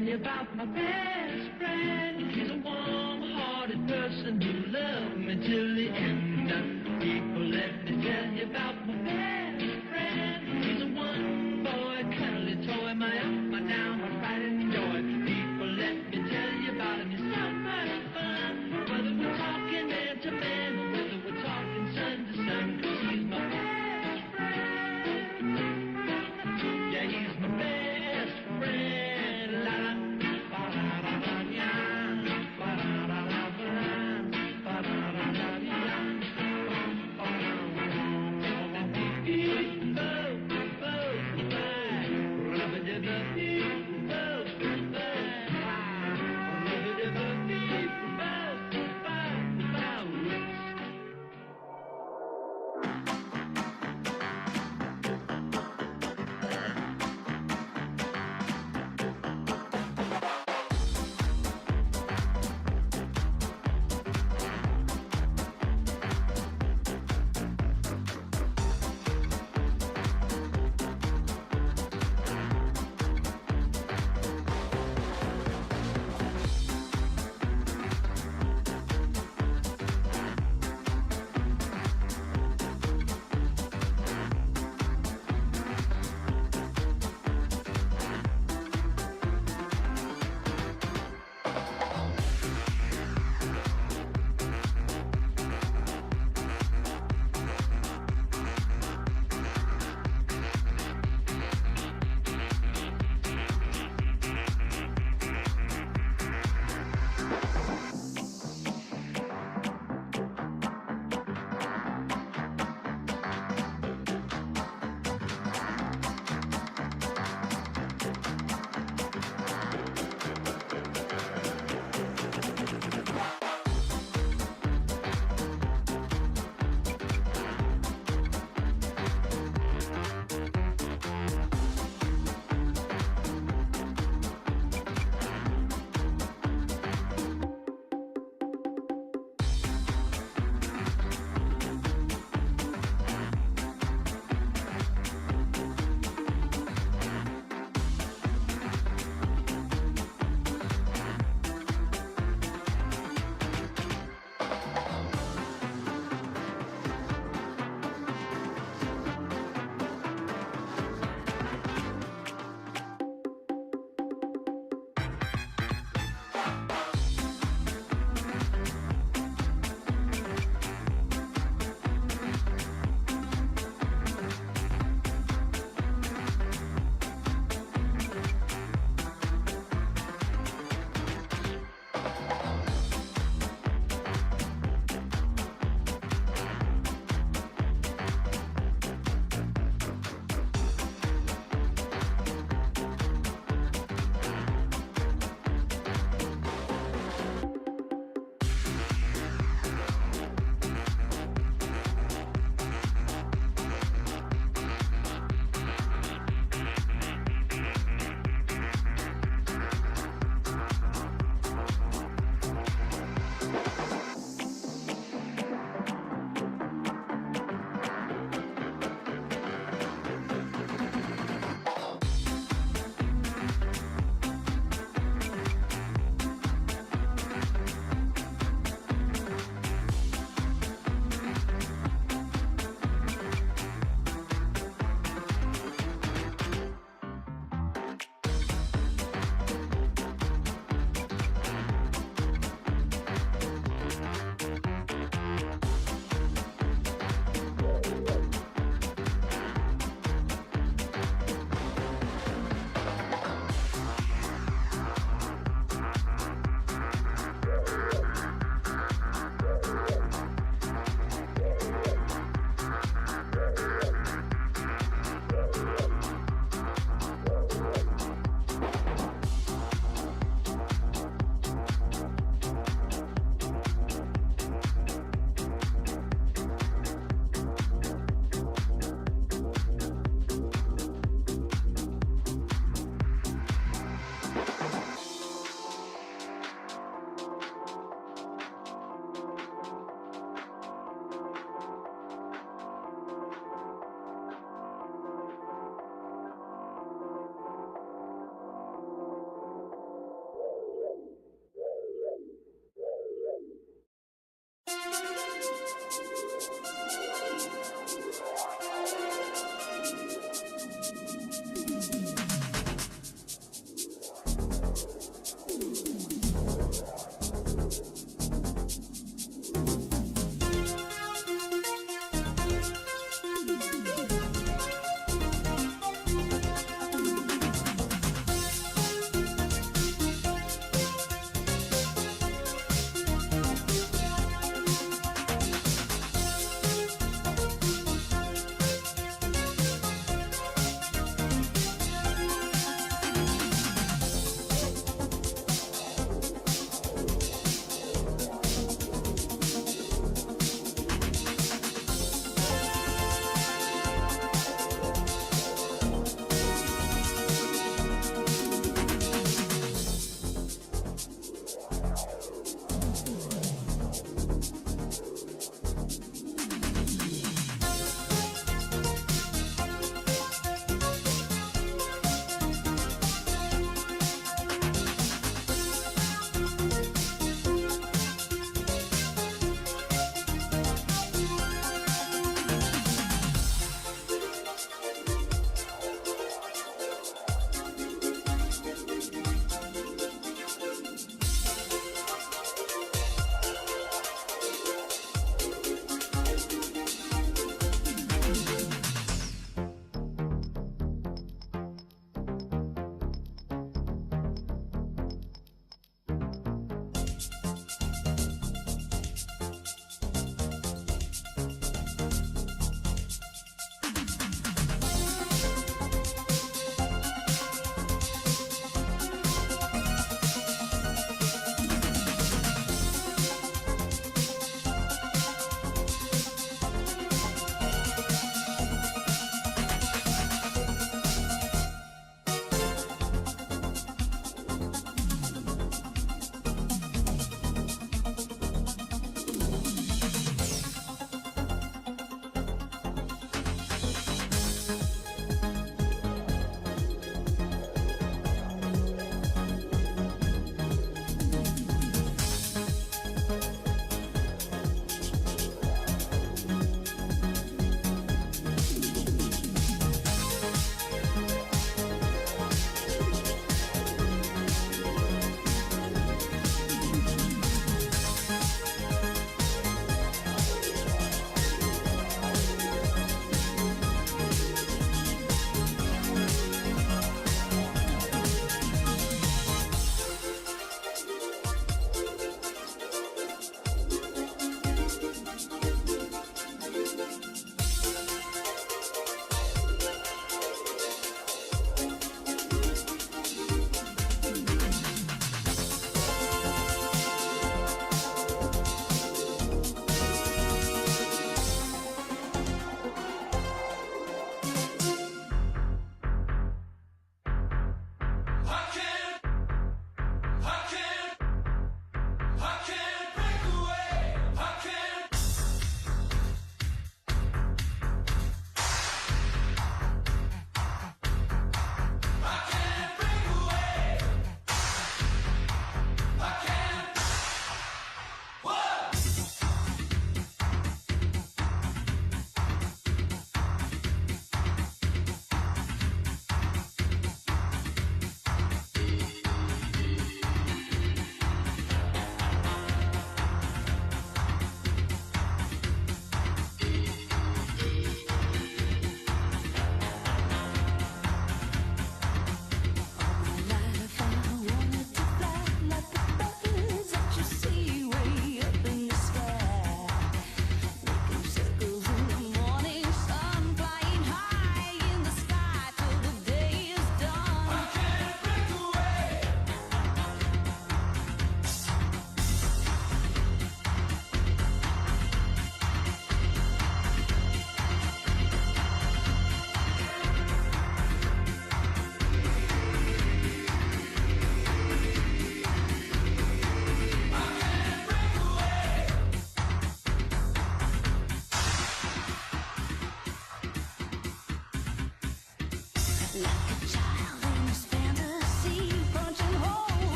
tell you about my best friend. He's a warm-hearted person who loved me till the end. People, let me tell you about my best friend. He's a one-boy, cuddly toy, my up, my down, my pride and joy. People, let me tell you about him. He's so much fun. Whether we're talking man to man or whether we're talking sun to sun, 'cause he's my best friend. Yeah, he's my best friend. La la, ba da da da ya, ba da da da ba da da da ya, ba da da.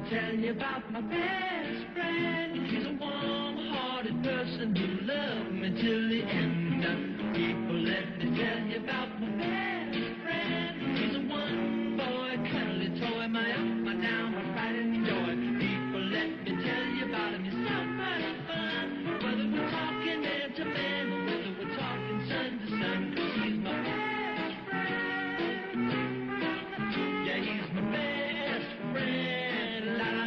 tell you about my best friend. He's a warm-hearted person who loved me till the end. People, let me tell you about my best friend. He's a one-boy, cuddly toy, my up, my down, my pride and joy. People, let me tell you about him. He's so much fun. Whether we're talking man to man or whether we're talking sun to sun, 'cause he's my best friend. Yeah, he's my best friend. La la.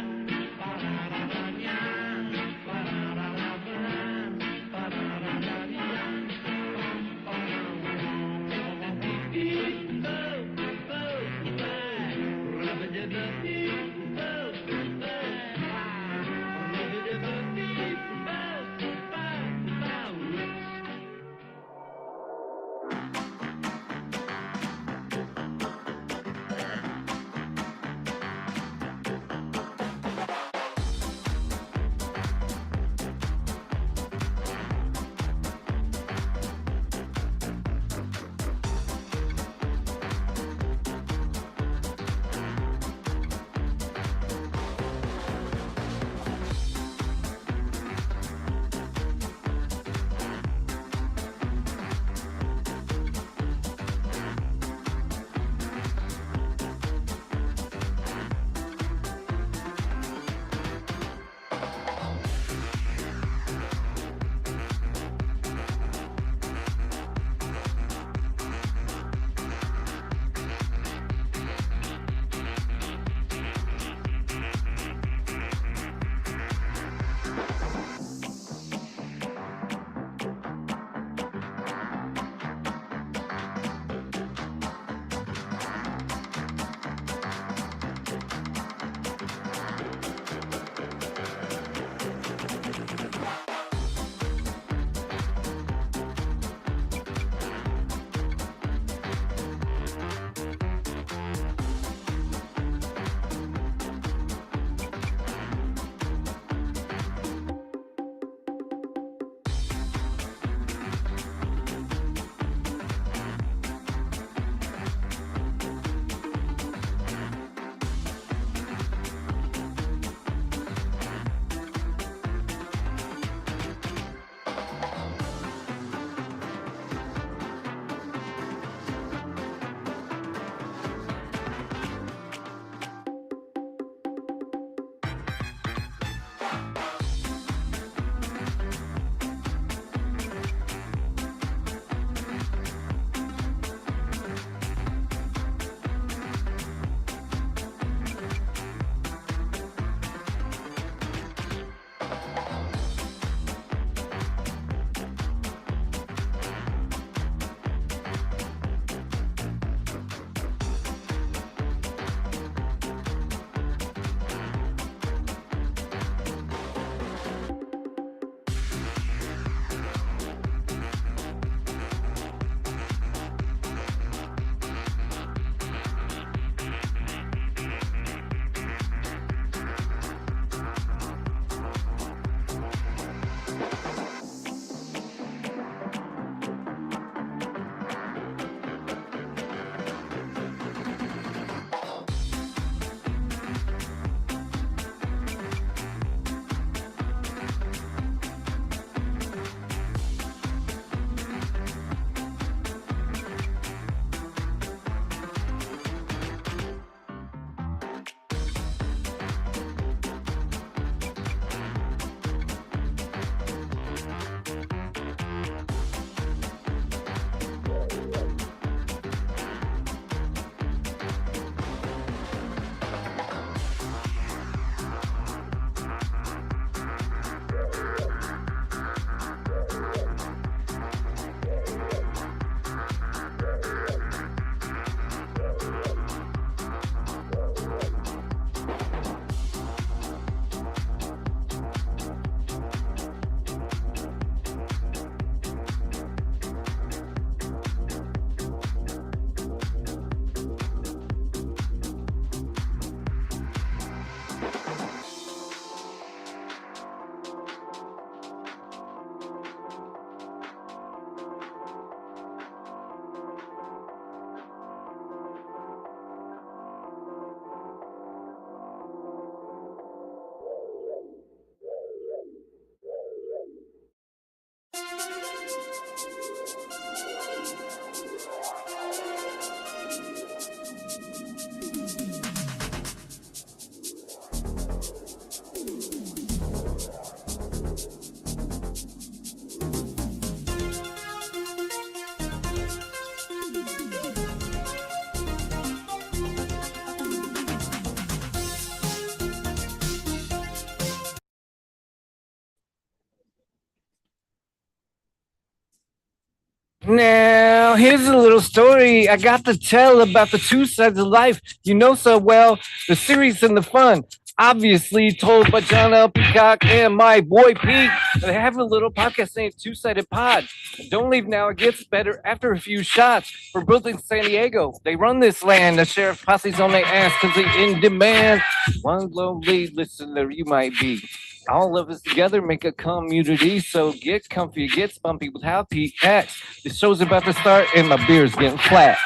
Now, here's a little story I got to tell about the two sides of life you know so well, the serious and the fun. Obviously, told by John L. Peacock and my boy Pete. They have a little podcast named Two Sided Pod. Don't leave now, it gets better after a few shots. For Brooklyn, San Diego, they run this land. The sheriff posse's on their ass because they in demand. One lonely listener you might be. All of us together make a community, so get comfy, get spunky with how Pete acts. The show's about to start and my beer's getting flat.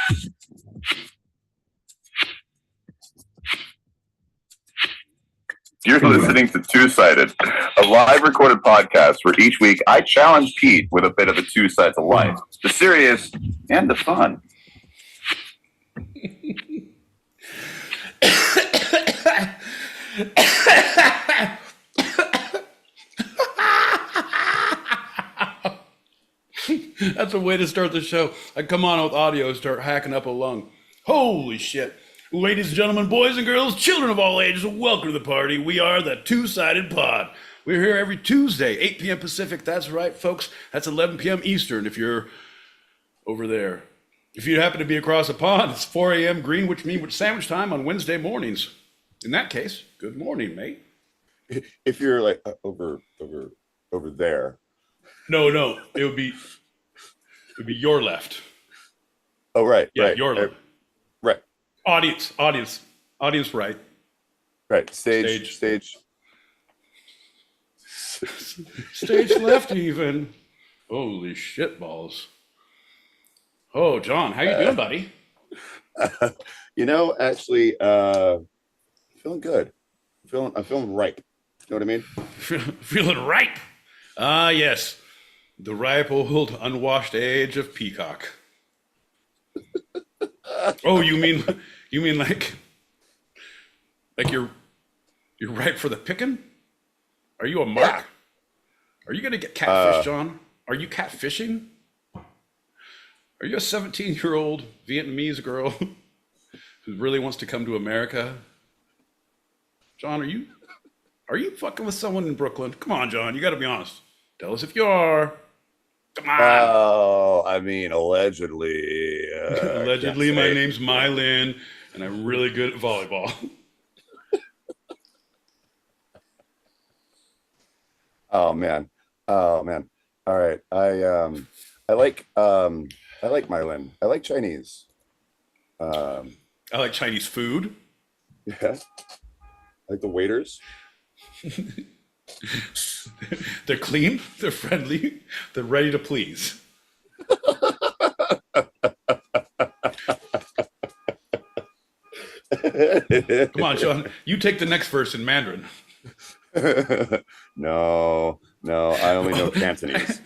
You're listening to Two-Sided, a live recorded podcast where each week I challenge Pete with a bit of the two sides of life, the serious and the fun. That's a way to start the show. I come on with audio, start hacking up a lung. Holy shit. Ladies and gentlemen, boys and girls, children of all ages, welcome to the party. We are the Two-Sided Pod. We're here every Tuesday, 8 p.m. Pacific. That's right, folks. That's 11 p.m. Eastern if you're over there. If you happen to be across the pond, it's 4 a.m. Greenwich Mean Sandwich time on Wednesday mornings. In that case, good morning, mate. If you're like over there. No, it would be your left. Oh, right. Yeah, right, your left. Right. Audience, right. Right. Stage. Stage left even. Holy shit balls. Oh, John, how you doing, buddy? Actually, feeling good. I'm feeling ripe. You know what I mean? Feeling ripe. Ah, yes. The ripe old unwashed age of Peacock. Oh, you mean like you're ripe for the picking? Are you a mark? Yeah. Are you gonna get catfished, John? Are you catfishing? Are you a 17-year-old Vietnamese girl who really wants to come to America? John, are you fucking with someone in Brooklyn? Come on, John, you gotta be honest. Tell us if you are. Come on. Oh, I mean, allegedly. Allegedly, my name's Mylin, and I'm really good at volleyball. Oh man. All right. I like Mylin. I like Chinese. I like Chinese food. Yeah. I like the waiters. They're clean, they're friendly, they're ready to please. Come on, John, you take the next verse in Mandarin. No, I only know Cantonese.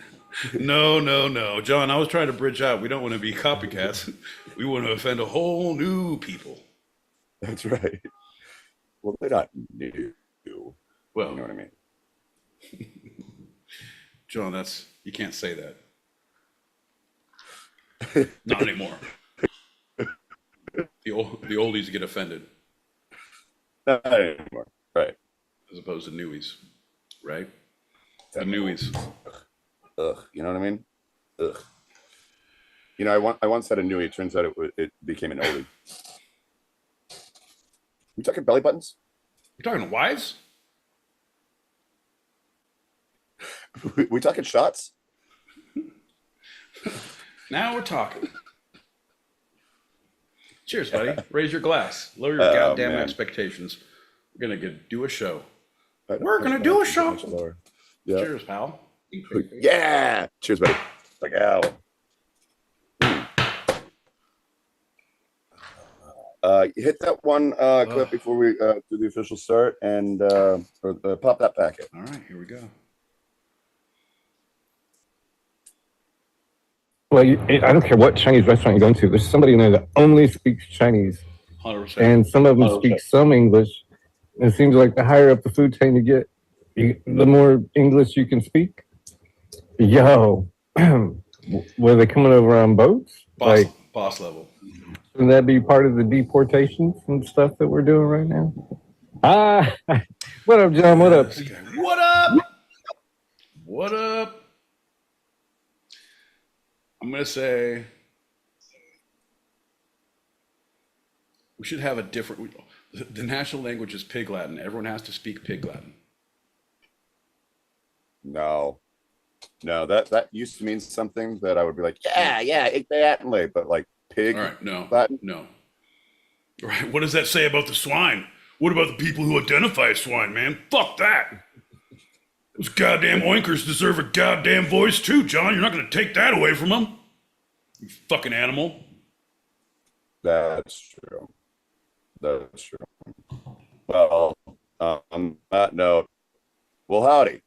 No. John, I was trying to bridge out. We don't want to be copycats. We want to offend a whole new people. That's right. Well, they're not new. Well, you know what I mean? John, you can't say that. Not anymore. The oldies get offended. Not anymore. Right. As opposed to newies. Right? The newies. Ugh. You know what I mean? Ugh. I once had a newie. It turns out it became an oldie. We talking belly buttons? You're talking wives? We talking shots? Now we're talking. Cheers, buddy. Raise your glass. Lower your goddamn expectations. We're gonna do a show. We're gonna do a show. Yeah. Cheers, pal. Yeah. Cheers, buddy. Like ow. Hit that one clip before we do the official start and pop that packet. All right, here we go. Well, I don't care what Chinese restaurant you go into. There's somebody in there that only speaks Chinese. 100%. And some of them speak some English. And it seems like the higher up the food chain you get, the more English you can speak. Yo, were they coming over on boats? Boss level. Wouldn't that be part of the deportations and stuff that we're doing right now? What up, John? What up? What up? What up? I'm going to say we should have a different, the national language is Pig Latin. Everyone has to speak Pig Latin. No, that used to mean something that I would be like, yeah, ik Latin, but like pig. All right, no, Latin. no. All right, what does that say about the swine? What about the people who identify as swine, man? Fuck that. Those goddamn oinkers deserve a goddamn voice too, John. You're not going to take that away from them. You fucking animal. That's true. That's true. Well, on that note, well, howdy.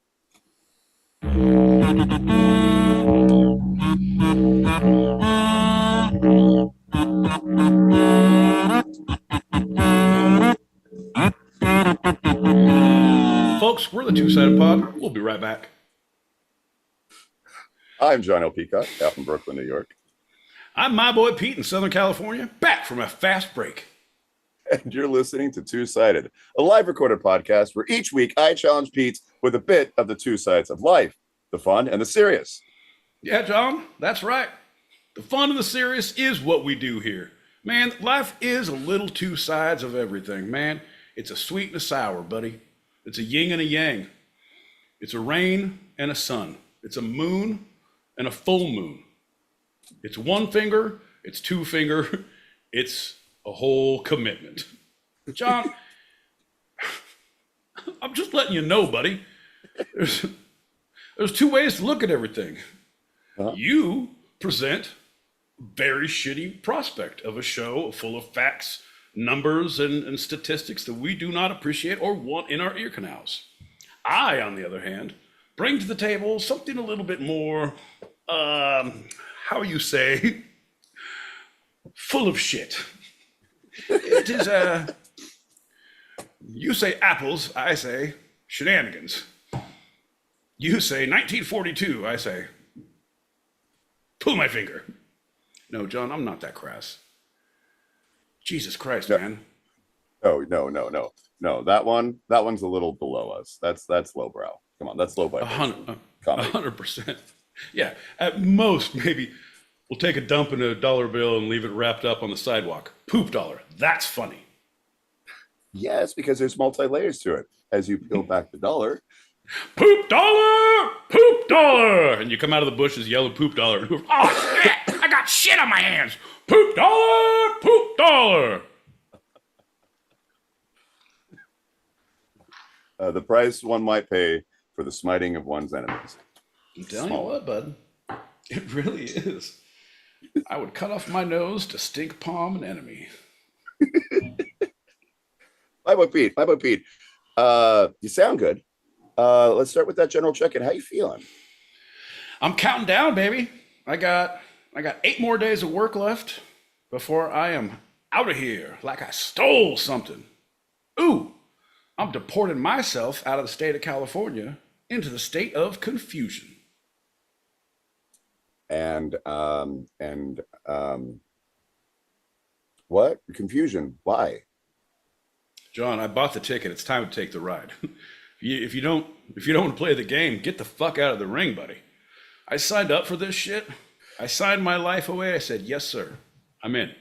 Folks, we're the Two-Sided Pod. We'll be right back. I'm John L. Peacock, out in Brooklyn, New York. I'm my boy Pete in Southern California, back from a fast break. And you're listening to Two-Sided, a live recorded podcast where each week I challenge Pete with a bit of the two sides of life, the fun and the serious. Yeah, John, that's right. The fun and the serious is what we do here. Man, life is a little two sides of everything, man. It's a sweet and a sour, buddy. It's a yin and a yang. It's a rain and a sun. It's a moon and a full moon. It's one finger, it's two finger, it's a whole commitment. John, I'm just letting you know, buddy. There's two ways to look at everything. You present a very shitty prospect of a show full of facts, numbers, and statistics that we do not appreciate or want in our ear canals. I, on the other hand, bring to the table something a little bit more, how you say, full of shit. It is, you say apples, I say shenanigans. You say 1942, I say, pull my finger. No, John, I'm not that crass. Jesus Christ, man. No. That one's a little below us. That's lowbrow. Come on, that's low by 100%. Yeah, at most, maybe we'll take a dump in a dollar bill and leave it wrapped up on the sidewalk. Poop dollar. That's funny. Yes, because there's multi-layers to it. As you peel back the dollar. Poop dollar! Poop dollar! And you come out of the bushes yelling poop dollar. Oh, shit! I got shit on my hands! Poop dollar! Poop dollar! The price one might pay for the smiting of one's enemies. I'm telling you what, bud. It really is. I would cut off my nose to stink palm an enemy. My boy Pete. You sound good. Let's start with that general check-in. How you feeling? I'm counting down, baby. I got 8 more days of work left before I am out of here like I stole something. Ooh, I'm deporting myself out of the state of California into the state of confusion. And what? Confusion. Why? John, I bought the ticket. It's time to take the ride. If you don't want to play the game, get the fuck out of the ring, buddy. I signed up for this shit. I signed my life away. I said, yes, sir. I'm in.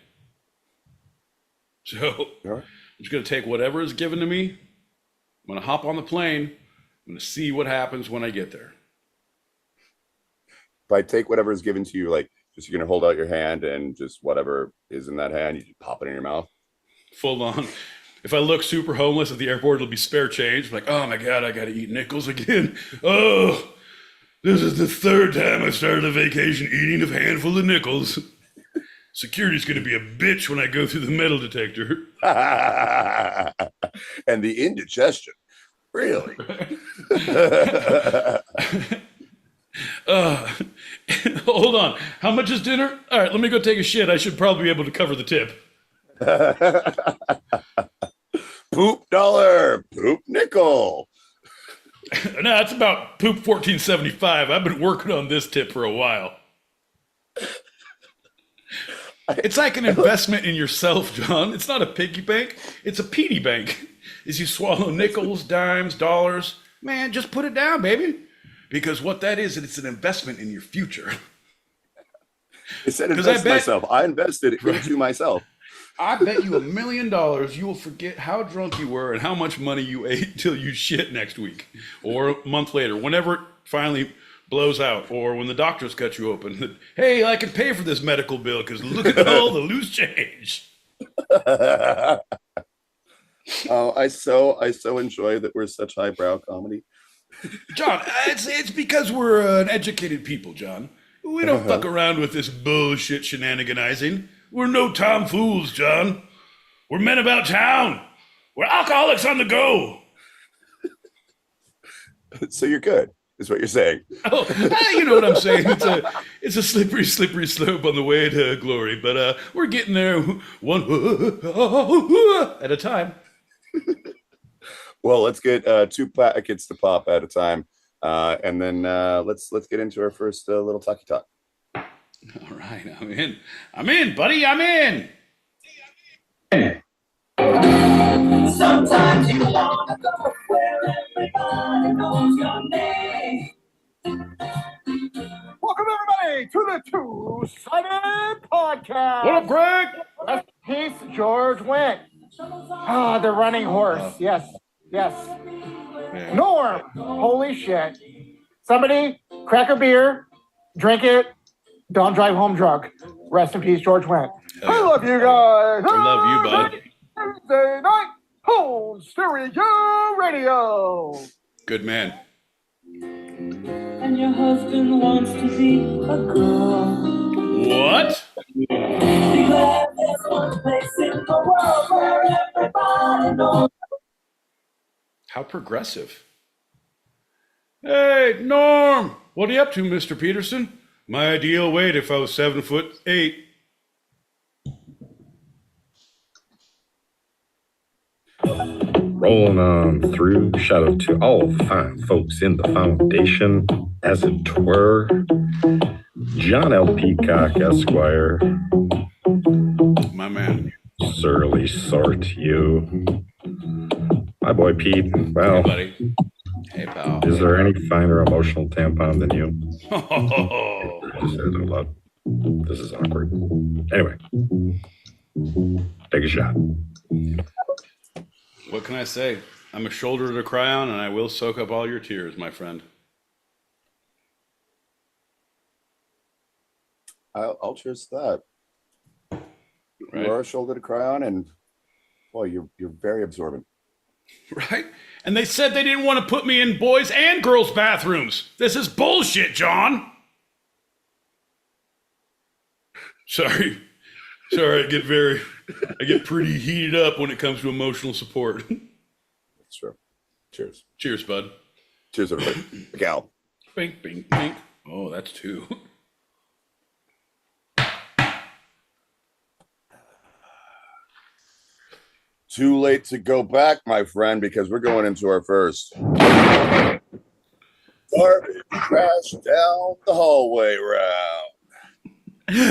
So I'm just going to take whatever is given to me. I'm going to hop on the plane. I'm going to see what happens when I get there. If I take whatever is given to you, like just you're going to hold out your hand and just whatever is in that hand, you just pop it in your mouth. Full on. If I look super homeless at the airport, it'll be spare change. I'm like, oh my God, I got to eat nickels again. Oh, this is the 3rd time I started a vacation eating a handful of nickels. Security's going to be a bitch when I go through the metal detector. And the indigestion. Really? Hold on. How much is dinner? All right, let me go take a shit. I should probably be able to cover the tip. Poop dollar, poop nickel. No, it's about poop 1475. I've been working on this tip for a while. It's like an investment in yourself, John. It's not a piggy bank. It's a PD bank. As you swallow nickels, dimes, dollars, man, just put it down, baby. Because what that is, it's an investment in your future. I said 'Cause I invest bet- myself. I invested into myself. I bet you $1 million you will forget how drunk you were and how much money you ate till you shit next week or a month later, whenever it finally blows out, or when the doctors cut you open. Hey, I can pay for this medical bill because look at all the loose change. Oh, I so enjoy that we're such highbrow comedy. John, it's because we're an educated people, John. We don't fuck around with this bullshit shenaniganizing. We're no tomfools, John. We're men about town. We're alcoholics on the go. So you're good, is what you're saying. Oh, you know what I'm saying. It's a slippery slope on the way to glory, but we're getting there one at a time. Well, let's get 2 packets to pop at a time, and then let's get into our first little talkie talk. All right, I'm in, buddy. I'm in. Sometimes you wanna go where everybody knows your name. Welcome everybody to the Two-Sided Podcast. What up, Greg? Rest in peace, George Wendt. Ah, the running horse. Yes. Norm. Holy shit. Somebody crack a beer, drink it, don't drive home drunk. Rest in peace, George Wendt. I love you guys. I love you, bud. Tuesday night, home stereo radio. Good man. And your husband wants to be a girl. What? Be glad there's one place in the world where everybody knows. How progressive. Hey, Norm. What are you up to, Mr. Peterson? My ideal weight if I was 7'8". Rolling on through. Shout out to all the fine folks in the foundation, as it were. John L. Peacock, Esquire. My man. Surly sort, you. My boy Pete. Hey, Well, buddy. Hey, pal. is there any finer emotional tampon than you? Oh, Just said it out loud. This is awkward. Anyway, take a shot. what can I say? I'm a shoulder to cry on, and I will soak up all your tears, my friend. I'll cheers to that. Right? You are a shoulder to cry on, and boy, you're very absorbent. Right? And they said they didn't want to put me in boys' and girls' bathrooms. This is bullshit, John. Sorry, I get pretty heated up when it comes to emotional support. That's true. Cheers. Cheers, bud. Cheers, everybody. Gal. Bink, bink, bink. Oh, that's 2. Too late to go back, my friend, because we're going into our first garbage crash down the hallway round.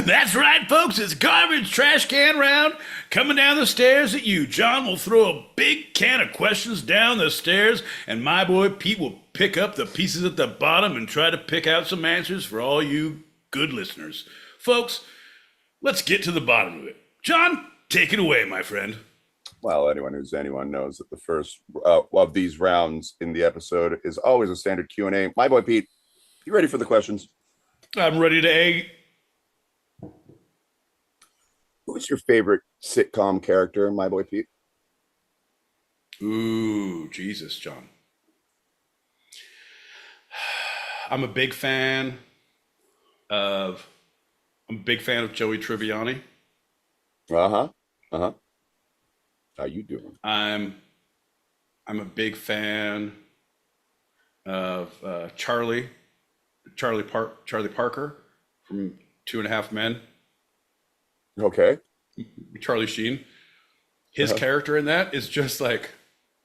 That's right, folks. It's garbage trash can round coming down the stairs at you. John will throw a big can of questions down the stairs, and my boy Pete will pick up the pieces at the bottom and try to pick out some answers for all you good listeners. Folks, let's get to the bottom of it. John, take it away, my friend. Well, anyone knows that the first of these rounds in the episode is always a standard Q&A. My boy Pete, you ready for the questions? I'm ready to egg. Who's your favorite sitcom character, my boy Pete? Ooh, Jesus, John. I'm a big fan of Joey Tribbiani. Uh-huh. How you doing? I'm a big fan of Charlie Parker from 2.5 Men. Okay. Charlie Sheen. His character in that is just like,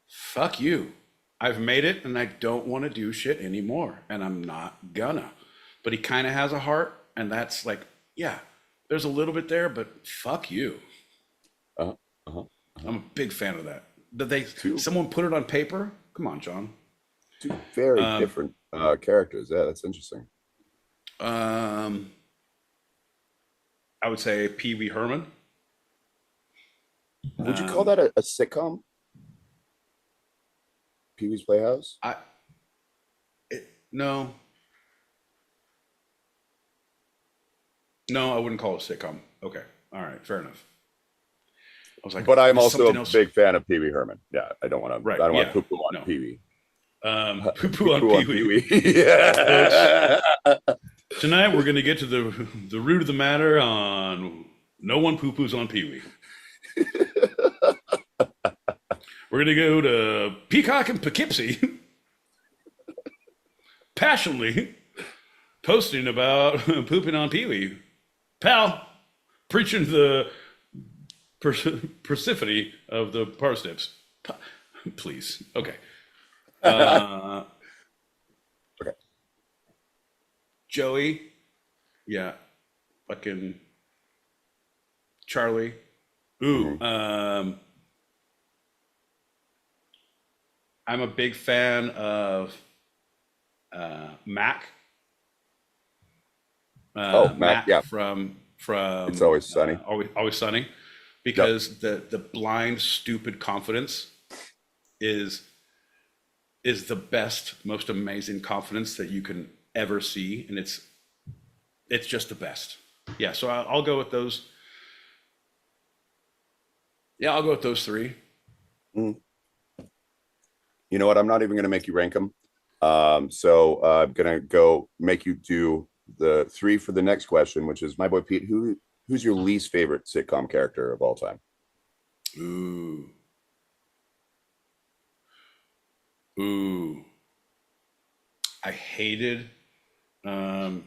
fuck you. I've made it and I don't want to do shit anymore. And I'm not gonna. But he kind of has a heart. And that's like, yeah, there's a little bit there, but fuck you. I'm a big fan of that. Did someone put it on paper? Come on, John. Two very different characters. Yeah, that's interesting. I would say Pee Wee Herman. Would you call that a sitcom? Pee Wee's Playhouse? No. No, I wouldn't call it a sitcom. Okay. All right. Fair enough. I was like, But I'm there's also something a else. big fan of Pee Wee Herman. Yeah, I don't want to. Right, I don't want yeah, to poo-poo on no. Pee Wee. Poo-poo on Pee Wee. Yeah. Tonight we're going to get to the root of the matter on no one poo-poos on Pee Wee. We're going to go to Peacock and Poughkeepsie passionately posting about pooping on Pee Wee. Pal, preaching the Persephone of the parsnips. Please. Okay. Okay. Joey. Yeah. Fucking Charlie. Ooh. I'm a big fan of Mac. Mac, yeah. From It's Always Sunny. Always Sunny. Because the blind, stupid confidence is the best, most amazing confidence that you can ever see, and it's just the best. Yeah, so I'll go with those. Yeah, I'll go with those three. You know what? I'm not even going to make you rank them. So I'm going to go make you do the three for the next question, which is, my boy Pete, who's your least favorite sitcom character of all time? Ooh. I hated, and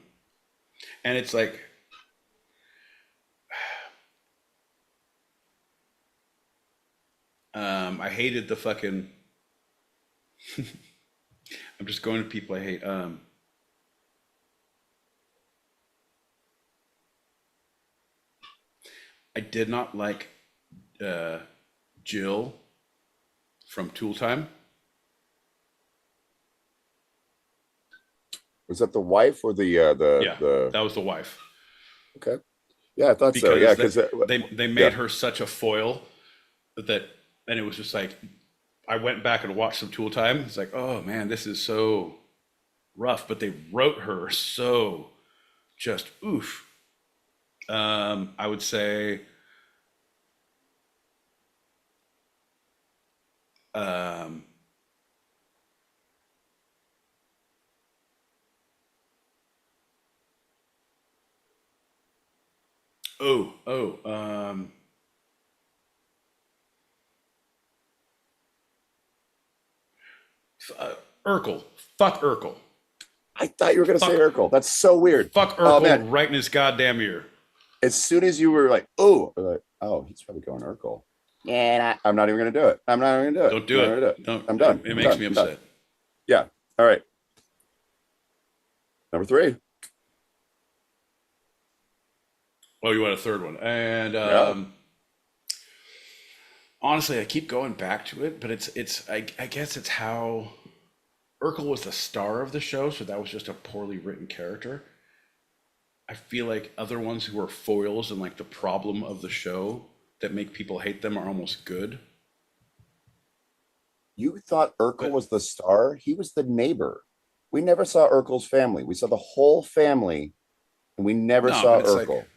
it's like, I hated the fucking, I'm just going to people I hate. I did not like Jill from Tool Time. Was that the wife or the That was the wife. Okay. Yeah, I thought so. Yeah, because they made her such a foil that, and it was just like, I went back and watched some Tool Time. It's like, oh man, this is so rough, but they wrote her so just oof. I would say Urkel. Fuck Urkel. I thought you were going to say Urkel. That's so weird. Fuck Urkel right in his goddamn ear. As soon as you were like, he's probably going Urkel. Yeah, I'm not even going to do it. I'm not even going to do it. Don't do it. Don't. I'm done. It makes me upset. Yeah. All right. Number 3. Oh, you want a third one? And honestly, I keep going back to it, but I guess it's how Urkel was the star of the show, so that was just a poorly written character. I feel like other ones who are foils and like the problem of the show that make people hate them are almost good. You thought Urkel was the star? He was the neighbor. We never saw Urkel's family. We saw the whole family, and we never saw Urkel. Like,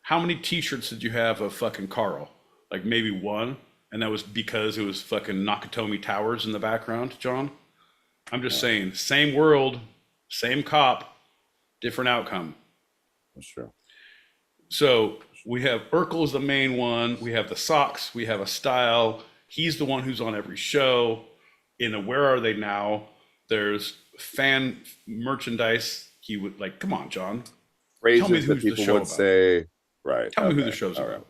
how many t-shirts did you have of fucking Carl? Like maybe one, and that was because it was fucking Nakatomi Towers in the background, John. I'm just saying, same world, same cop, different outcome. That's true. So we have Urkel as the main one. We have the socks. We have a style. He's the one who's on every show. In the Where Are They Now? There's fan merchandise. He would like, come on, John. Phrases that people would say. Right. Tell me who the show's about.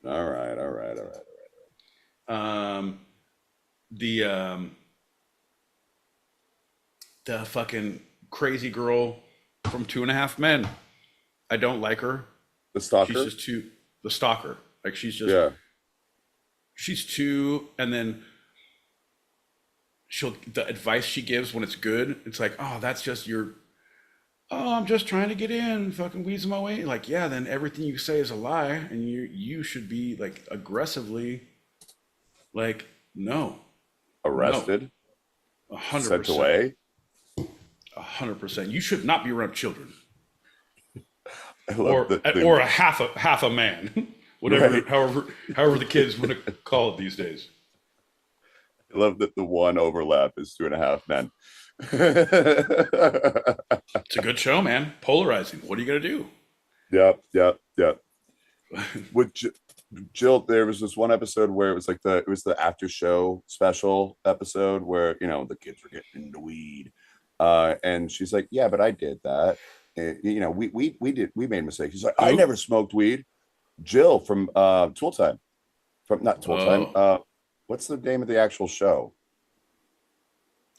All right. The fucking crazy girl from 2.5 Men. I don't like her. The stalker? She's just the stalker. Like she's just, she's too, and then the advice she gives when it's good, it's like, oh, that's just your Oh, I'm just trying to get in, fucking weasel my way. Like, yeah, then everything you say is a lie, and you should be like aggressively, like, no, no, Arrested, a hundred sent percent, away. 100%. You should not be around children, I love or a half a man, whatever, Right. however the kids want to call it these days. I love that the one overlap is 2.5 men. It's a good show, man. Polarizing. What are you gonna do? Yep. With Jill, there was this one episode where it was like the after show special episode where the kids were getting into weed, and she's like, "Yeah, but I did that. We made mistakes." She's like, "I Who? never smoked weed." Jill from Tool Time, from not Tool Time. What's the name of the actual show?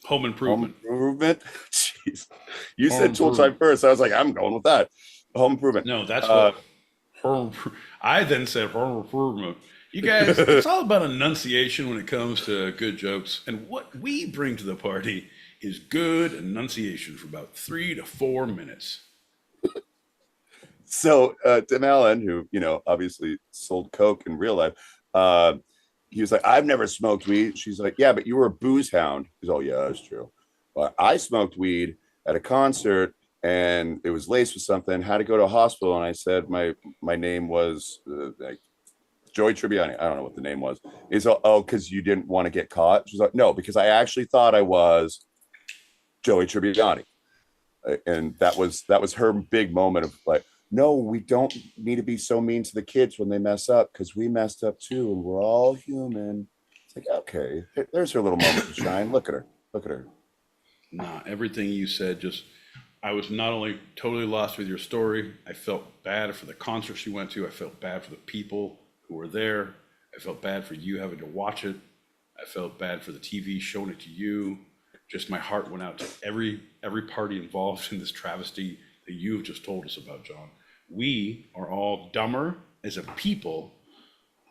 Home Improvement. Home Improvement. Jeez, you Home said Tool Time Improvement. first. I was like, I'm going with that. Home Improvement. No, that's what. I then said home improvement. You guys, it's all about enunciation when it comes to good jokes, and what we bring to the party is good enunciation for about 3 to 4 minutes. So Tim Allen, who obviously sold coke in real life, he was like, "I've never smoked weed." She's like, "Yeah, but you were a booze hound." He's, "Oh yeah, that's true. But I smoked weed at a concert, and it was laced with something. Had to go to a hospital, and I said my name was like Joey Tribbiani. I don't know what the name was." He's like, "Oh, because you didn't want to get caught." She's like, "No, because I actually thought I was Joey Tribbiani," and that was her big moment of like, "No, we don't need to be so mean to the kids when they mess up, because we messed up too, and we're all human." It's like, okay, there's her little moment to shine. Look at her. Nah, everything you said I was not only totally lost with your story, I felt bad for the concert she went to. I felt bad for the people who were there. I felt bad for you having to watch it. I felt bad for the TV showing it to you. Just my heart went out to every party involved in this travesty that you've just told us about, John. We are all dumber as a people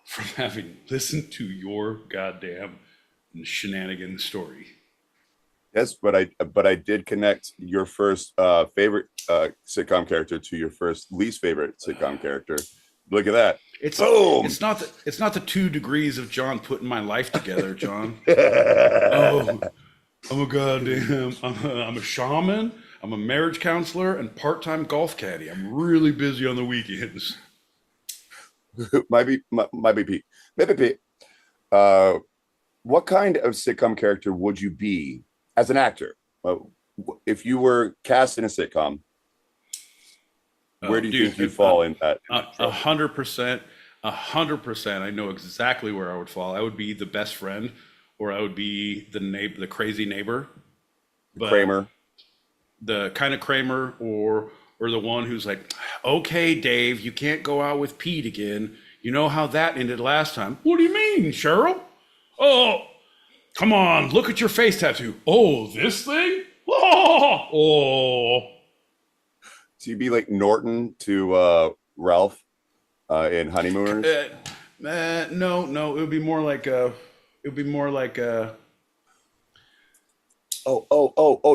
from having listened to your goddamn shenanigan story. Yes, but I did connect your first favorite sitcom character to your first least favorite sitcom character. Look at that. Boom. It's not the 2 degrees of John putting my life together, John. Oh, I'm a goddamn, I'm a shaman, I'm a marriage counselor, and part-time golf caddy. I'm really busy on the weekends. might be Pete. Maybe Pete. What kind of sitcom character would you be as an actor? If you were cast in a sitcom, where do you think you'd fall in that? 100%. I know exactly where I would fall. I would be the best friend, or I would be the crazy neighbor. But Kramer. The kind of Kramer, or the one who's like, "Okay, Dave, you can't go out with Pete again. You know how that ended last time." "What do you mean, Cheryl?" "Oh, come on, look at your face tattoo." "Oh, this thing?" Oh. So you'd be like Norton to Ralph in Honeymooners. No, it would be more like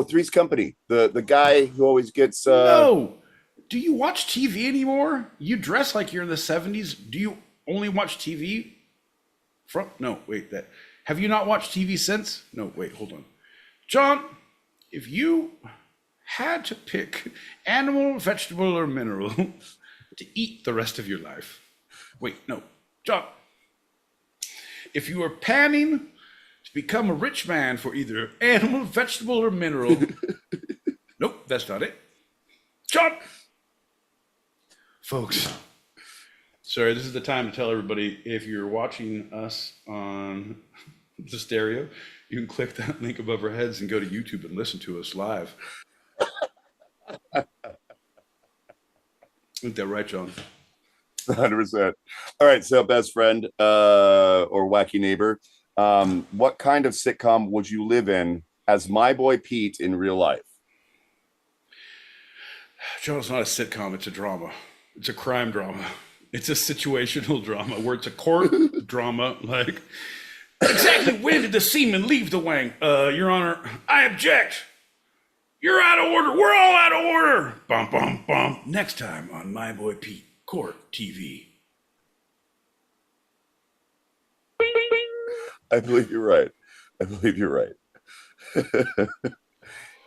Three's Company. The guy who always gets No. Do you watch TV anymore? You dress like you're in the 70s. Do you only watch TV have you not watched TV since? No, wait, hold on. John, if you had to pick animal, vegetable, or mineral to eat the rest of your life. Wait, no. John, if you were planning to become a rich man for either animal, vegetable, or mineral. Nope, that's not it. John! Folks, sorry, this is the time to tell everybody, if you're watching us on the stereo, you can click that link above our heads and go to YouTube and listen to us live. Isn't that right, John? 100%. All right, so best friend or wacky neighbor. What kind of sitcom would you live in as my boy Pete in real life? John, it's not a sitcom, it's a drama. It's a crime drama. It's a situational drama where it's a court drama. Like, exactly when did the semen leave the wang? Your Honor, I object. You're out of order. We're all out of order. Bum, bum, bum. Next time on My Boy Pete, Court TV. I believe you're right.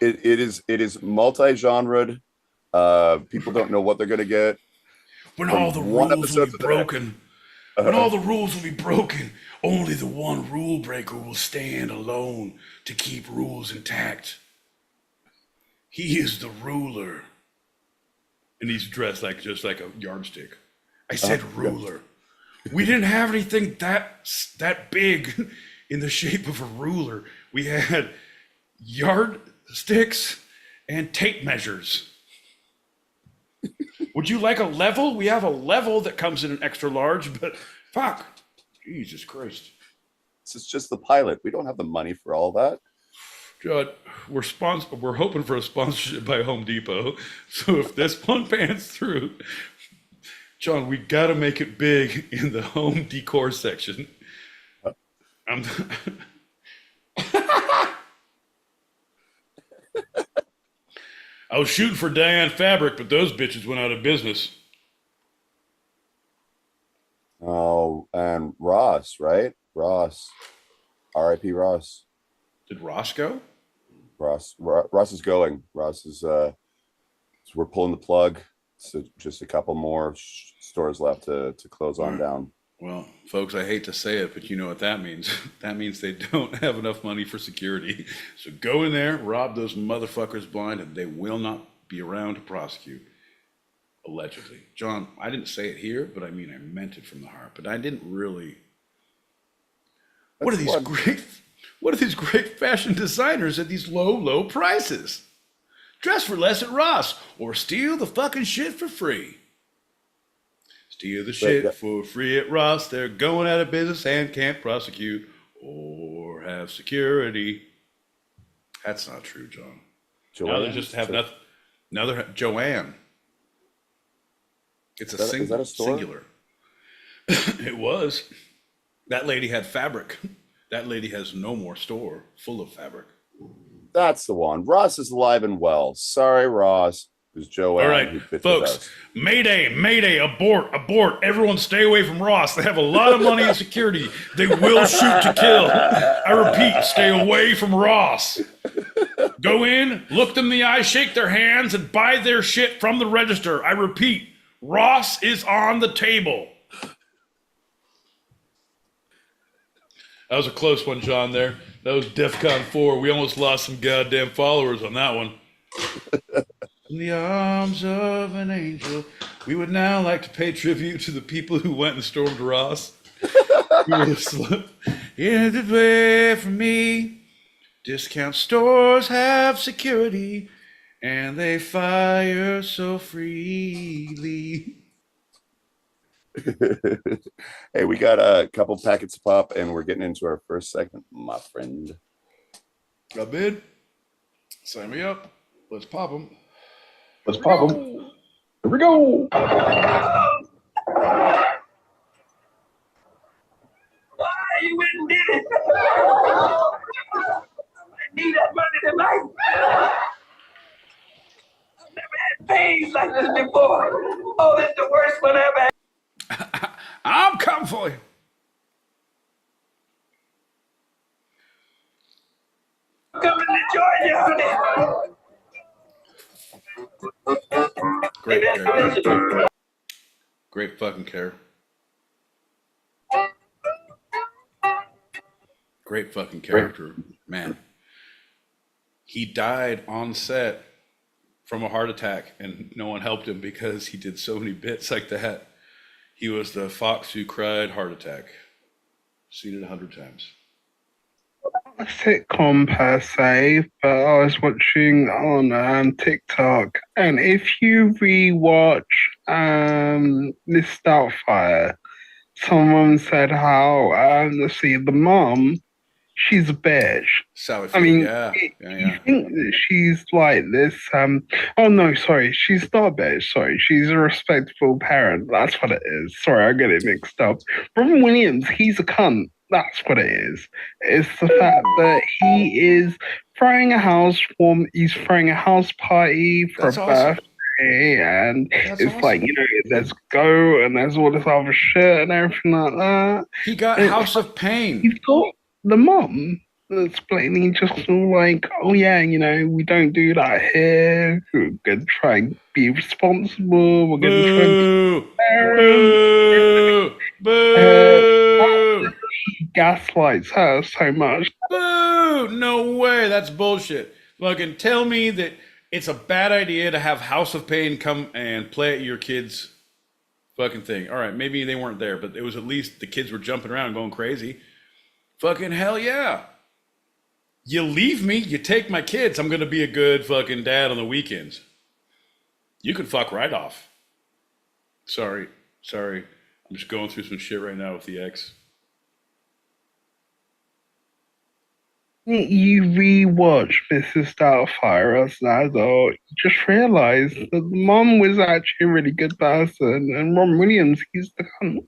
It is multi-genred. People don't know what they're gonna get. When From all the one rules will episode be to the next. broken. When all the rules will be broken, only the one rule breaker will stand alone to keep rules intact. He is the ruler. And he's dressed like just like a yardstick. I said ruler. We didn't have anything that big in the shape of a ruler. We had yardsticks and tape measures. Would you like a level? We have a level that comes in an extra large, but fuck. Jesus Christ. This is just the pilot. We don't have the money for all that. Judd, we're hoping for a sponsorship by Home Depot. So if this one pans through, John, we got to make it big in the home decor section. I was shooting for Diane Fabric, but those bitches went out of business. Oh, and Ross, right? Ross. R.I.P. Ross. Did Ross go? Ross is going. Ross is so we're pulling the plug. So just a couple more stores left to close on down. Well, folks, I hate to say it, but you know what that means. That means they don't have enough money for security. So go in there, rob those motherfuckers blind, and they will not be around to prosecute. Allegedly. John, I didn't say it here, but I mean, I meant it from the heart. But I didn't really. What are these great fashion designers at these low prices? Dress for less at Ross, or steal the fucking shit for free. Steal the shit for free at Ross. They're going out of business and can't prosecute or have security. That's not true, John. Now they just have nothing. Now they're Joanne. It's a singular. It was. That lady had fabric. That lady has no more store full of fabric. That's the one. Ross is alive and well. Sorry, Ross. It was Joanne. All right, folks. Mayday, abort. Everyone stay away from Ross. They have a lot of money and security. They will shoot to kill. I repeat, stay away from Ross. Go in, look them in the eye, shake their hands, and buy their shit from the register. I repeat, Ross is on the table. That was a close one, John, there. That was DEFCON 4. We almost lost some goddamn followers on that one. In the arms of an angel, we would now like to pay tribute to the people who went and stormed Ross. In the way for me, discount stores have security, and they fire so freely. Hey, we got a couple packets of pop, and we're getting into our first segment, my friend. Got bid? Sign me up. Let's pop them. Here we go. Why you went and did it? I need that money tonight. I've never had pains like this before. Oh, this is the worst one I've ever had. I'm coming for you. I'm coming to join you, honey. Great fucking care. Great fucking character, man. He died on set from a heart attack, and no one helped him because he did so many bits like that. He was the fox who cried heart attack. Seen it 100 times. A sitcom per se, but I was watching on TikTok, and if you rewatch Miss Doubtfire, someone said how see the mom, she's a bitch. Sally I mean, yeah. You think that she's like this? Oh no, sorry, she's not a bitch. Sorry, she's a respectful parent. That's what it is. Sorry, I get it mixed up. Robin Williams, he's a cunt. That's what it is. It's the fact that he is he's throwing a house party for That's a awesome. birthday, and That's it's like, awesome. let's go, and there's all this other shit and everything like that. He got It's House of Pain. He's got the mum that's blatantly just all like, oh yeah, we don't do that here. We're gonna try and be responsible. We're gonna try and Boo! parents. Boo! Boo! He gaslights her so much. Boo! No way. That's bullshit. Fucking tell me that it's a bad idea to have House of Pain come and play at your kids' fucking thing. All right, maybe they weren't there, but it was at least the kids were jumping around and going crazy. Fucking hell yeah. You leave me, you take my kids, I'm gonna be a good fucking dad on the weekends. You can fuck right off. Sorry. I'm just going through some shit right now with the ex. You rewatch Mrs. Doubtfire as an adult, you just realize that the mom was actually a really good person, and Ron Williams, he's the cunt.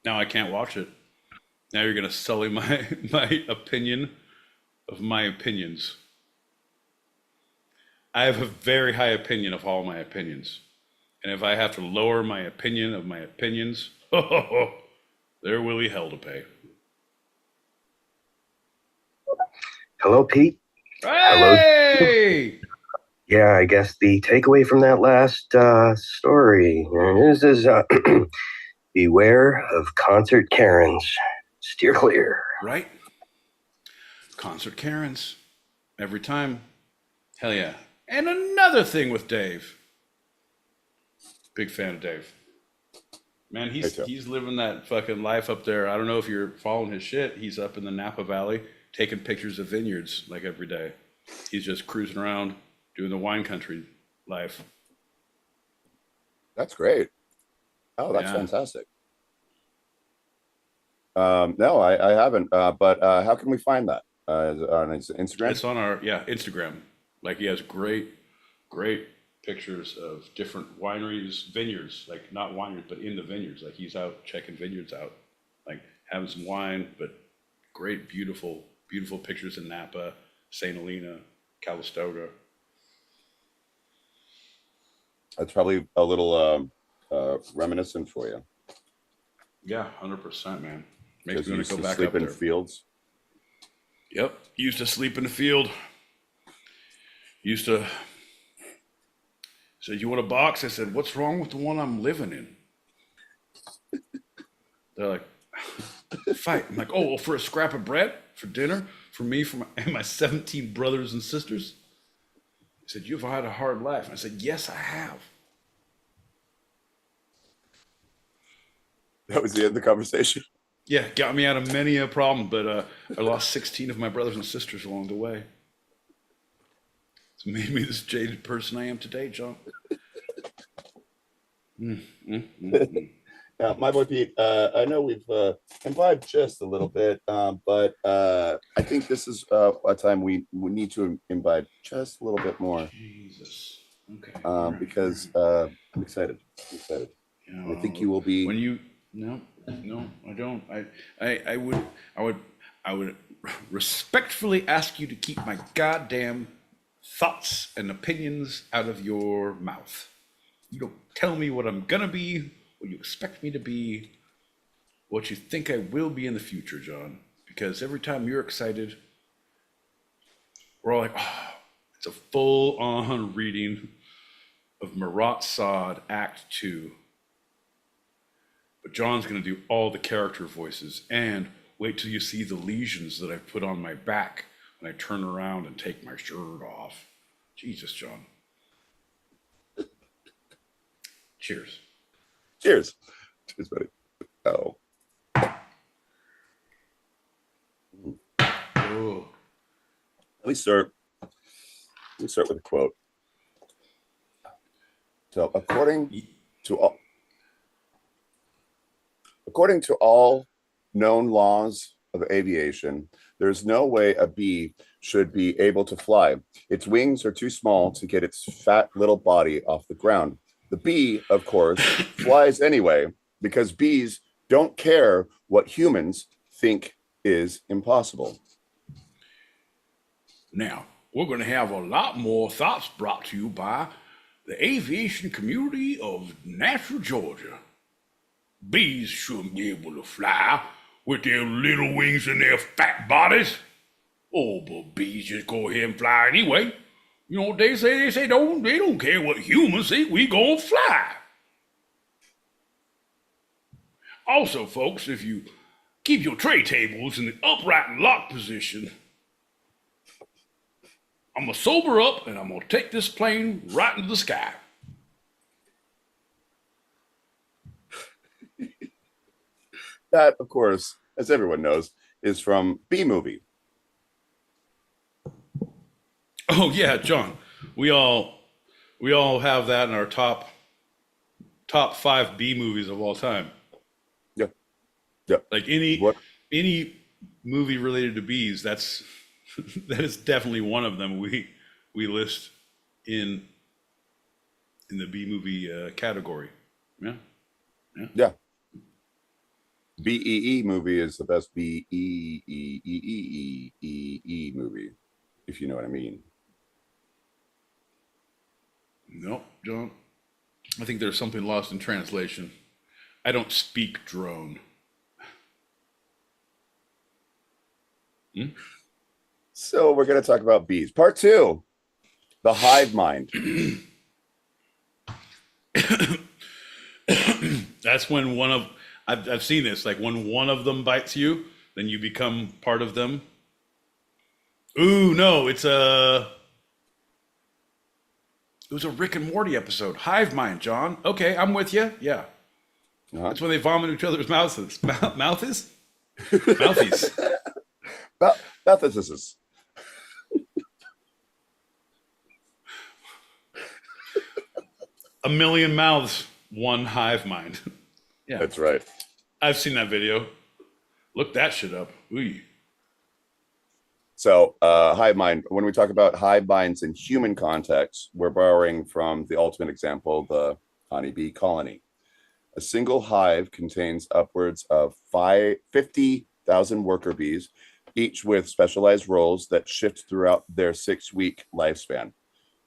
Now I can't watch it. Now you're gonna sully my opinion of my opinions. I have a very high opinion of all my opinions. And if I have to lower my opinion of my opinions, there will be hell to pay. Hello, Pete. Hey! Yeah, I guess the takeaway from that last story is beware of concert Karens. Steer clear. Right? Concert Karens. Every time. Hell yeah. And another thing with Dave. Big fan of Dave. Man, he's living that fucking life up there. I don't know if you're following his shit. He's up in the Napa Valley taking pictures of vineyards like every day. He's just cruising around doing the wine country life. That's great. Oh, that's Yeah. fantastic. No, I haven't. But how can we find that? On Instagram? It's on our Instagram. Like he has great pictures of different wineries, vineyards, like not wineries, but in the vineyards. Like he's out checking vineyards out, like having some wine, but great, beautiful pictures in Napa, St. Helena, Calistoga. That's probably a little reminiscent for you. Yeah, 100%, man. Because Makes you me want used to go to back sleep up in there. fields. Yep, used to sleep in the field. Used to. Said, you want a box? I said, what's wrong with the one I'm living in? They're like, fight. I'm like, oh, well, for a scrap of bread for dinner for me, and my 17 brothers and sisters. He said, you've had a hard life. And I said, yes, I have. That was the end of the conversation. Yeah, got me out of many a problem, but I lost 16 of my brothers and sisters along the way. It's made me this jaded person I am today, John. Now, my boy Pete, I know we've imbibed just a little bit, but I think this is a time we need to imbibe just a little bit more. Jesus. Okay. Because I'm excited. Yeah, well, I think you will be. When you no, I don't. I would respectfully ask you to keep my goddamn thoughts and opinions out of your mouth. You don't tell me what I'm gonna be, what you expect me to be, what you think I will be in the future, John. Because every time you're excited, we're all like, oh, it's a full-on reading of Marat Sade Act 2. But John's gonna do all the character voices, and wait till you see the lesions that I put on my back when I turn around and take my shirt off. Jesus, John. Cheers. Cheers, buddy. Oh. Oh. Let me start with a quote. So, according to all known laws of aviation, there's no way a bee should be able to fly. Its wings are too small to get its fat little body off the ground. The bee, of course, flies anyway, because bees don't care what humans think is impossible. Now, we're going to have a lot more thoughts brought to you by the aviation community of Nashville, Georgia. Bees shouldn't be able to fly with their little wings and their fat bodies. Oh, but bees just go ahead and fly anyway. You know what they say? They say they don't care what humans think, we gonna fly. Also, folks, if you keep your tray tables in the upright and locked position, I'm gonna sober up and I'm gonna take this plane right into the sky. That, of course, as everyone knows, is from B-Movie. Oh yeah, John. We all have that in our top 5 B movies of all time. Yeah. Like any movie related to bees, that is definitely one of them we list in the B movie category. Yeah. BEE movie is the best BEE movie, if you know what I mean. No, John. I think there's something lost in translation. I don't speak drone. So we're going to talk about bees. Part 2, the hive mind. That's when I've seen this, like when one of them bites you, then you become part of them. Ooh, no, it was a Rick and Morty episode. Hive mind, John. Okay, I'm with you. Yeah. That's when they vomit each other's mouths. Mouthies? Mouthies. Mouthies. A million mouths, one hive mind. Yeah. That's right. I've seen that video. Look that shit up. Ooh. So hive mind, when we talk about hive minds in human context, we're borrowing from the ultimate example, the honeybee colony. A single hive contains upwards of 50,000 worker bees, each with specialized roles that shift throughout their 6-week lifespan.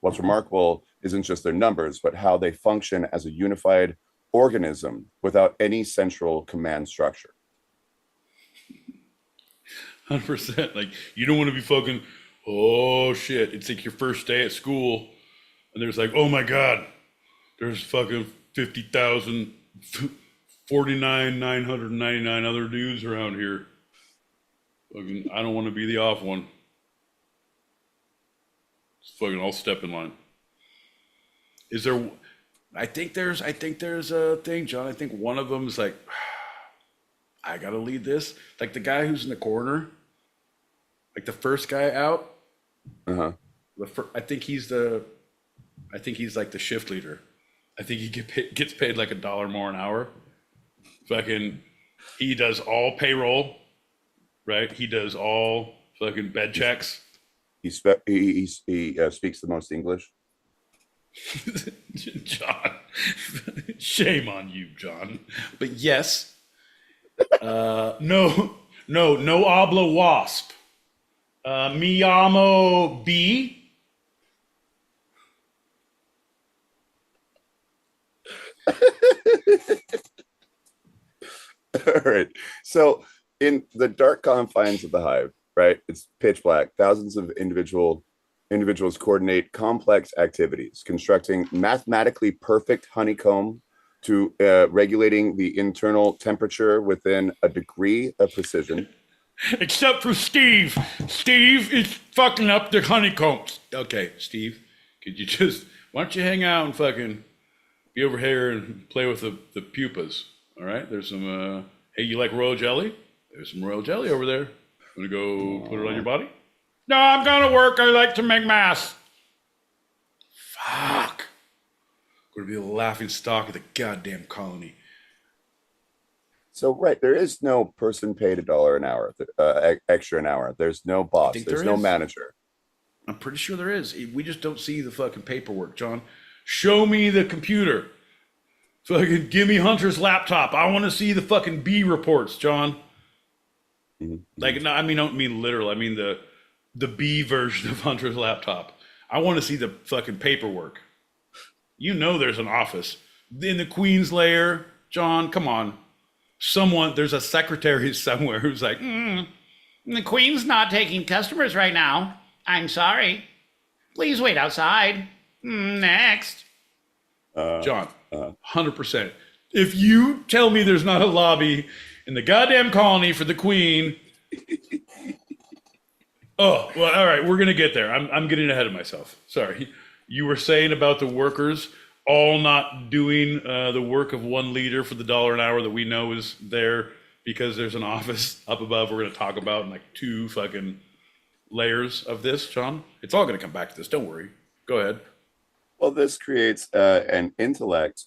What's remarkable isn't just their numbers, but how they function as a unified organism without any central command structure. 100%. Like, you don't want to be fucking, oh shit, it's like your first day at school, and there's like, oh my God, there's fucking 50,000, 49,999 other dudes around here. Fucking, I don't want to be the off one. Just fucking, I'll step in line. Is there, I think there's a thing, John. I think one of them is like, I gotta lead this. Like the guy who's in the corner, like the first guy out. I think he's like the shift leader. I think he gets paid like $1 more an hour. Fucking, he does all payroll, right? He does all fucking bed checks. He speaks the most English. John, shame on you, John. But yes, no habla wasp. Me llamo B. All right. So in the dark confines of the hive, right? It's pitch black. Thousands of individuals coordinate complex activities, constructing mathematically perfect honeycomb to regulating the internal temperature within a degree of precision. Except for Steve. Steve is fucking up the honeycombs. Okay, Steve, why don't you hang out and fucking be over here and play with the pupas? All right, there's some, hey, you like royal jelly? There's some royal jelly over there. Want to go put it on your body? No, I'm gonna work. I like to make masks. Fuck. Gonna be the laughing stock of the goddamn colony. So, right, there is no person paid $1 an hour, extra an hour. There's no boss. There's no manager. I'm pretty sure there is. We just don't see the fucking paperwork, John. Show me the computer. Fucking give me Hunter's laptop. I want to see the fucking bee reports, John. Like, no, I don't mean literal. I mean the bee version of Hunter's laptop. I want to see the fucking paperwork. You know there's an office. In the Queen's lair, John, come on. There's a secretary somewhere who's like, the Queen's not taking customers right now. I'm sorry. Please wait outside. Next. John, 100%. If you tell me there's not a lobby in the goddamn colony for the Queen. Oh, well, all right, we're going to get there. I'm getting ahead of myself. Sorry. You were saying about the workers all not doing the work of one leader for the $1 an hour that we know is there because there's an office up above we're going to talk about in like 2 fucking layers of this, John. It's all going to come back to this. Don't worry. Go ahead. Well, this creates an intellect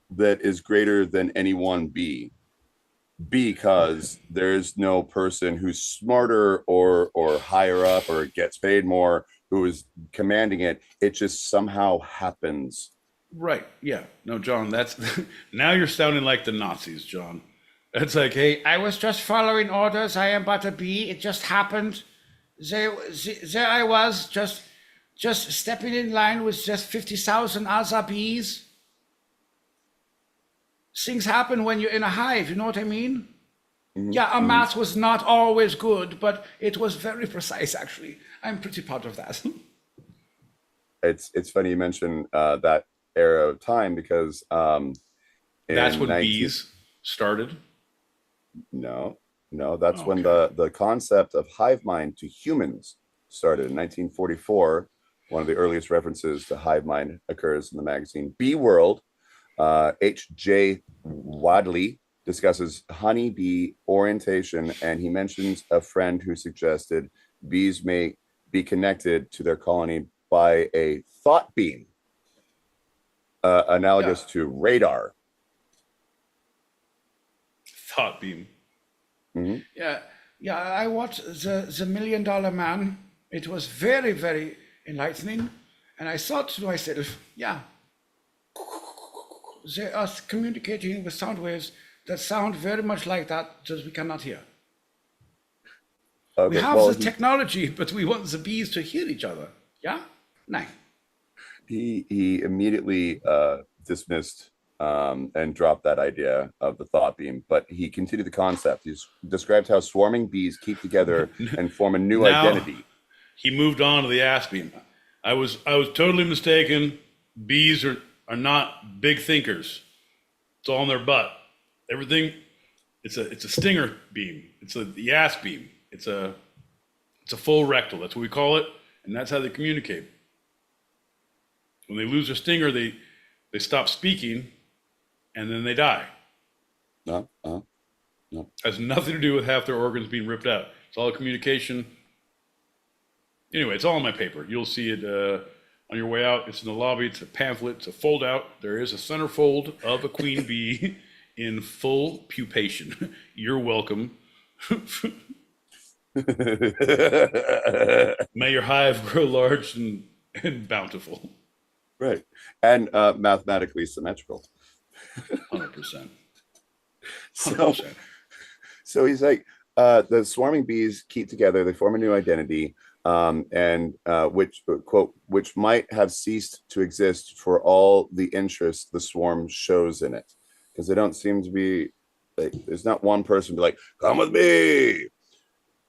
that is greater than any one bee, because there's no person who's smarter or higher up or gets paid more who is commanding it. It just somehow happens. Right. Yeah. No, John, that's now you're sounding like the Nazis, John. It's like, hey, I was just following orders. I am but a bee. It just happened. There I was, just stepping in line with just 50,000 other bees. Things happen when you're in a hive, you know what I mean? Yeah, our math was not always good, but it was very precise, actually. I'm pretty proud of that. It's funny you mention that era of time, because that's when bees started. No, that's when the concept of hive mind to humans started in 1944. One of the earliest references to hive mind occurs in the magazine Bee World. H.J. Wadley discusses honeybee orientation, and he mentions a friend who suggested bees may be connected to their colony by a thought beam, analogous to radar. Thought beam. Yeah, I watched the $1 Million Man. It was very, very enlightening, and I thought to myself, yeah, they are communicating with sound waves that sound very much like that, just we cannot hear. Okay, we have the technology, but we want the bees to hear each other. Yeah? No. He immediately dismissed and dropped that idea of the thought beam, but he continued the concept. He described how swarming bees keep together and form a new identity. He moved on to the ass beam. I was totally mistaken. Bees are not big thinkers. It's all in their butt. Everything, it's a stinger beam. It's the ass beam. It's a full rectal. That's what we call it, and that's how they communicate. When they lose their stinger, they stop speaking, and then they die. No. Has nothing to do with half their organs being ripped out. It's all communication. Anyway, it's all in my paper. You'll see it on your way out. It's in the lobby. It's a pamphlet. It's a fold out. There is a centerfold of a queen bee in full pupation. You're welcome. May your hive grow large and bountiful. Right. And mathematically symmetrical. 100%. 100%. So he's like, the swarming bees keep together. They form a new identity. And which, quote, which might have ceased to exist for all the interest the swarm shows in it, because they don't seem to be like, there's not one person be like, come with me.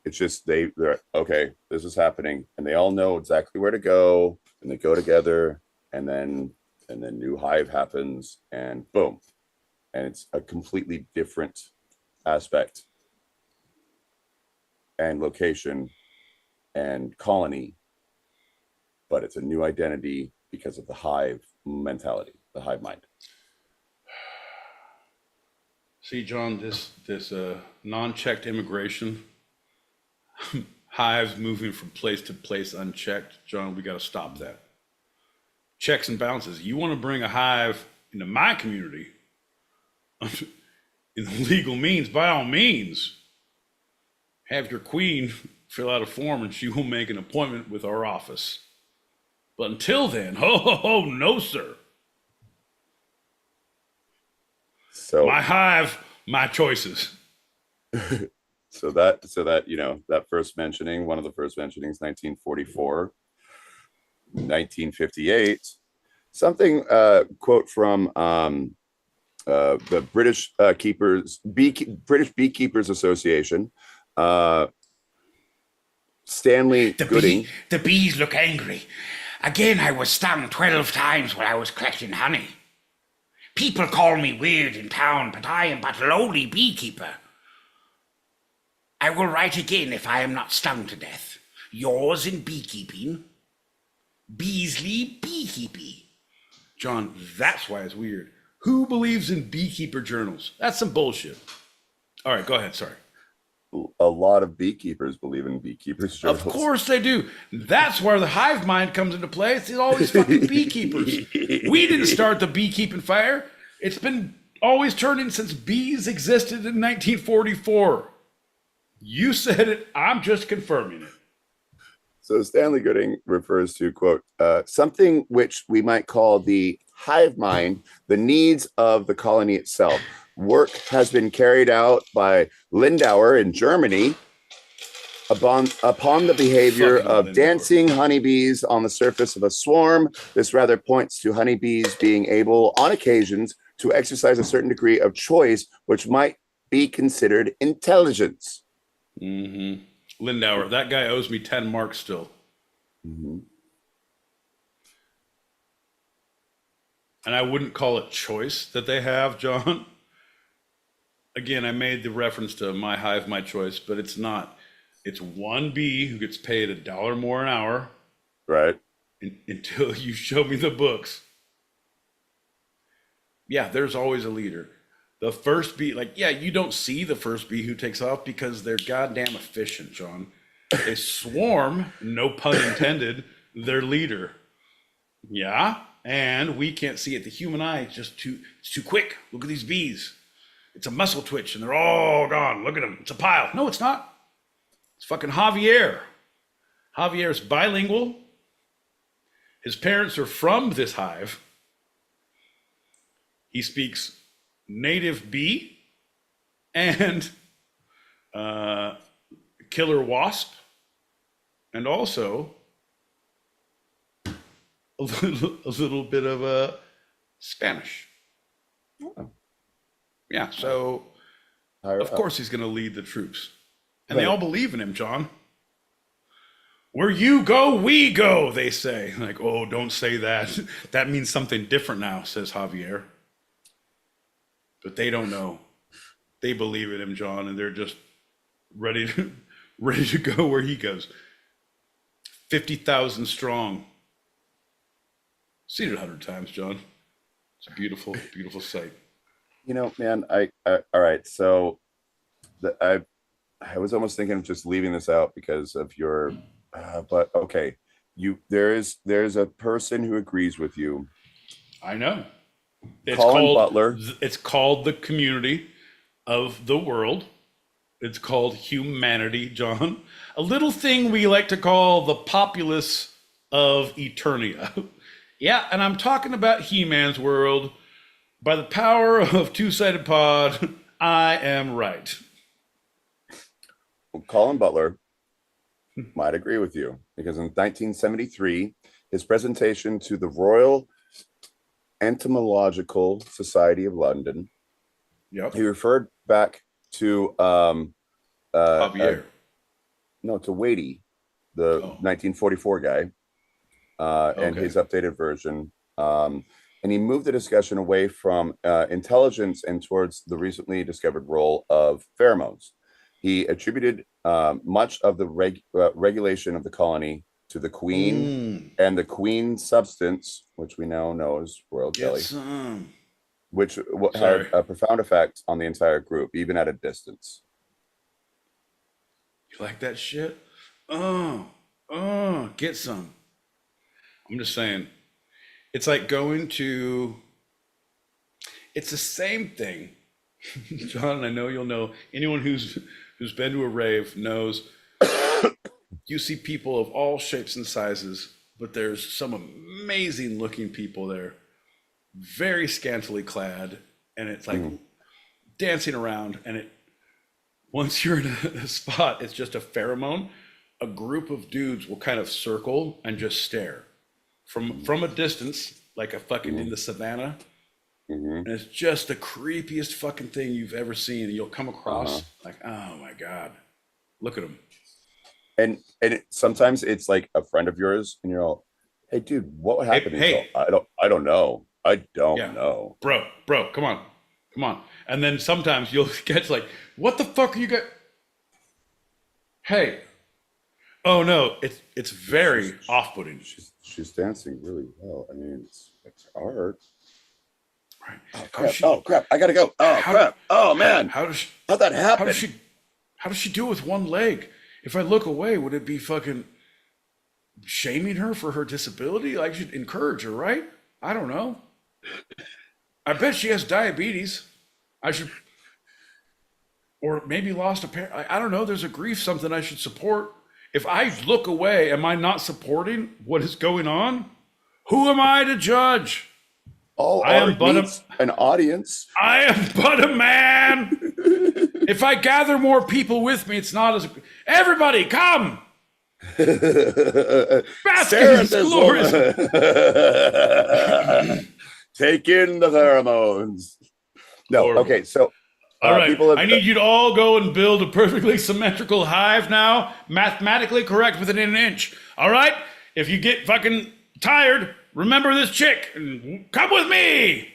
It's just they're okay, this is happening, and they all know exactly where to go, and they go together, and then new hive happens, and boom, and it's a completely different aspect and location and colony, but it's a new identity because of the hive mentality, the hive mind. See, John, this non-checked immigration, hives moving from place to place unchecked, John, we got to stop that. Checks and balances. You want to bring a hive into my community in the legal means, by all means, have your queen fill out a form and she will make an appointment with our office. But until then, no, sir. So my hive, my choices. so that that first mentioning, one of the first mentionings, 1944, 1958, something quote from the British British Beekeepers Association. Stanley Gooding. The bees look angry. Again, I was stung 12 times while I was collecting honey. People call me weird in town, but I am but lowly beekeeper. I will write again if I am not stung to death. Yours in beekeeping, Beasley Beekeepy. John, that's why it's weird. Who believes in beekeeper journals? That's some bullshit. All right, go ahead. Sorry. A lot of beekeepers believe in beekeepers journals. Of course they do. That's where the hive mind comes into play. It's all these fucking beekeepers. We didn't start the beekeeping fire. It's been always turning since bees existed in 1944. You said it. I'm just confirming it. So Stanley Gooding refers to, quote, something which we might call the hive mind, the needs of the colony itself. Work has been carried out by Lindauer in Germany upon the behavior of dancing honeybees on the surface of a swarm. This rather points to honeybees being able, on occasions, to exercise a certain degree of choice, which might be considered intelligence. Mm-hmm. Lindauer, that guy owes me 10 marks still. Mm-hmm. And I wouldn't call it choice that they have, John. Again, I made the reference to my hive, my choice, but it's not. It's one bee who gets paid $1 more an hour. Right. Until you show me the books. Yeah, there's always a leader. The first bee, you don't see the first bee who takes off because they're goddamn efficient, John. They swarm, no pun intended, their leader. Yeah, and we can't see it. The human eye is just it's too quick. Look at these bees. It's a muscle twitch and they're all gone. Look at them. It's a pile. No, it's not. It's fucking Javier. Javier's bilingual. His parents are from this hive. He speaks native bee and killer wasp, and also a little bit of Spanish. Oh. Yeah, so of course he's going to lead the troops. And they all believe in him, John. Where you go, we go, they say. Like, oh, don't say that. That means something different now, says Javier. But they don't know. They believe in him, John, and they're just ready to go where he goes. 50,000 strong. Seen it 100 times, John. It's a beautiful, beautiful sight. You know, man, I all right. So I was almost thinking of just leaving this out because of your, but okay. There's a person who agrees with you. I know. Colin Butler. It's called the community of the world. It's called humanity, John. A little thing we like to call the populace of Eternia. Yeah, and I'm talking about He-Man's world. By the power of Two-Sided Pod, I am right. Well, Colin Butler might agree with you because in 1973, his presentation to the Royal Entomological Society of London, yep, he referred back to Javier. No, to Wadey, the 1944 guy, and his updated version. And he moved the discussion away from intelligence and towards the recently discovered role of pheromones. He attributed much of the regulation of the colony to the queen and the queen substance, which we now know as royal jelly, which had a profound effect on the entire group, even at a distance. You like that shit? Get some. I'm just saying. It's like going to, it's the same thing. John, I know you'll know, anyone who's been to a rave knows you see people of all shapes and sizes, but there's some amazing looking people there, very scantily clad, and it's like dancing around, and once you're in a spot, it's just a pheromone. A group of dudes will kind of circle and just stare from a distance, like a fucking in the savannah. And it's just the creepiest fucking thing you've ever seen. And you'll come across like, oh my God, look at them. And sometimes it's like a friend of yours, and you're all, hey, dude, what would happen? Hey. I don't know. I don't know. Bro, come on. And then sometimes you'll get like, what the fuck are you got? Hey. Oh no, it's very off-putting. She's dancing really well. I mean, it's art. Right. Oh crap! I gotta go. Oh crap! Oh man! How'd that happen? How does she do it with one leg? If I look away, would it be fucking shaming her for her disability? I should encourage her, right? I don't know. I bet she has diabetes. Or maybe lost a parent. I don't know. There's a grief, something I should support. If I look away, am I not supporting what is going on? Who am I to judge? All art needs an audience. I am but a man. If I gather more people with me, it's not as... Everybody, come! Bask in this glorious... Take in the pheromones. No, okay, so... all right, I need you to all go and build a perfectly symmetrical hive now, mathematically correct within an inch. All right? If you get fucking tired, remember this chick and come with me.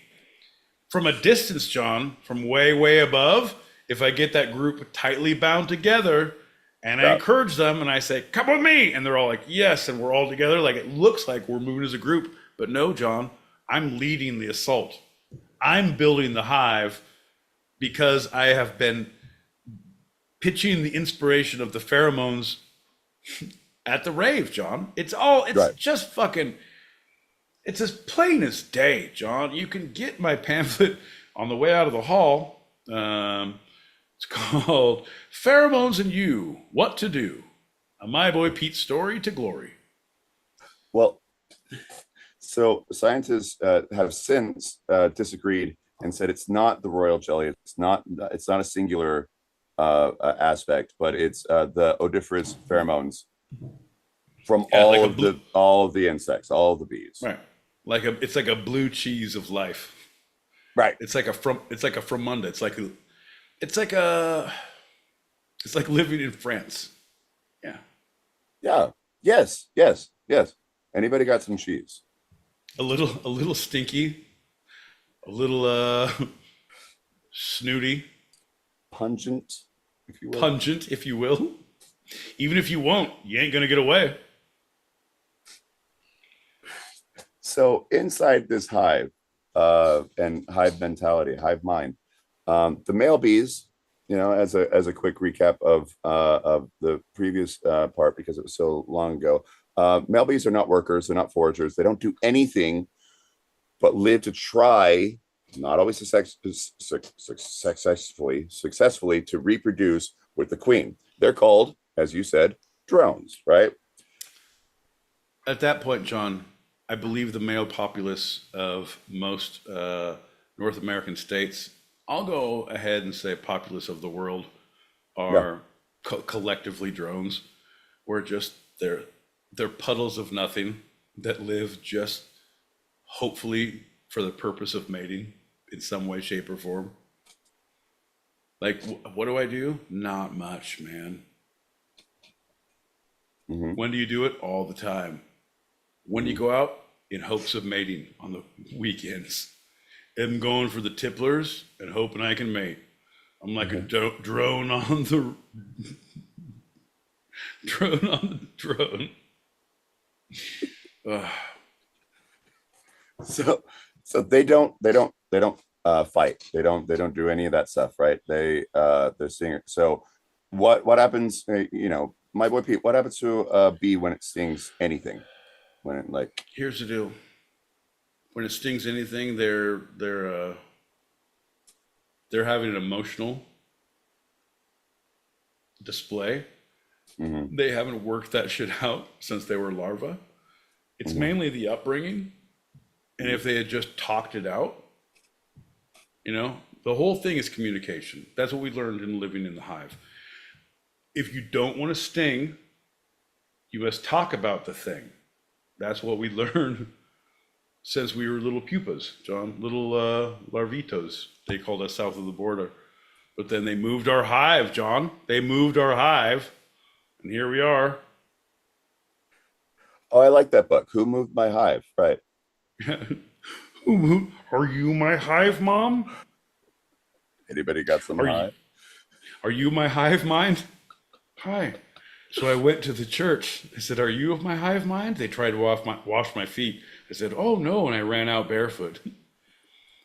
From a distance, John, from way, way above, if I get that group tightly bound together and I encourage them and I say, come with me. And they're all like, yes. And we're all together. Like, it looks like we're moving as a group. But no, John, I'm leading the assault. I'm building the hive because I have been pitching the inspiration of the pheromones at the rave, John. It's just fucking, it's as plain as day, John. You can get my pamphlet on the way out of the hall. It's called Pheromones and You, What to Do. A My Boy Pete's Story to Glory. Well, so scientists have since disagreed and said it's not the royal jelly. It's not a singular aspect, but it's the odoriferous pheromones from all of the insects, all of the bees. Right. It's like a blue cheese of life. Right. It's like a fromunda. It's like living in France. Yeah. Yeah. Yes. Anybody got some cheese? A little stinky, a little snooty, pungent, if you will. Pungent, if you will. Even if you won't, you ain't gonna get away. So inside this hive and hive mentality, hive mind, the male bees, as a quick recap of the previous part, because it was so long ago, male bees are not workers, they're not foragers, they don't do anything but live to try, not always successfully to reproduce with the queen. They're called, as you said, drones, right? At that point, John, I believe the male populace of most North American states, I'll go ahead and say populace of the world, are collectively drones. We're just, they're puddles of nothing that live just hopefully for the purpose of mating in some way, shape, or form. Like, what do I do? Not much, man. Mm-hmm. When do you do it? All the time. When do you go out? In hopes of mating on the weekends. I'm going for the tipplers and hoping I can mate. I'm like a drone on the drone. So they don't fight. They don't do any of that stuff, right? They're seeing. So what happens? My boy Pete, what happens to a bee when it stings anything? When it here's the deal. When it stings anything, they're having an emotional display. Mm-hmm. They haven't worked that shit out since they were larvae. It's mainly the upbringing. And if they had just talked it out, You know, the whole thing is communication. That's what we learned in living in the hive. If you don't want to sting, you must talk about the thing. That's what we learned since we were little pupas, John, little larvitos. They called us south of the border. But then they moved our hive, John. They moved our hive, and here we are. Oh, I like that book. Who Moved My Hive? Right. Are you my hive, Mom? Anybody got some hive? Are you my hive mind? Hi. So I went to the church. I said, are you of my hive mind? They tried to wash my feet. I said, oh no, and I ran out barefoot.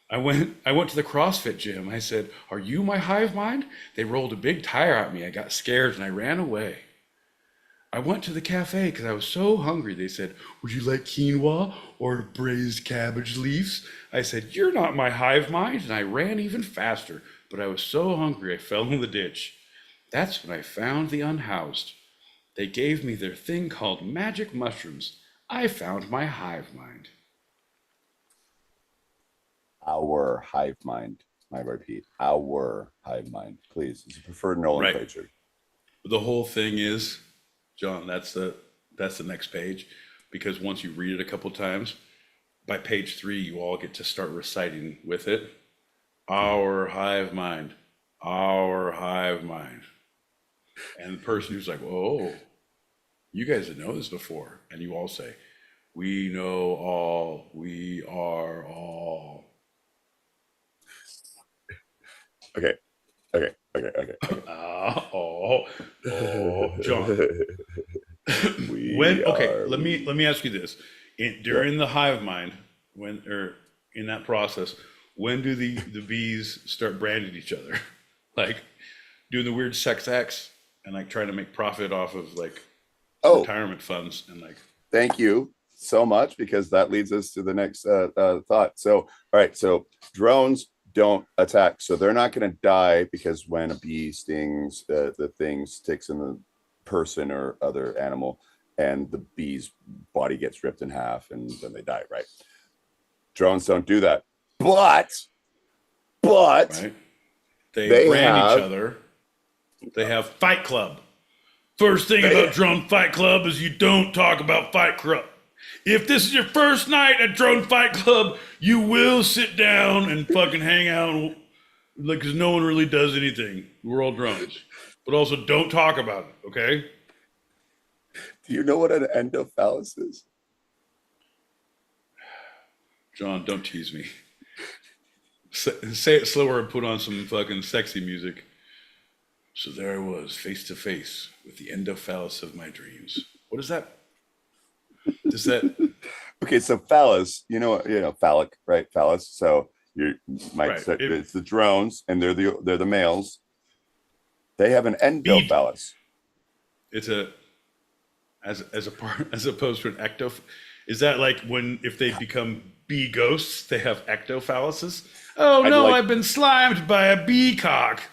I went to the CrossFit gym. I said, are you my hive mind? They rolled a big tire at me. I got scared and I ran away. I went to the cafe because I was so hungry. They said, would you like quinoa or braised cabbage leaves? I said, you're not my hive mind. And I ran even faster, but I was so hungry I fell in the ditch. That's when I found the unhoused. They gave me their thing called magic mushrooms. I found my hive mind. Our hive mind. I repeat, our hive mind. Please, it's a preferred nomenclature. Right. The whole thing is, John, that's the next page, because once you read it a couple times, by page 3, you all get to start reciting with it. Our hive mind, our hive mind. And the person who's like, oh, you guys didn't know this before. And you all say, we know all, we are all. Okay. John. Let me ask you this. During the hive mind, in that process, when do the bees start branding each other? Like doing the weird sex acts and like trying to make profit off of like retirement funds and like. Thank you so much, because that leads us to the next thought. So, all right. So drones don't attack. So they're not going to die because when a bee stings, the thing sticks in the person or other animal and the bee's body gets ripped in half and then they die, right? Drones don't do that. But right. They brand each other. They have Fight Club. First thing about Drone Fight Club is you don't talk about Fight Club. If this is your first night at Drone Fight Club, you will sit down and fucking hang out, like, because no one really does anything. We're all drones. But also, don't talk about it, okay? Do you know what an endophallus is? John, don't tease me. Say it slower and put on some fucking sexy music. So there I was, face to face with the endophallus of my dreams. What is that? Is that okay? So phallus, you know, phallic, right? Phallus. So you might say it's the drones, and they're the males. They have an endophallus. It's as opposed to an ecto. Is that like if they become bee ghosts, they have ectophalluses? Oh no, I've been slimed by a bee cock.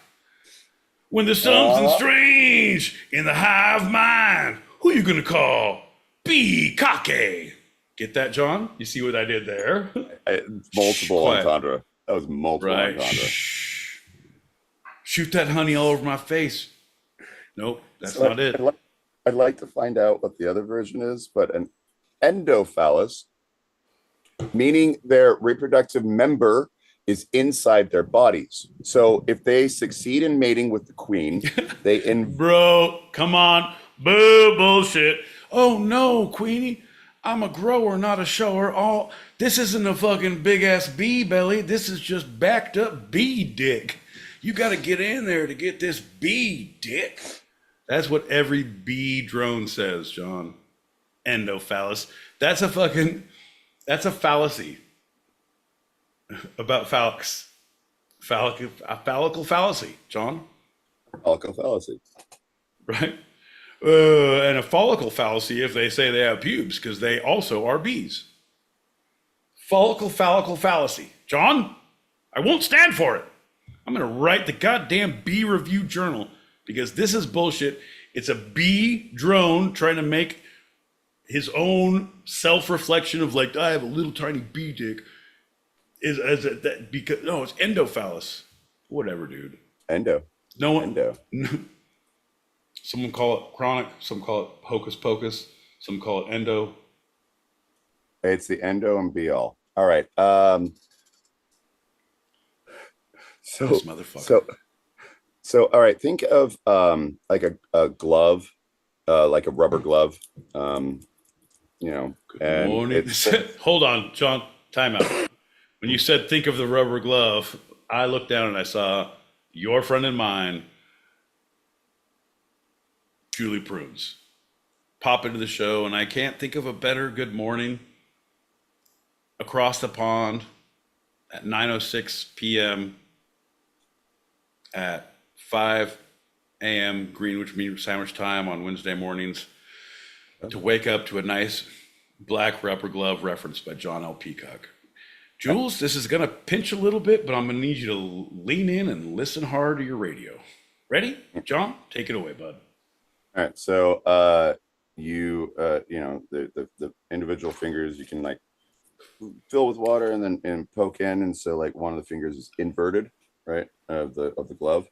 When there's something strange in the hive mind, who you gonna call? Bee cocky. Get that, John? You see what I did there? Multiple entendre. That was multiple entendre. Shoot that honey all over my face. Nope, that's not it. I'd like to find out what the other version is, but an endophallus, meaning their reproductive member is inside their bodies. So if they succeed in mating with the queen, Bro, come on. Boo, bullshit. Oh no, Queenie. I'm a grower, not a shower. This isn't a fucking big ass bee belly. This is just backed up bee dick. You got to get in there to get this bee dick. That's what every bee drone says, John. Endophallus. That's a fallacy about phallics. Phallical fallacy, John. Phallical fallacy. Right? And a follicle fallacy if they say they have pubes, because they also are bees. Phallical fallacy. John, I won't stand for it. I'm going to write the goddamn Bee Review Journal, because this is bullshit. It's a bee drone trying to make his own self-reflection of like, I have a little tiny bee dick. Is it that because no, it's endophallus. Whatever, dude. Endo. No one. Endo. Some call it chronic. Some call it hocus pocus. Some call it endo. It's the endo and be all. All right. So This motherfucker. So all right. Think of like a glove, like a rubber glove. You know. Good morning. Hold on, John. Time out. When you said think of the rubber glove, I looked down and I saw your friend and mine, Julie Prunes, pop into the show, and I can't think of a better good morning across the pond at 9:06 p.m. at 5 a.m. Greenwich Mean Sandwich time on Wednesday mornings to wake up to a nice black rubber glove reference by John L. Peacock. Jules, this is going to pinch a little bit, but I'm going to need you to lean in and listen hard to your radio. Ready? John, take it away, bud. All right. So you know, the individual fingers you can like fill with water and then poke in, and so like one of the fingers is inverted, right, of the glove,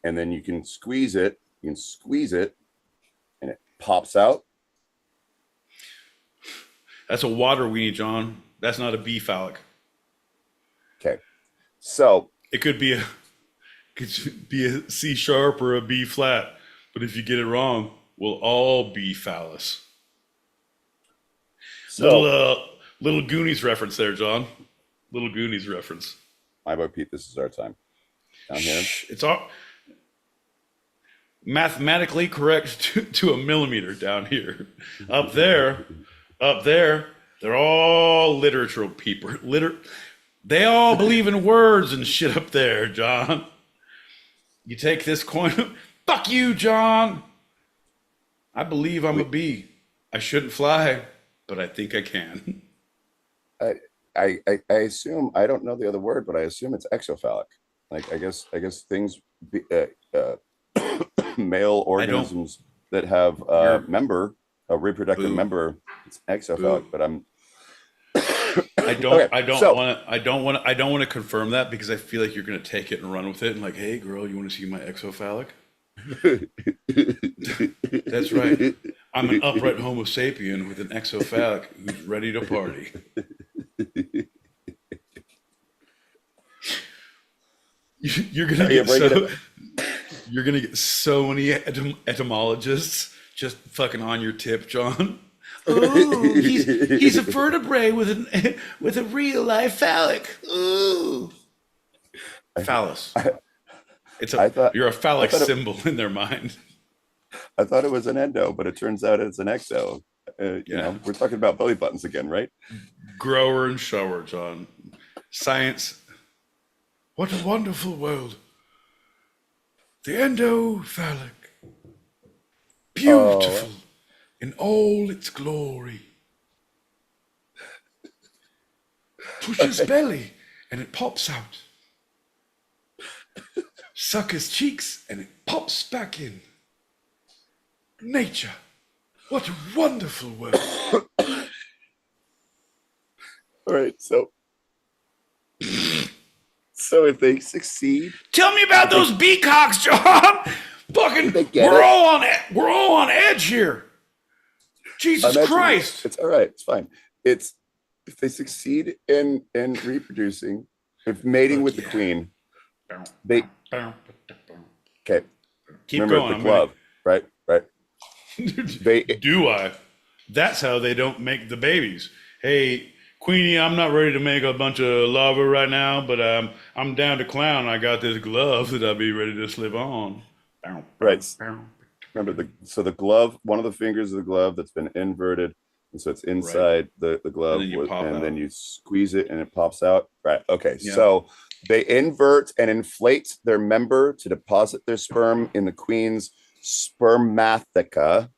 and then you can squeeze it. You can squeeze it, and it pops out. That's a water weenie, John. That's not a B phallic. Okay, so it could be a C sharp or a B flat, but if you get it wrong, we'll all be phallus. So, little Goonies reference there, John. Little Goonies reference. My boy Pete, this is our time. Down here. It's all mathematically correct to a millimeter down here. Up there, they're all literal people. They all believe in words and shit up there, John. You take this coin. Fuck you, John. I believe I'm a bee. I shouldn't fly, but I think I can. I assume, I don't know the other word, but I assume it's exophallic. Like I guess things male organisms that have a reproductive member, it's exophallic. But I don't want to confirm that because I feel like you're going to take it and run with it and like, hey girl, you want to see my exophallic? That's right. I'm an upright Homo sapien with an exophallic who's ready to party. You're gonna get so many etymologists just fucking on your tip, John. Oh, he's a vertebrae with a real life phallic. Ooh, phallus. You're a phallic symbol in their mind. I thought it was an endo, but it turns out it's an exo. You know, we're talking about belly buttons again, right? Grower and shower, John. Science. What a wonderful world. The endophallic. Beautiful in all its glory. Push his belly and it pops out. Suck his cheeks and it pops back in. Nature. What a wonderful world. All right, so if they succeed, tell me about those beacocks, John. Fucking, we're all on edge here. Jesus Christ! It's all right. It's fine. It's if they succeed in reproducing, if mating with the queen, they okay. Keep remember going. The glove, right? Do I? That's how they don't make the babies. Hey, Queenie, I'm not ready to make a bunch of larvae right now, but I'm down to clown. I got this glove that I'll be ready to slip on. Right. Remember the glove, one of the fingers of the glove that's been inverted, and so it's inside the glove, and then you squeeze it and it pops out. Right. Okay. Yeah. So they invert and inflate their member to deposit their sperm in the queen's spermatheca,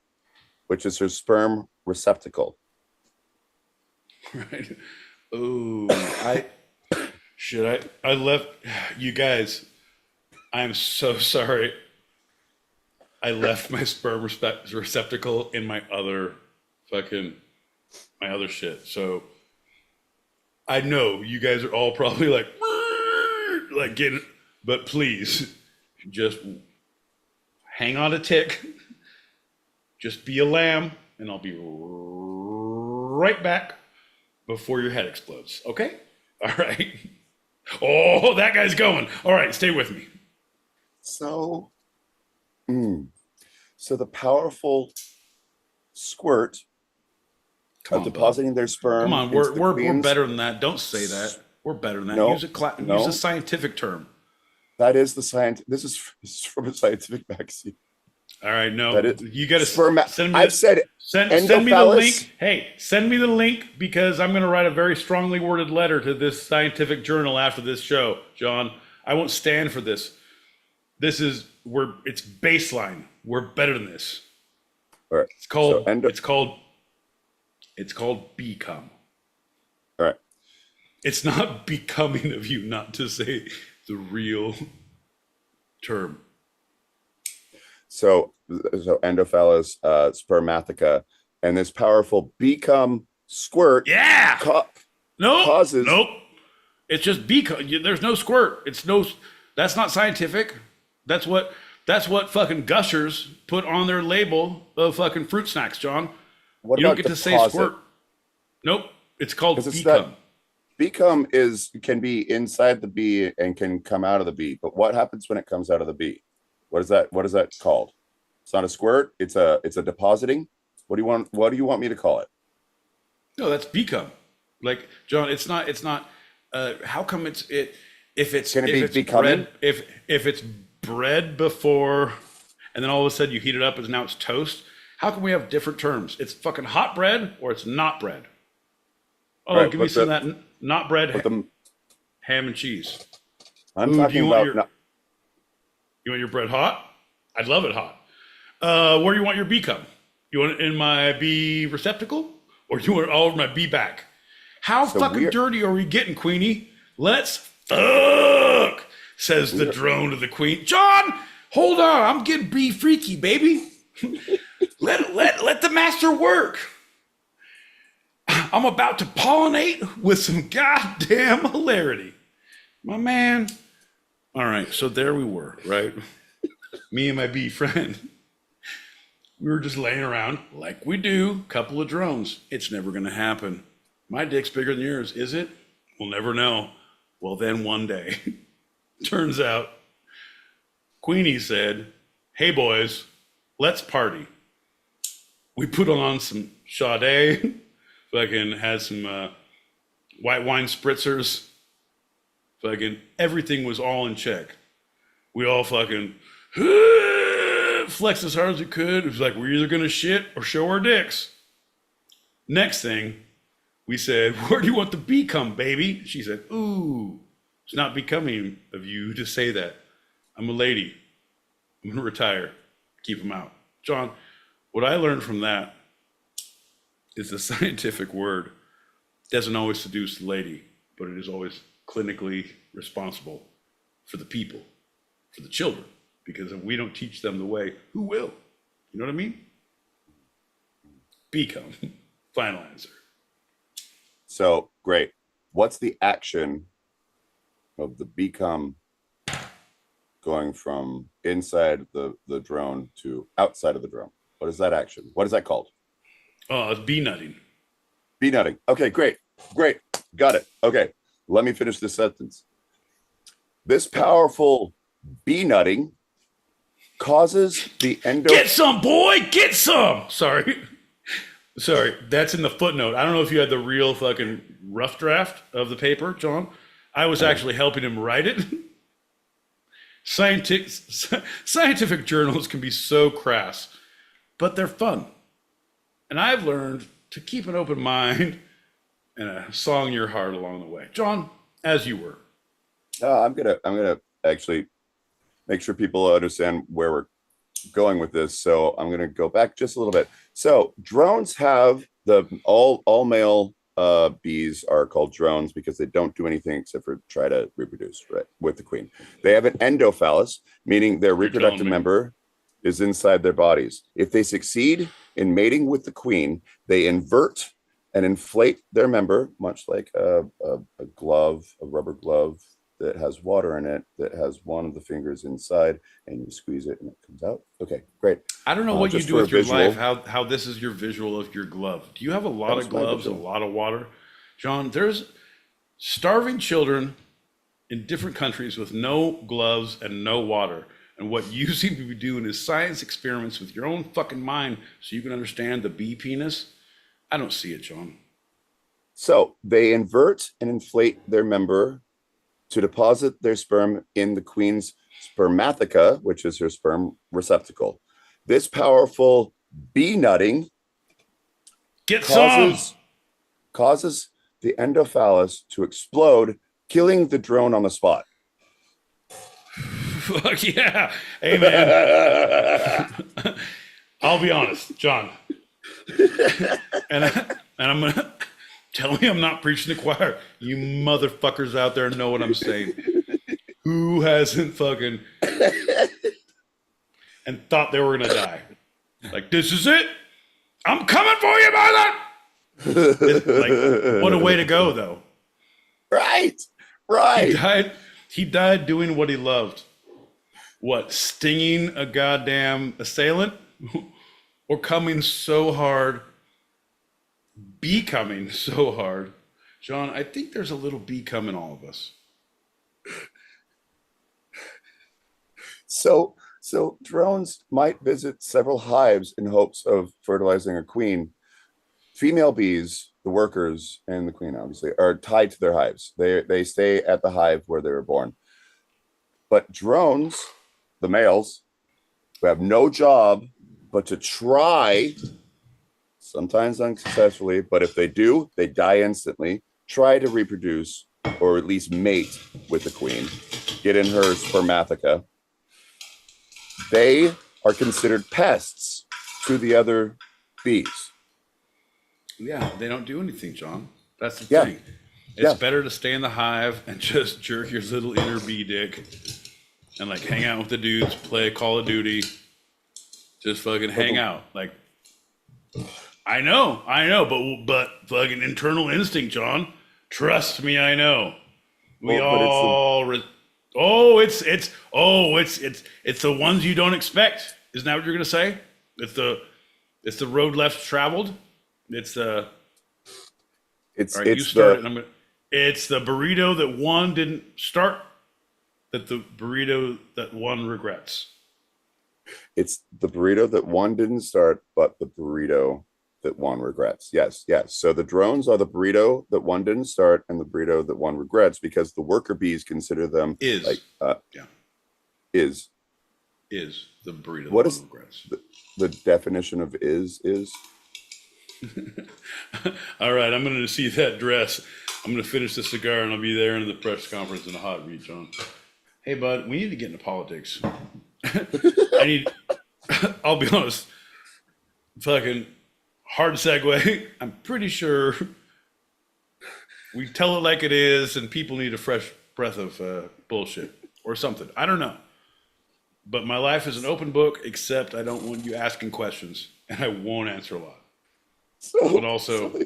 which is her sperm receptacle. Right. Oh, I left you guys. I'm so sorry. I left my sperm receptacle in my other shit. So I know you guys are all probably like getting, but please just hang on a tick. Just be a lamb, and I'll be right back before your head explodes. Okay? All right. Oh, that guy's going. All right, stay with me. So, so the powerful squirt of depositing their sperm. Come on, we're better than that. Don't say that. We're better than that. No, Use a scientific term. That is the science. This is from a scientific magazine. All right, no, that is, you got to send me. I've said send me the link. Hey, send me the link because I'm going to write a very strongly worded letter to this scientific journal after this show, John. I won't stand for this. It's baseline. We're better than this. All right. It's called become. All right. It's not becoming of you not to say the real term. So endophallus, spermatheca, and this powerful become squirt. Yeah. Causes. Nope. It's just become. There's no squirt. That's not scientific. That's what fucking gushers put on their label of fucking fruit snacks, John. You don't get to say squirt. Nope. It's called become. Become can be inside the bee and can come out of the bee. But what happens when it comes out of the bee? What is that called? It's not a squirt. It's a depositing. What do you want me to call it? No, that's become. Like, John, it's not how come if it's becoming? If it's bread before and then all of a sudden you heat it up and now it's toast, how can we have different terms? It's fucking hot bread or it's not bread. Oh, right, give me some of that not bread ham and cheese. I'm talking about you want your bread hot? I'd love it hot. Where do you want your become? You want it in my bee receptacle? Or you want it all over my bee back? How fucking dirty are we getting, Queenie? Let's fuck, says the drone to the queen. John, hold on. I'm getting bee freaky, baby. let the master work. I'm about to pollinate with some goddamn hilarity. My man. All right, so there we were, right? Me and my bee friend. We were just laying around like we do, couple of drones. It's never going to happen. My dick's bigger than yours, is it? We'll never know. Well, then one day, turns out, Queenie said, hey, boys, let's party. We put on some Sade, fucking had some white wine spritzers. Fucking everything was all in check. We all fucking flexed as hard as we could. It was like, we're either going to shit or show our dicks. Next thing, we said, where do you want the become, baby? She said, ooh, it's not becoming of you to say that. I'm a lady. I'm going to retire. Keep them out. John, what I learned from that is the scientific word doesn't always seduce the lady, but it is always clinically responsible for the people, for the children, because if we don't teach them the way, who will? You know what I mean? Become. Final answer. So great. What's the action of the become going from inside the drone to outside of the drone? What is that action? What is that called? Oh, it's bee nutting. Bee nutting. Okay, great. Got it. Okay. Let me finish this sentence. This powerful bee nutting causes the Get some, boy! Get some! Sorry, that's in the footnote. I don't know if you had the real fucking rough draft of the paper, John. I was actually helping him write it. Scientific journals can be so crass, but they're fun. And I've learned to keep an open mind and a song in your heart along the way. John, as you were. I'm gonna actually make sure people understand where we're going with this. So I'm gonna go back just a little bit. So drones have all male bees are called drones because they don't do anything except for try to reproduce, right, with the queen. They have an endophallus, meaning their reproductive member is inside their bodies. If they succeed in mating with the queen, they invert and inflate their member, much like a glove, a rubber glove that has water in it, that has one of the fingers inside, and you squeeze it and it comes out. Okay, great. I don't know what you just do for a with your visual- life, how this is your visual of your glove. Do you have a lot That's of my gloves, a visual. lot of water? John, there's starving children in different countries with no gloves and no water. And what you seem to be doing is science experiments with your own fucking mind so you can understand the bee penis. I don't see it, John. So they invert and inflate their member to deposit their sperm in the queen's spermatheca, which is her sperm receptacle. This powerful bee nutting causes the endophallus to explode, killing the drone on the spot. Fuck yeah. Hey, man. I'll be honest, John. And I'm going to tell me I'm not preaching the choir. You motherfuckers out there know what I'm saying. Who hasn't fucking and thought they were going to die? Like, this is it? I'm coming for you, mother! Like, what a way to go, though. Right. He died doing what he loved. What, stinging a goddamn assailant? Or coming so hard, becoming so hard? John, I think there's a little bee coming all of us. So drones might visit several hives in hopes of fertilizing a queen. Female bees, the workers, and the queen obviously are tied to their hives. They stay at the hive where they were born. But drones, the males, who have no job but to try, sometimes unsuccessfully, but if they do, they die instantly, try to reproduce or at least mate with the queen, get in her spermatheca. They are considered pests to the other bees. Yeah, they don't do anything, John. That's the thing. It's better to stay in the hive and just jerk your little inner bee dick and like hang out with the dudes, play Call of Duty, just fucking hang out. Like, I know, but fucking internal instinct, John. Trust me, I know. It's the ones you don't expect. Isn't that what you're gonna say? It's the road less traveled. It's the burrito that one didn't start, that the burrito that one regrets. It's the burrito that one didn't start, but the burrito that one regrets. Yes. So the drones are the burrito that one didn't start and the burrito that one regrets, because the worker bees consider them is the burrito what that one regrets. The definition of is? All right, I'm going to see that dress. I'm going to finish the cigar and I'll be there in the press conference in a hot read, John. Hey, bud, we need to get into politics. I'll be honest, fucking hard segue. I'm pretty sure we tell it like it is and people need a fresh breath of bullshit or something. I don't know. But my life is an open book, except I don't want you asking questions and I won't answer a lot. But also,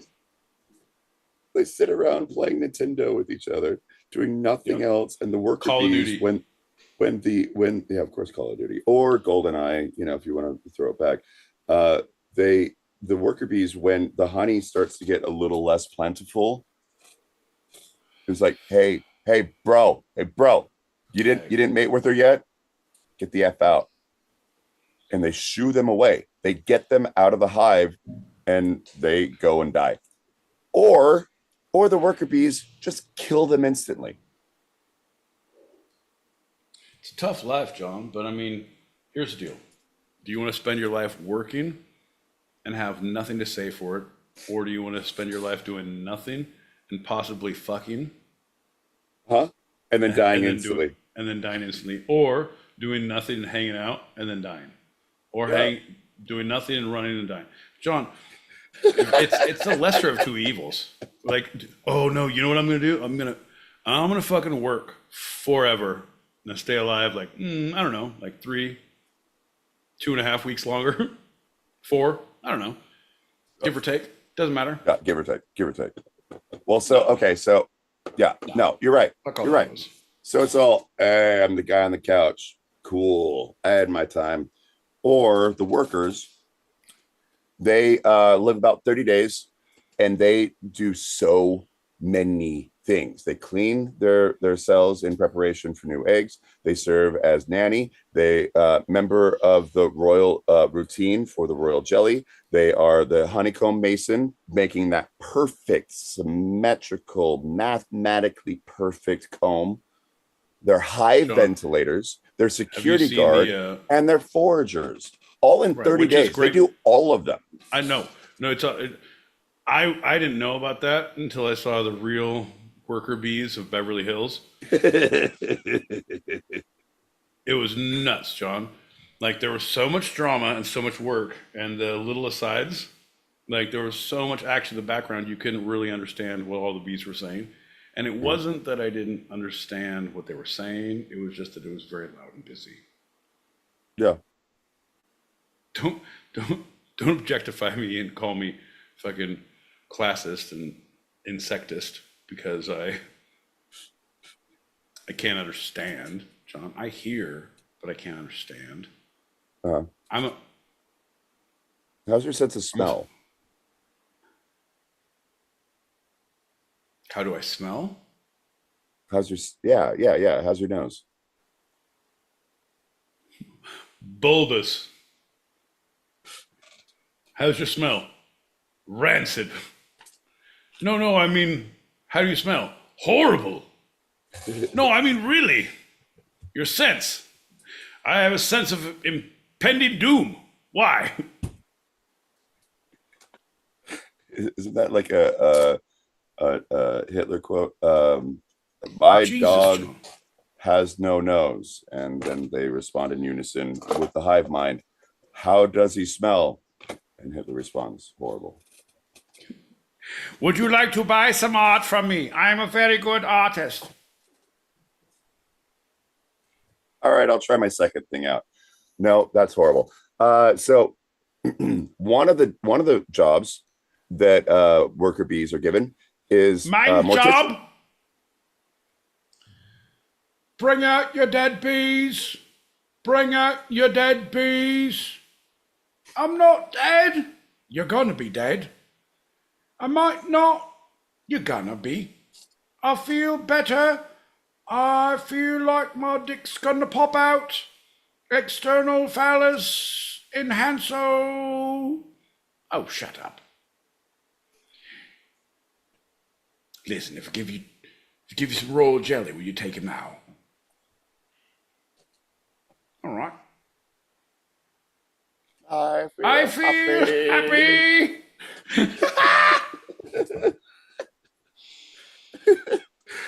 they sit around playing Nintendo with each other, doing nothing else, and the worker Call of bees Duty. when of course Call of Duty or GoldenEye, if you want to throw it back, the worker bees, when the honey starts to get a little less plentiful, it's like, hey bro, you didn't mate with her yet? Get the F out. And they shoo them away. They get them out of the hive and they go and die. Or the worker bees just kill them instantly. It's a tough life, John, but I mean, here's the deal. Do you want to spend your life working and have nothing to say for it? Or do you want to spend your life doing nothing and possibly fucking? And then dying instantly. Dying instantly. Or doing nothing and hanging out and then dying. Or doing nothing and running and dying. John, it's the lesser of two evils. Like, oh no, you know what I'm gonna do? I'm gonna fucking work forever and stay alive like I don't know, like 2.5 weeks longer, 4, I don't know, give or take. Doesn't matter. Yeah, give or take. Well, so yeah, no, you're right. Fuck all You're right. those. So it's all, hey, I'm the guy on the couch. Cool. I had my time. Or the workers, they live about 30 days and they do so many things. They clean their cells in preparation for new eggs. They serve as nanny. They member of the royal routine for the royal jelly. They are the honeycomb mason, making that perfect, symmetrical, mathematically perfect comb. They're hive ventilators. They're security guard, and they're foragers. All in 30 days. They do all of them. I know. No, I didn't know about that until I saw the real worker bees of Beverly Hills. It was nuts, John. Like there was so much drama and so much work, and the little asides, like there was so much action in the background you couldn't really understand what all the bees were saying. And it wasn't that I didn't understand what they were saying. It was just that it was very loud and busy. Yeah. Don't objectify me and call me fucking classist and insectist because I can't understand, John. I hear, but I can't understand. How's your sense of smell? How do I smell? How's your yeah? How's your nose? Bulbous. How's your smell? Rancid. No, I mean, how do you smell? Horrible. No, I mean, really. Your sense. I have a sense of impending doom. Why? Isn't that like a Hitler quote? My dog has no nose. And then they respond in unison with the hive mind. How does he smell? And Hitler responds, horrible. Would you like to buy some art from me? I'm a very good artist. All right, I'll try my second thing out. No, that's horrible. So one of the jobs that worker bees are given is my job. Bring out your dead bees. Bring out your dead bees. I'm not dead. You're gonna be dead. I might not. You're gonna be. I feel better. I feel like my dick's gonna pop out. External phallus enhancer. Oh, shut up. Listen, if I give you some royal jelly, will you take it now? All right. I feel happy.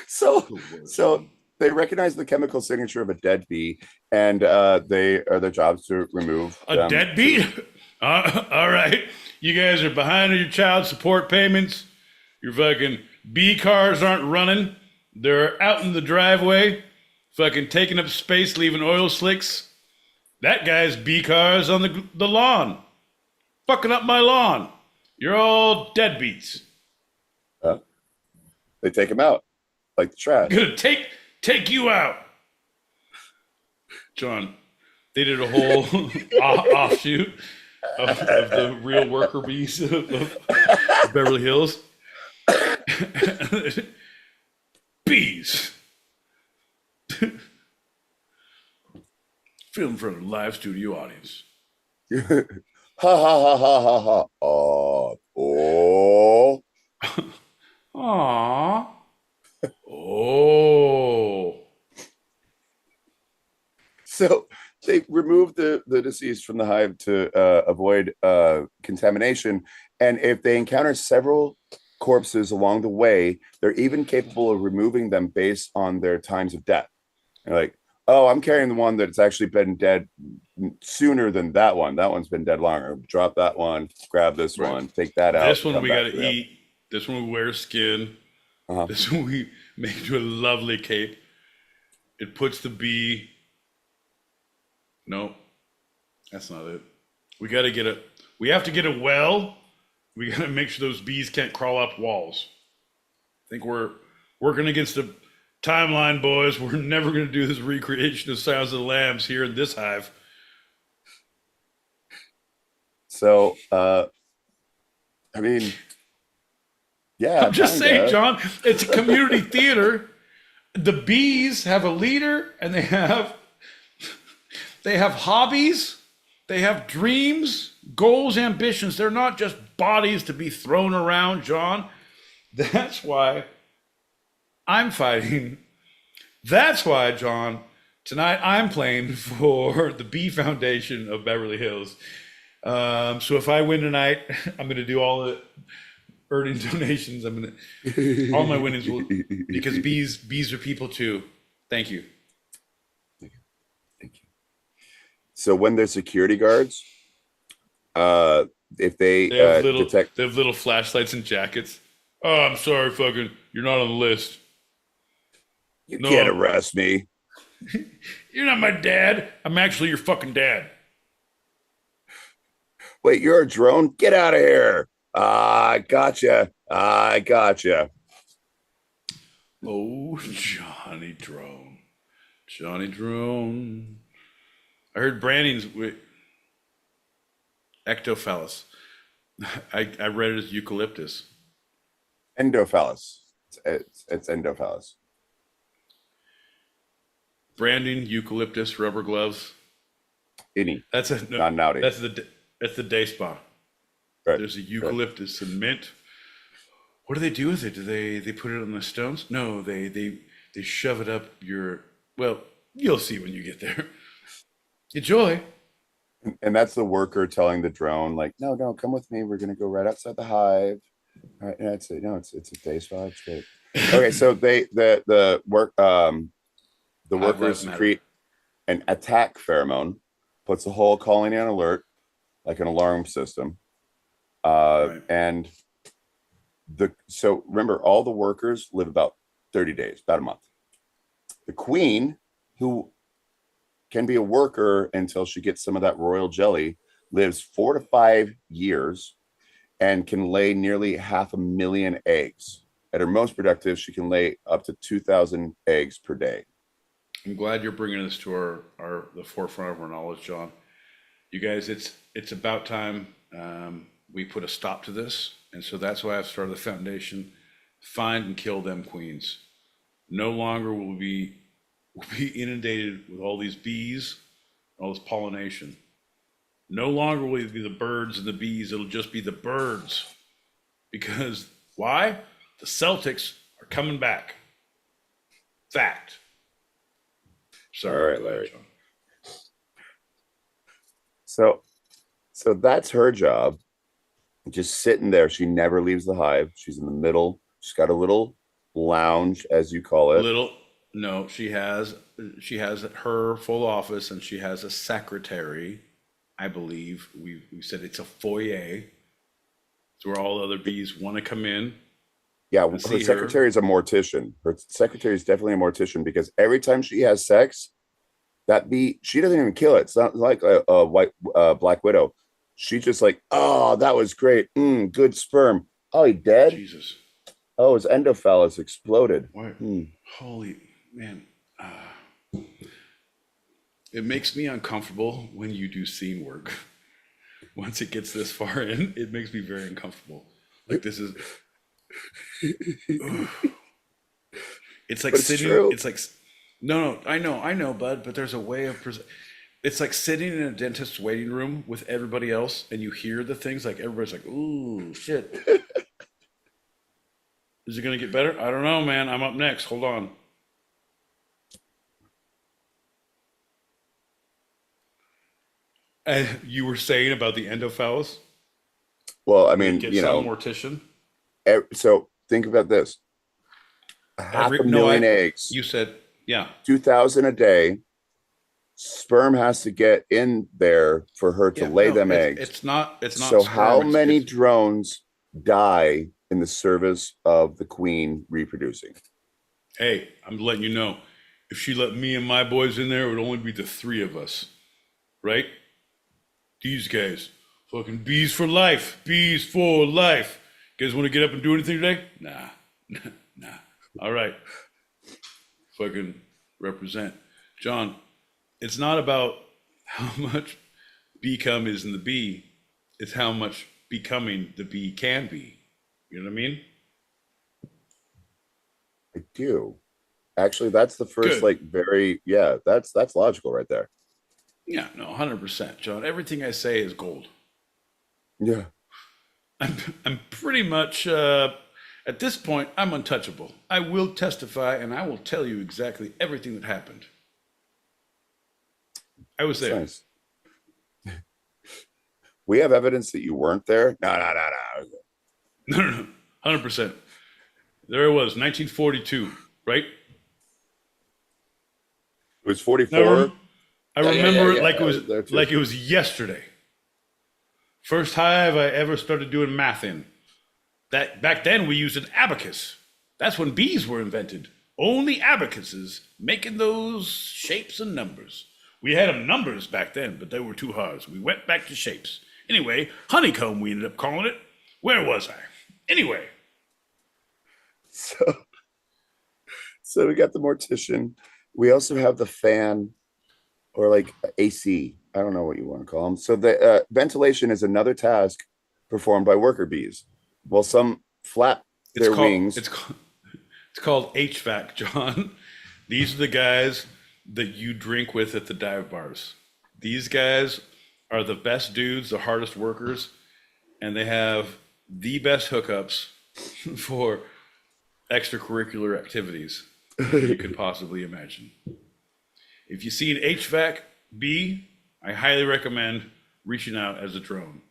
So they recognize the chemical signature of a dead bee, and they are their jobs to remove a deadbeat. All right, you guys are behind on your child support payments. Your fucking bee cars aren't running. They're out in the driveway, fucking taking up space, leaving oil slicks. That guy's bee car's on the lawn, fucking up my lawn. You're all deadbeats. They take him out like the trash. Gonna take you out, John. They did a whole offshoot of the real worker bees of Beverly Hills. Bees. Filmed for a live studio audience. Ha ha ha ha ha ha. Oh. Aww. Oh. So they removed the deceased from the hive to avoid contamination. And if they encounter several corpses along the way, they're even capable of removing them based on their times of death. They're like, oh, I'm carrying the one that's actually been dead sooner than that one. That one's been dead longer. Drop that one, grab this one, take that out. This one we got to eat. This one we wear skin. This one we make into a lovely cape. It puts the bee. No, that's not it. We have to get a well We got to make sure those bees can't crawl up walls. I think we're working against a timeline, boys. We're never going to do this recreation of Sounds of the Lambs here in this hive. So, I mean, yeah. I'm just kinda. saying, John, it's a community theater. The bees have a leader, and they have hobbies, they have dreams, goals, ambitions. They're not just bodies to be thrown around, John. That's why I'm fighting. That's why, John, tonight I'm playing for the Bee Foundation of Beverly Hills. So if I win tonight, I'm going to do all the earning donations. All my winnings will, because bees are people too. Thank you. Thank you. So when they're security guards, if they have little, detect, they have little flashlights and jackets. Oh, I'm sorry, fucking, you're not on the list. you can't arrest me. You're not my dad. I'm actually your fucking dad. Wait, you're a drone? Get out of here. I gotcha. Oh, Johnny Drone. Johnny Drone. I heard Branding's ectophallus. I read it as eucalyptus. Endophallus. It's endophallus. Branding, eucalyptus, rubber gloves. That's the day spa. Right. There's a eucalyptus and mint. What do they do with it? Do they put it on the stones? No, they shove it up your. Well, you'll see when you get there. Enjoy. And that's the worker telling the drone, like, no, come with me. We're gonna go right outside the hive. All right, it's a day spa. It's great. Okay, so the workers create an attack pheromone, puts the whole colony on alert, like an alarm system. Right. And so remember, all the workers live about 30 days, about a month. The queen, who can be a worker until she gets some of that royal jelly, lives 4 to 5 years and can lay nearly 500,000 eggs. At her most productive, she can lay up to 2,000 eggs per day. I'm glad you're bringing this to the forefront of our knowledge, John. You guys, it's about time we put a stop to this, and so that's why I've started the foundation. Find and kill them queens. No longer will we be inundated with all these bees, all this pollination. No longer will it be the birds and the bees. It'll just be the birds. Because why? The Celtics are coming back. Fact. Sorry, all right, Larry. So that's her job. Just sitting there. She never leaves the hive. She's in the middle. She's got a little lounge, as you call it. No, she has her full office, and she has a secretary. I believe we said it's a foyer. It's where all the other bees want to come in. Yeah, her secretary is a mortician. Her secretary is definitely a mortician, because every time she has sex, that bee, she doesn't even kill it. It's not like a white Black Widow. She just like, oh, that was great. Good sperm. Oh, he dead? Jesus. Oh, his endophallus exploded. Holy man. It makes me uncomfortable when you do scene work. Once it gets this far in, it makes me very uncomfortable. Like, this is... It's like sitting... True. It's like... No, I know, bud, but there's a way of... It's like sitting in a dentist's waiting room with everybody else, and you hear the things, like everybody's like, ooh, shit. Is it going to get better? I don't know, man. I'm up next. Hold on. You were saying about the endophallus? Well, I mean, Get you know, mortician. So think about this: 500,000 eggs. You said, yeah, 2,000 a day. Sperm has to get in there for her to lay them eggs. It's not. So sperm, how many drones die in the service of the queen reproducing? Hey, I'm letting you know. If she let me and my boys in there, it would only be the 3 of us, right? These guys, Fucking bees for life. Bees for life. You guys want to get up and do anything today? Nah. Nah. All right. Fucking represent. John, it's not about how much become is in the bee. It's how much becoming the bee can be. You know what I mean? I do. Actually, that's the first, Good. that's logical right there. Yeah, no, 100%, John. Everything I say is gold. Yeah. I'm pretty much, at this point, I'm untouchable. I will testify and I will tell you exactly everything that happened. I was there. Nice. We have evidence that you weren't there. No. No, 100%. There it was, 1942, right? It was 44. I remember it like it it was yesterday. First hive I ever started doing math in. That back then we used an abacus. That's when bees were invented. Only abacuses making those shapes and numbers. We had them numbers back then, but they were too hard, so we went back to shapes. Anyway, honeycomb we ended up calling it. Where was I? Anyway. So we got the mortician. We also have the fan, or like AC. I don't know what you want to call them. So the ventilation is another task performed by worker bees. While some flap their wings. It's called HVAC, John. These are the guys that you drink with at the dive bars. These guys are the best dudes, the hardest workers, and they have the best hookups for extracurricular activities you could possibly imagine. If you see an HVAC bee, I highly recommend reaching out as a drone.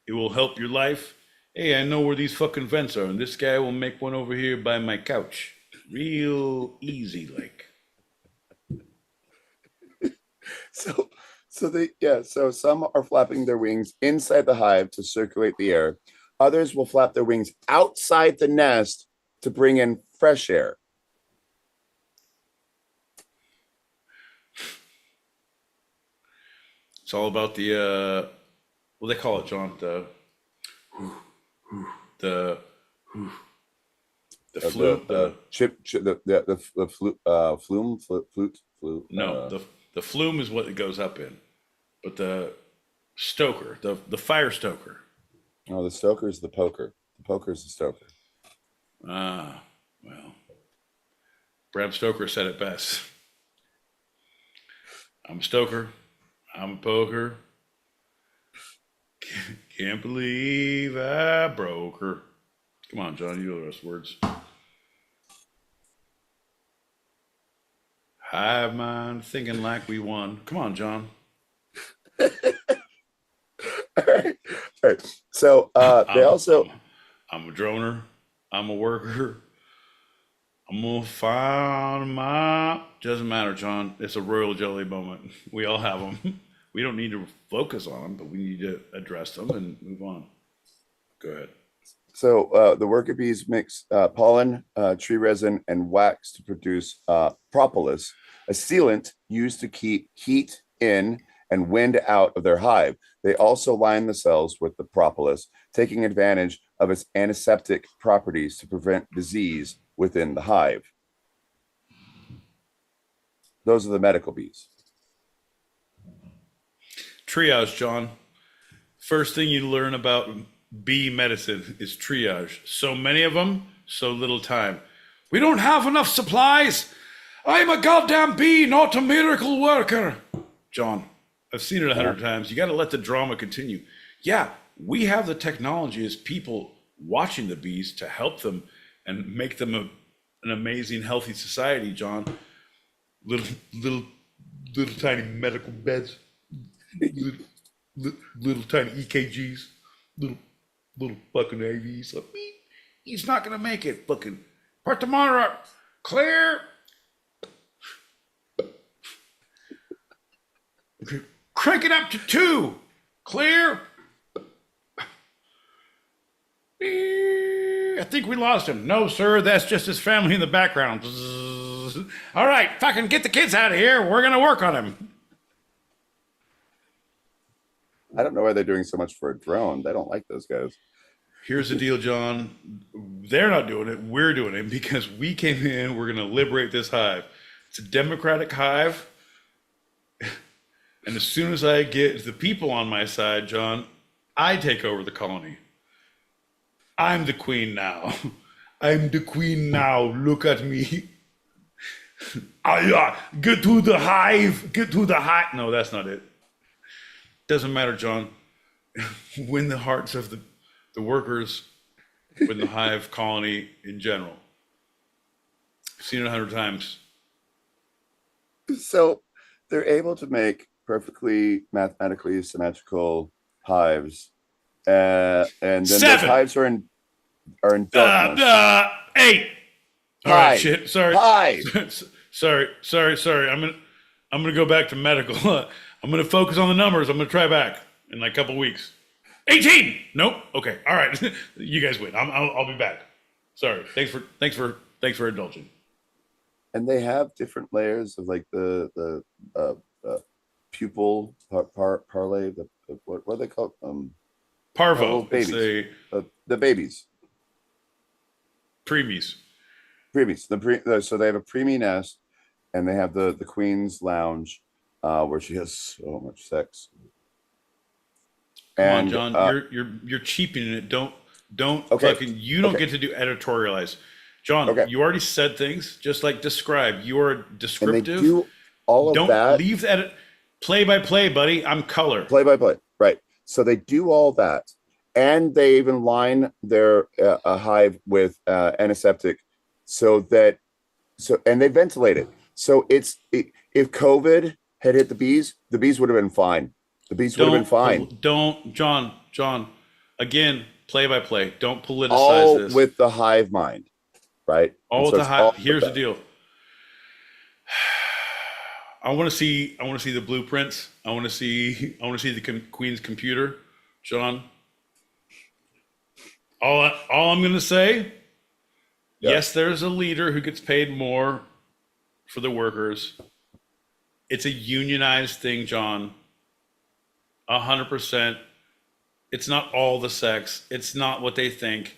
It will help your life. Hey, I know where these fucking vents are, and this guy will make one over here by my couch. Real easy, like. So some are flapping their wings inside the hive to circulate the air. Others will flap their wings outside the nest to bring in fresh air. It's all about the what do they call it, John? The flute. No, the flume is what it goes up in, but the stoker, the fire stoker. Oh, the stoker is the poker. The poker is the stoker. Ah, well, Bram Stoker said it best. I'm a stoker. I'm a poker. Can't believe I broke her. Come on, John, you know those words. Hive mind thinking like we won. Come on, John. All right. So they also. I'm a droner. I'm a worker. I'm gonna find my. Doesn't matter, John. It's a royal jelly moment. We all have them. We don't need to focus on them, but we need to address them and move on. Go ahead. So the worker bees mix pollen, tree resin, and wax to produce propolis, a sealant used to keep heat in and wind out of their hive. They also line the cells with the propolis, taking advantage of its antiseptic properties to prevent disease within the hive. Those are the medical bees. Triage, John. First thing you learn about bee medicine is triage. So many of them, so little time. We don't have enough supplies. I'm a goddamn bee, not a miracle worker. John, I've seen it 100 times. You got to let the drama continue. Yeah, we have the technology as people watching the bees to help them and make them an amazing, healthy society, John. Little tiny medical beds. Little tiny EKGs, little fucking AVs. Like, he's not gonna make it. Fucking part the monitor up. Clear. Crank it up to 2. Clear. I think we lost him. No, sir, that's just his family in the background. All right, fucking get the kids out of here. We're gonna work on him. I don't know why they're doing so much for a drone. They don't like those guys. Here's the deal, John. They're not doing it. We're doing it because we came in. We're going to liberate this hive. It's a democratic hive. And as soon as I get the people on my side, John, I take over the colony. I'm the queen now. I'm the queen now. Look at me. Get to the hive. Get to the hive. No, that's not it. Doesn't matter, John. Win the hearts of the workers, win the hive colony in general. I've seen it 100 times. So they're able to make perfectly mathematically symmetrical hives, and then 7. those hives are in darkness. 8. All Hive. right, shit. Sorry. Hive. Sorry. I'm gonna go back to medical. I'm gonna focus on the numbers. I'm gonna try back in like a couple weeks. 18. Nope. Okay. All right. You guys win. I'll be back. Sorry. Thanks for indulging. And they have different layers of like the pupil parlay. What are they called? Parvo. Babies. The babies. Preemies. So they have a preemie nest, and they have the queen's lounge, where she has so much sex. Come on, John. You're cheapening it. Don't Okay. fucking. You don't get to do editorialize, John. Okay. You already said things. Just like describe. You are descriptive. And they do all of don't that. leave the edit. Play by play, buddy. I'm color. Play by play, right? So they do all that, and they even line their a hive with antiseptic, and they ventilate it. So if COVID had hit the bees would have been fine. The bees would have been fine. John. Again, play by play. Don't politicize All this. with the hive mind, right? All And with so the it's hive. all Here's with the deal. I want to see the blueprints. I want to see the Queen's computer, John. All I'm going to say, Yeah. yes, there's a leader who gets paid more for the workers. It's a unionized thing, John. 100%. It's not all the sex. It's not what they think.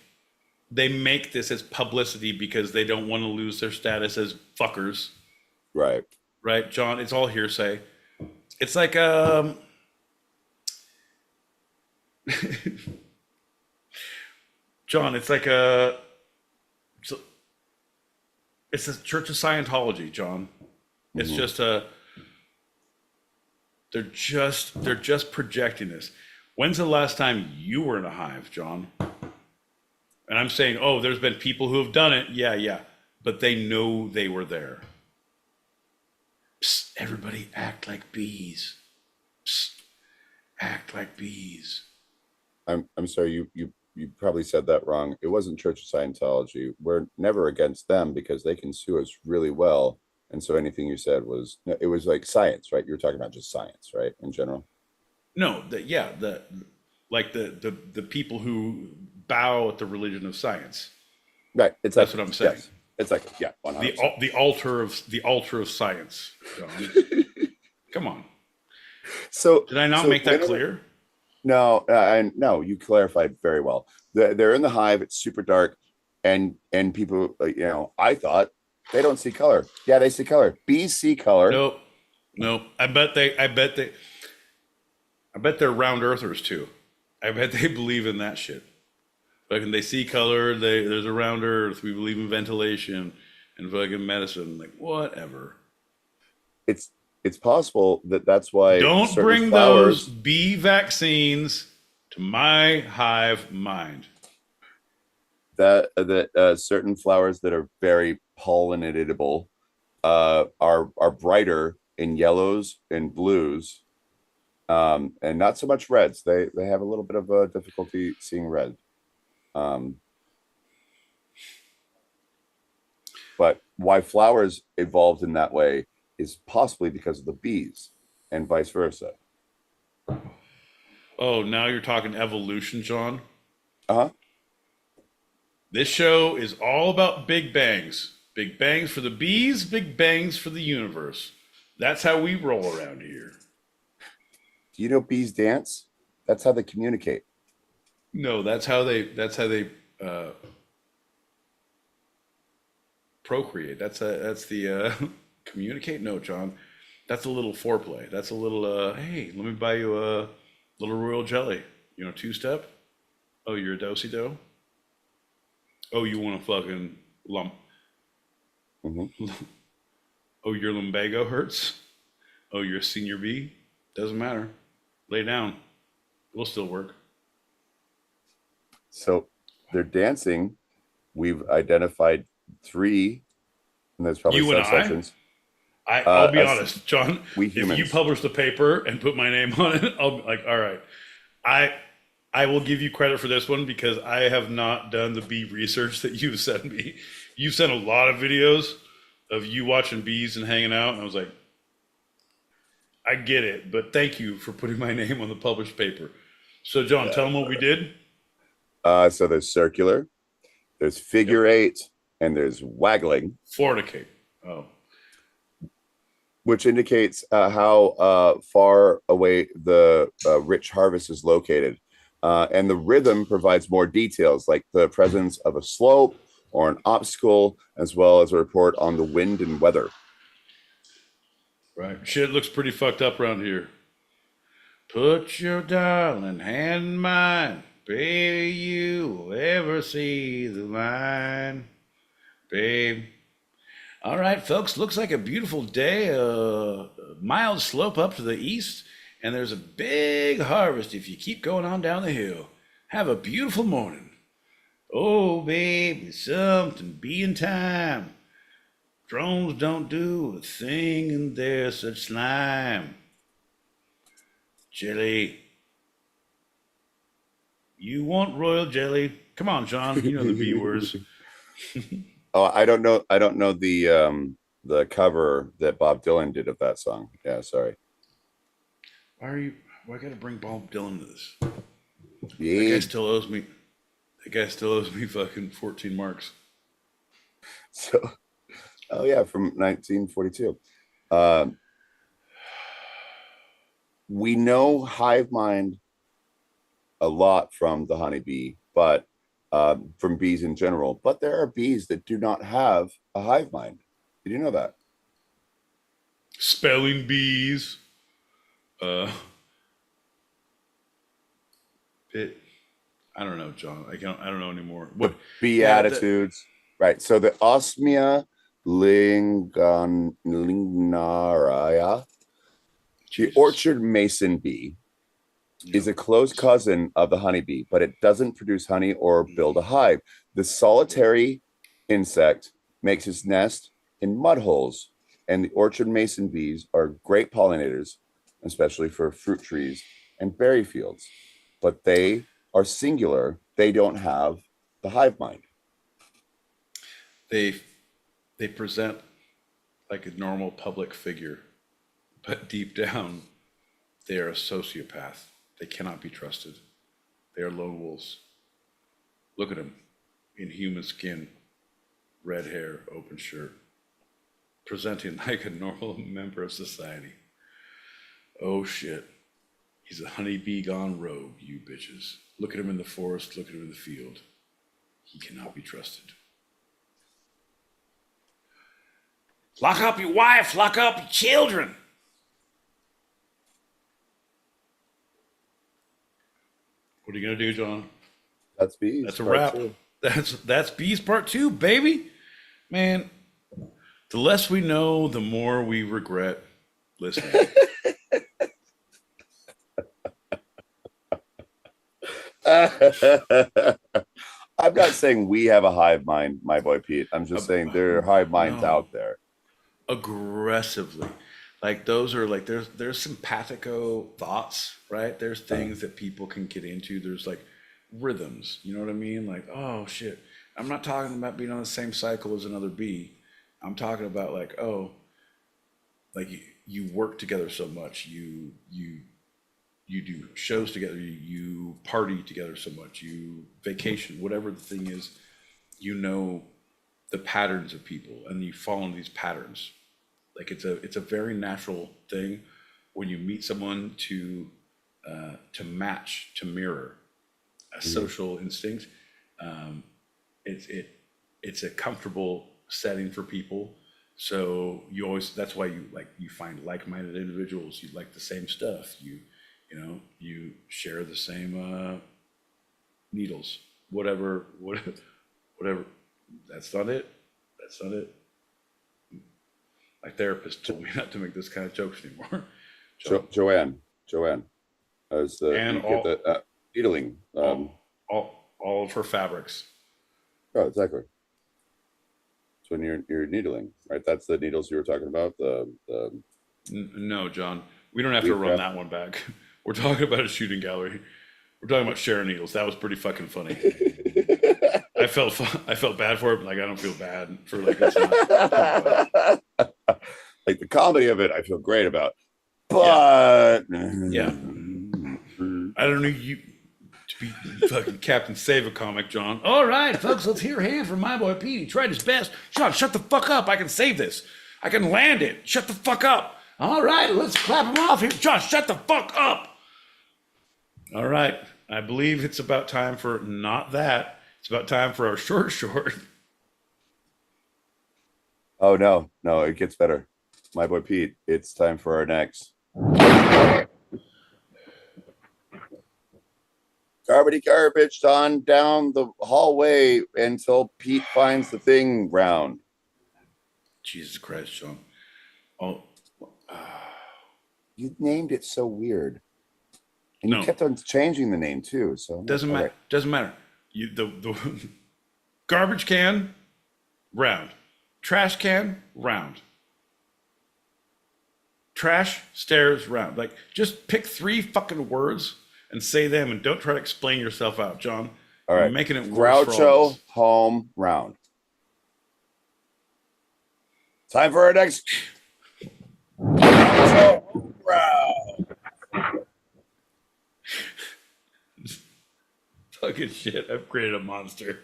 They make this as publicity because they don't want to lose their status as fuckers. Right. Right, John? It's all hearsay. It's like John, it's like it's the Church of Scientology, John. It's just they're just projecting this. When's the last time you were in a hive, John? And I'm saying, oh, there's been people who have done it. Yeah. But they know they were there. Psst, everybody act like bees. Psst, act like bees. I'm sorry, you probably said that wrong. It wasn't Church of Scientology. We're never against them because they can sue us really well. And so anything you said was like science, right? You were talking about just science, right? In general. No, the people who bow at the religion of science. Right. That's what I'm saying. Yes. It's like, yeah, 100%. The altar of science. John. Come on. So did I not make that clear? No, no, you clarified very well. They're in the hive. It's super dark, and people, I thought they don't see color. Yeah, they see color. Bees see color. Nope. I bet they're round earthers too. I bet they believe in that shit. Fucking, they see color. There's a round earth. We believe in ventilation and fucking medicine. Like whatever. It's possible that's why. Don't bring those bee vaccines to my hive mind. That certain flowers that are very pollinatable are brighter in yellows and blues, and not so much reds. They have a little bit of a difficulty seeing red. But why flowers evolved in that way is possibly because of the bees and vice versa. Oh, now you're talking evolution, John? Uh-huh. This show is all about big bangs. Big bangs for the bees, big bangs for the universe. That's how we roll around here. Do you know bees dance? That's how they communicate. No, that's how they procreate. That's the communicate. No, John, that's a little foreplay. That's a little hey, let me buy you a little royal jelly. You know, two-step. Oh, you're a do-si-do. Oh, you want a fucking lump. Oh, your lumbago hurts. Oh, you're a senior B. Doesn't matter. Lay down. We'll still work. So they're dancing. We've identified 3, and there's probably You and subsections. I'll be honest, John. We if humans. you publish the paper and put my name on it, I'll be like, all right. I will give you credit for this one because I have not done the bee research that you've sent me. You've sent a lot of videos of you watching bees and hanging out, and I was like, I get it, but thank you for putting my name on the published paper. So, John, tell them what we did. So there's circular, there's figure 8, and there's waggling. Fornicate. Oh. Which indicates how far away the rich harvest is located. And the rhythm provides more details, like the presence of a slope or an obstacle, as well as a report on the wind and weather. Right. Shit looks pretty fucked up around here. Put your darling hand in mine. Baby, you will ever see the line. Babe. All right, folks. Looks like a beautiful day. A mild slope up to the east. And there's a big harvest if you keep going on down the hill. Have a beautiful morning. Oh, baby, something be in time. Drones don't do a thing and they're such slime. Jelly. You want royal jelly? Come on, John. You know the B words. Oh, I don't know the cover that Bob Dylan did of that song. Yeah, sorry. Why I gotta bring Bob Dylan to this? Yeah. That guy still owes me fucking 14 marks. So, oh yeah, from 1942. We know hive mind a lot from the honeybee, but from bees in general. But there are bees that do not have a hive mind. Did you know that? Spelling bees. I don't know, John. I don't know anymore. What Beatitudes, right? So the Osmia lingnaria, the orchard mason bee, is a close cousin of the honeybee, but it doesn't produce honey or build a hive. The solitary insect makes its nest in mud holes, and the orchard mason bees are great pollinators, especially for fruit trees and berry fields. But they are singular. They don't have the hive mind. They present like a normal public figure, but deep down, they are a sociopath. They cannot be trusted. They are lone wolves. Look at them, in human skin, red hair, open shirt, presenting like a normal member of society. Oh shit. He's a honeybee gone rogue, you bitches. Look at him in the forest, look at him in the field. He cannot be trusted. Lock up your wife, lock up your children. What are you gonna do, John? That's bees. That's a wrap. That's bees part 2, baby. Man, the less we know, the more we regret listening. I'm not saying we have a hive mind, my boy Pete. I'm just saying there are hive minds out there. Aggressively. Like those are like there's simpatico thoughts, right? There's things that people can get into. There's like rhythms, you know what I mean? Like, oh shit. I'm not talking about being on the same cycle as another bee. I'm talking about like, oh, like you work together so much. You do shows together, you party together so much, you vacation, whatever the thing is, you know the patterns of people and you fall into these patterns. Like it's a very natural thing when you meet someone to to match, to mirror a social instinct. It's a comfortable setting for people. So that's why you find like-minded individuals. You like the same stuff. You share the same needles, whatever. That's not it. My therapist told me not to make this kind of jokes anymore. Joanne, as the And needling. All of her fabrics. Oh, exactly. So when you're needling, right? That's the needles you were talking about. No, John, we don't have to run that one back. We're talking about a shooting gallery. We're talking about sharing needles. That was pretty fucking funny. I felt bad for it, but like I don't feel bad for like it's not. Like the comedy of it, I feel great about. But yeah. I don't know you to be fucking Captain Save a Comic, John. All right, folks, let's hear a hand from my boy Pete. He tried his best. John, shut the fuck up. I can save this. I can land it. Shut the fuck up. All right, let's clap him off here. John, shut the fuck up. All right, I believe it's about time for not that. It's about time for our short. Oh no, it gets better. My boy Pete, it's time for our next. Garbage on down the hallway until Pete finds the thing round. Jesus Christ, John. Oh, you named it so weird, and no. You kept on changing the name too. So doesn't matter. Right. Doesn't matter. The garbage can, round. Trash can, round. Trash, stairs, round. Like, just pick 3 fucking words and say them, and don't try to explain yourself out, John. All right. You're making it worse. Groucho, home, round. Time for our next. Groucho, round. Fucking shit. I've created a monster.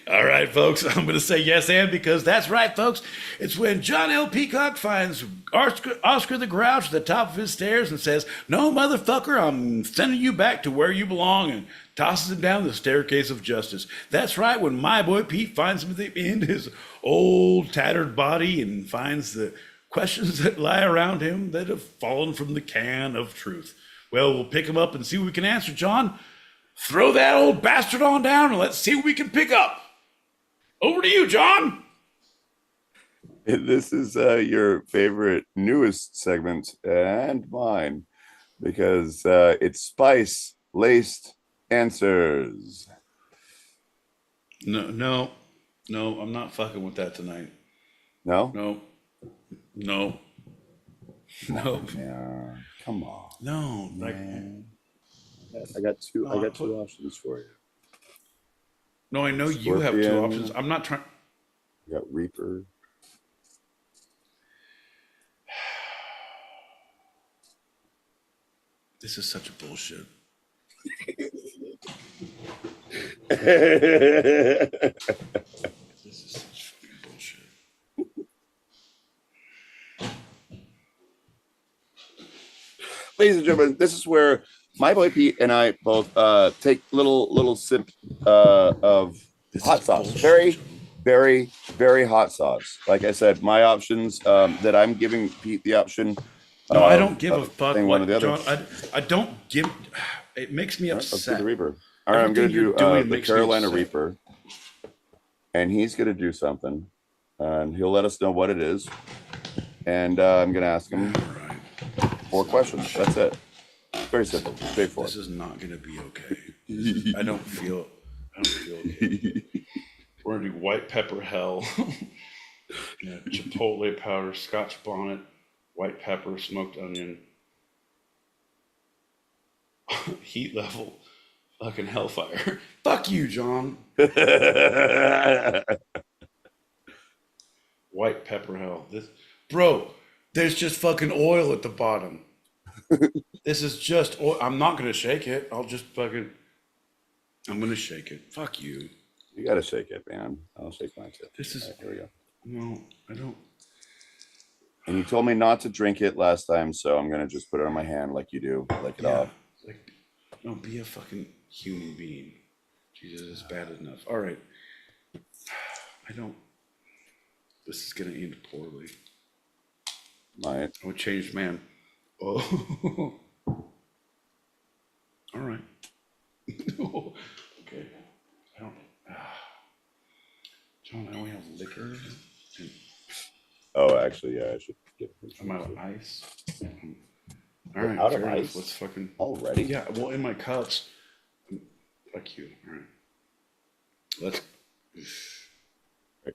All right, folks, I'm going to say yes and because that's right, folks. It's when John L. Peacock finds Oscar the Grouch at the top of his stairs and says, "No, motherfucker, I'm sending you back to where you belong," and tosses him down the staircase of justice. That's right, when my boy Pete finds him at the end, his old tattered body, and finds the questions that lie around him that have fallen from the can of truth. Well, we'll pick him up and see what we can answer, John. Throw that old bastard on down and let's see what we can pick up. Over to you, John. This is your favorite, newest segment and mine because it's spice-laced answers. No, I'm not fucking with that tonight. No. Yeah, come on. No, man. I got two options for you. No, I know Scorpion. You have 2 options. I'm not trying. You got Reaper. This is such a bullshit. This is such fucking bullshit. Ladies and gentlemen, this is where my boy Pete and I both take little sip of hot sauce. Very, very, very hot sauce. Like I said, my options that I'm giving Pete the option. No, I don't give a fuck. One or the other. John, I don't give. It makes me upset. Let's do the Reaper. All right, I'm going to do the Carolina Reaper, and he's going to do something, and he'll let us know what it is, and I'm going to ask him 4 questions. That's it. Very simple, straightforward. This is not going to be okay. I don't feel okay. We're going to do white pepper hell, chipotle powder, Scotch bonnet, white pepper, smoked onion, heat level, fucking hellfire. Fuck you, John. White pepper hell. There's just fucking oil at the bottom. This is just oil. I'm not gonna shake it. I'm gonna shake it. Fuck you. You gotta shake it, man. I'll shake mine too. Here we go. No, I don't. And you told me not to drink it last time, so I'm gonna just put it on my hand like you do. Lick it off. Like, no, be a fucking human being. Jesus, it's bad enough. All right. This is gonna end poorly. Might. I'm a changed man. Oh. All right. Okay. I don't. John, I only have liquor. And Oh, actually, yeah, I should get. I'm out of ice. All You're right, out of fair enough. ice? Let's fucking. Already? Yeah, well, in my cups. Fuck you. All right. Let's.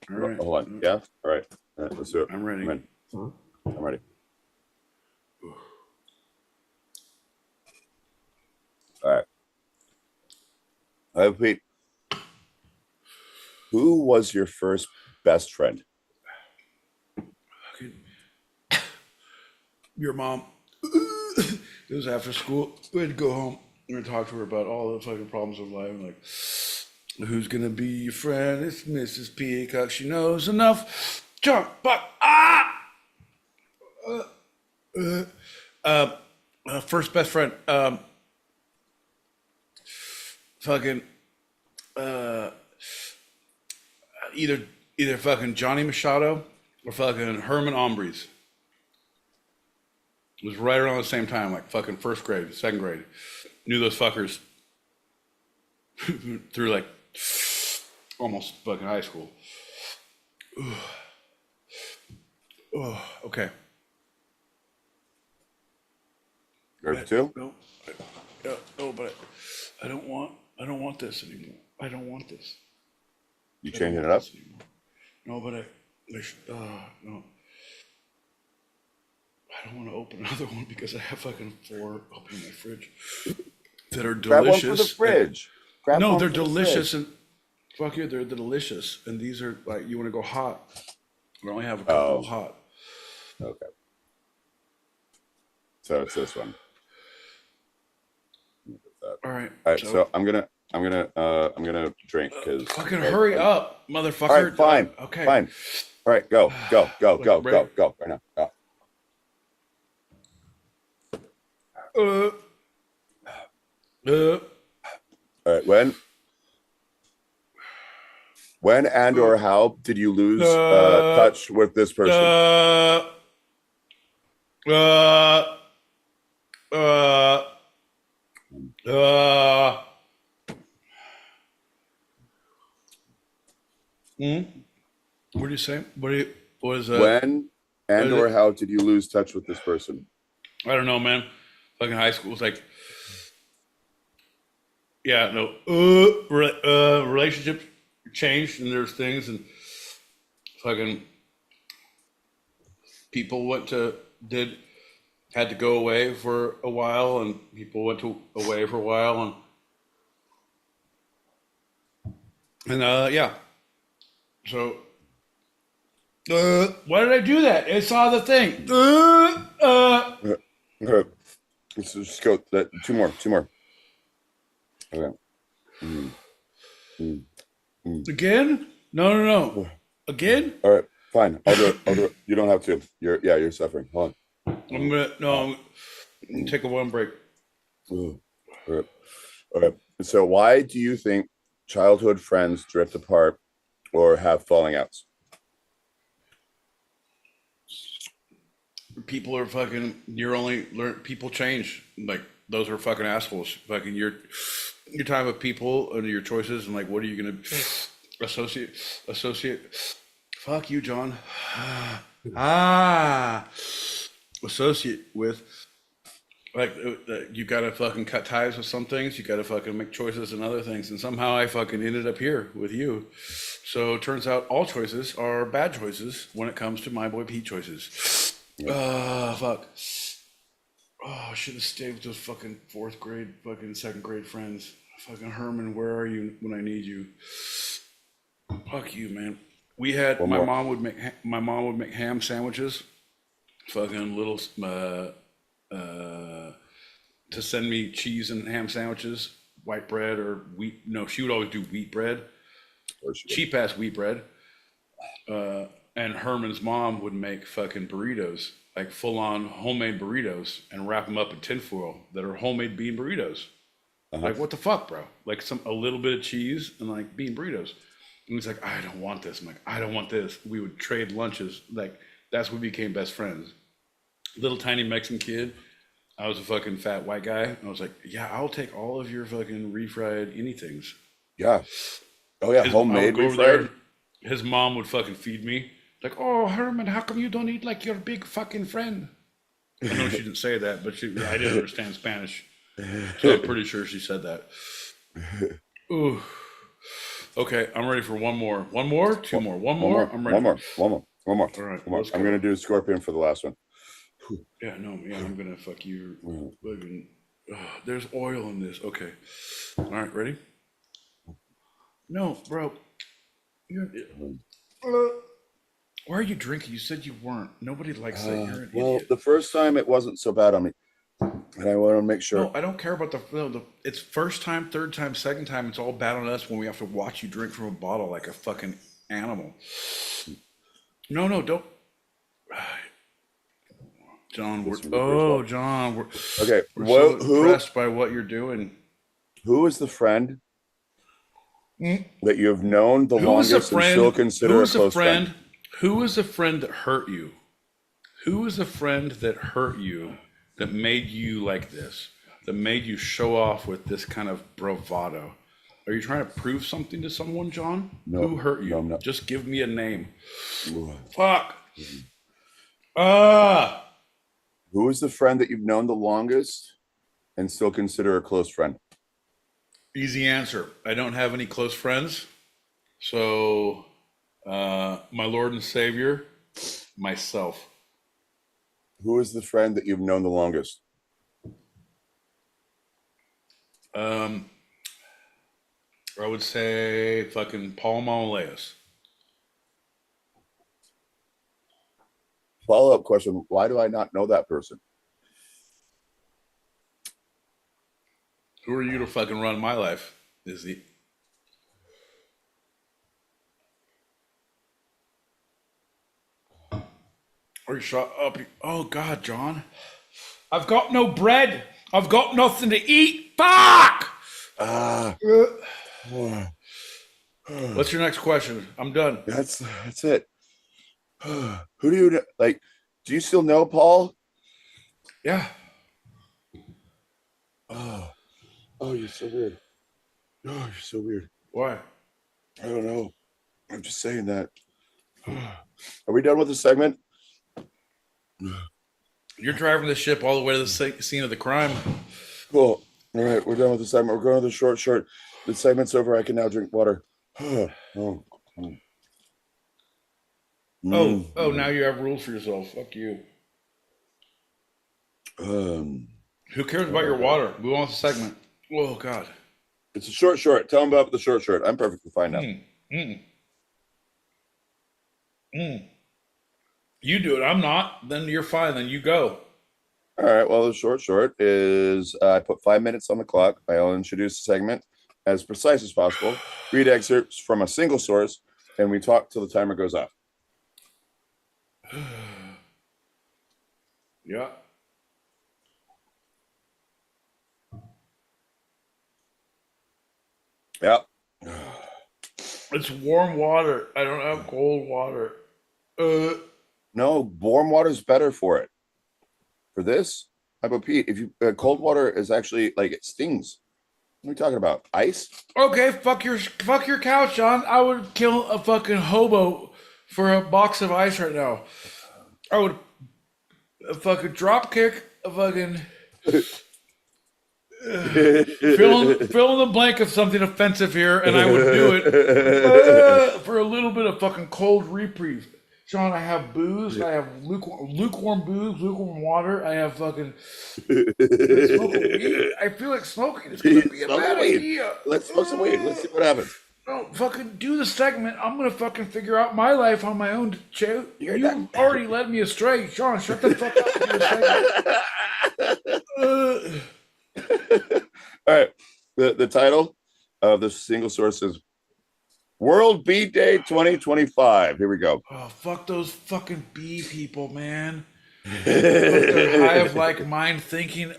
All right. Hold on. Yeah. All right. Let's do it. I'm ready. I'm ready. All right. Pete. Who was your first best friend? Your mom. It was after school. We had to go home and talk to her about all the fucking problems of life. Like, who's gonna be your friend? It's Mrs. Peacock. She knows enough. Jump, fuck, first best friend. Either fucking Johnny Machado or fucking Herman Ombres. It was right around the same time, like fucking first grade, second grade. Knew those fuckers through like almost fucking high school. Oh, okay. Yours too? No, but I don't want this anymore. I don't want this. You changing it up? No, but no. I don't want to open another one because I have fucking 4 open in my fridge that are delicious. Grab one for the fridge. No, they're delicious and fuck you, they're delicious. And these are like, you want to go hot. I only have a couple hot. Okay. So it's this one. All right. All right. So I'm gonna drink because. Fucking hurry up, motherfucker. All right. Fine. Okay. Fine. All right. Go. Right now. Go. All right. When and or how did you lose touch with this person? What do you say? What is that? When and or how did you lose touch with this person? I don't know, man. Fucking high school was like, yeah, no, relationships changed and there's things and fucking people had to go away for a while and people went away for a while and yeah. So, why did I do that? I saw the thing. Okay. Let's just go. Two more. Okay. Again? No. Again? All right. Fine. I'll do it. You don't have to. You're suffering. Hold on. I'm gonna take a one break. All right. So why do you think childhood friends drift apart or have falling outs? People are fucking, people change. Like, those are fucking assholes. Fucking your time with people and your choices and like, what are you going to associate? Fuck you, John. Associate with, like, you got to fucking cut ties with some things. You got to fucking make choices in other things. And somehow I fucking ended up here with you. So it turns out all choices are bad choices when it comes to my boy Pete choices. Fuck. Oh, I should have stayed with those fucking 4th grade, fucking 2nd grade friends. Fucking Herman, where are you when I need you? Fuck you, man. We had my mom would make ham sandwiches. Fucking little to send me cheese and ham sandwiches, white bread or wheat. No, she would always do wheat bread. Cheap ass wheat bread. And Herman's mom would make fucking burritos, like full on homemade burritos and wrap them up in tinfoil that are homemade bean burritos. Like, what the fuck, bro? Like a little bit of cheese and like bean burritos. And he's like, I don't want this. I'm like, I don't want this. We would trade lunches. Like, that's when we became best friends. Little tiny Mexican kid. I was a fucking fat white guy. I was like, yeah, I'll take all of your fucking refried anythings. Yeah. Oh yeah, homemade refried. His mom would fucking feed me. Like, oh, Herman, how come you don't eat like your big fucking friend? I know she didn't say that, but I didn't understand Spanish. So I'm pretty sure she said that. Ooh. Okay, I'm ready for one more. One more? Two more? One more? I'm ready. One more. All right. I'm going to do Scorpion for the last one. Yeah, no, yeah, I'm going to fuck you. There's oil in this. Okay. All right, ready? No, bro. Why are you drinking? You said you weren't. Nobody likes that. You're an idiot. The first time it wasn't so bad on me. And I want to make sure. No, I don't care about it's first time, third time, second time. It's all bad on us when we have to watch you drink from a bottle like a fucking animal. No, don't. John, John, we're okay. so impressed by what you're doing. Who is the friend that you have known the longest and still consider a close friend? Who is the friend that hurt you? Who is the friend that hurt you that made you like this? That made you show off with this kind of bravado? Are you trying to prove something to someone, John? No. Who hurt you? No, I'm not. Just give me a name. Fuck. Who is the friend that you've known the longest and still consider a close friend? Easy answer. I don't have any close friends. So, my Lord and Savior, myself. Who is the friend that you've known the longest? I would say fucking Paul Mauleus. Follow-up question. Why do I not know that person? Who are you to fucking run my life, Izzy? Are you shut up? Oh, God, John. I've got no bread. I've got nothing to eat. Fuck! What's your next question? I'm done. That's it. Who do you like? Do you still know Paul? Yeah. Oh, you're so weird. Oh, you're so weird. Why? I don't know. I'm just saying that. Are we done with the segment? You're driving the ship all the way to the scene of the crime. Cool. All right, we're done with the segment. We're going to the short. The segment's over. I can now drink water. Oh, now you have rules for yourself. Fuck you. Who cares about your water? Move on to the segment. Oh, God. It's a short. Tell them about the short. I'm perfectly fine now. You do it. I'm not. Then you're fine. Then you go. All right. Well, the short is I put 5 minutes on the clock. I'll introduce the segment as precise as possible, read excerpts from a single source, and we talk till the timer goes off. Yeah. Yeah. It's warm water. I don't have cold water. No, warm water is better for it. For this, I put Pete. If you cold water is actually like it stings. What are we talking about? Ice? Okay, fuck your couch, John. I would kill a fucking hobo for a box of ice right now. I would fucking drop kick a fucking fill in the blank of something offensive here, and I would do it for a little bit of fucking cold reprieve. John, I have booze. I have lukewarm booze, lukewarm water. I have fucking smoking weed. I feel like smoking. It's gonna be a bad idea. Let's smoke some weed. Let's see what happens. No, fucking do the segment. I'm gonna fucking figure out my life on my own, Joe. You already led me astray. Sean, shut the fuck up and do the segment. All right. The title of this single source is World Bee Day 2025. Here we go. Oh, fuck those fucking bee people, man. But their hive-like mind thinking,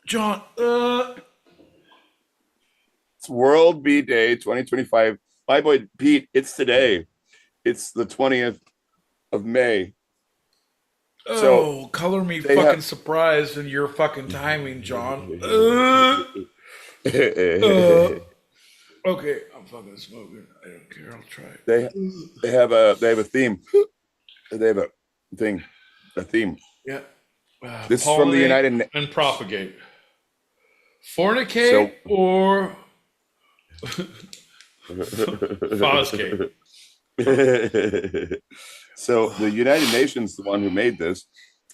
John, It's World Bee Day 2025. My boy Pete, it's today. It's the 20th of May. Oh, color me they fucking have- surprised in your fucking timing, John. Okay, I'm fucking smoking. I don't care. I'll try it. They have a theme. They have a theme. Yeah. This is from the Pollinate United and propagate. Fornicate or foscate. So the United Nations is the one who made this,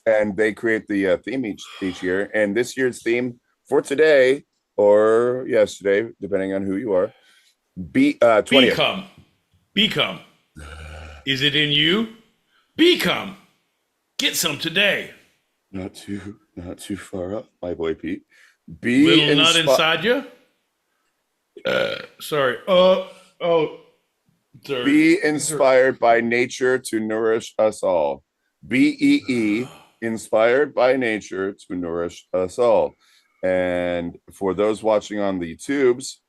and they create the theme each year. And this year's theme for today or yesterday, depending on who you are, 20th. Become. Is it in you? Become. Get some today. Not too far up, my boy Pete. Be Little nut inside you. Sorry. Sorry. Be inspired by nature to nourish us all. BEE, inspired by nature to nourish us all. And for those watching on the tubes,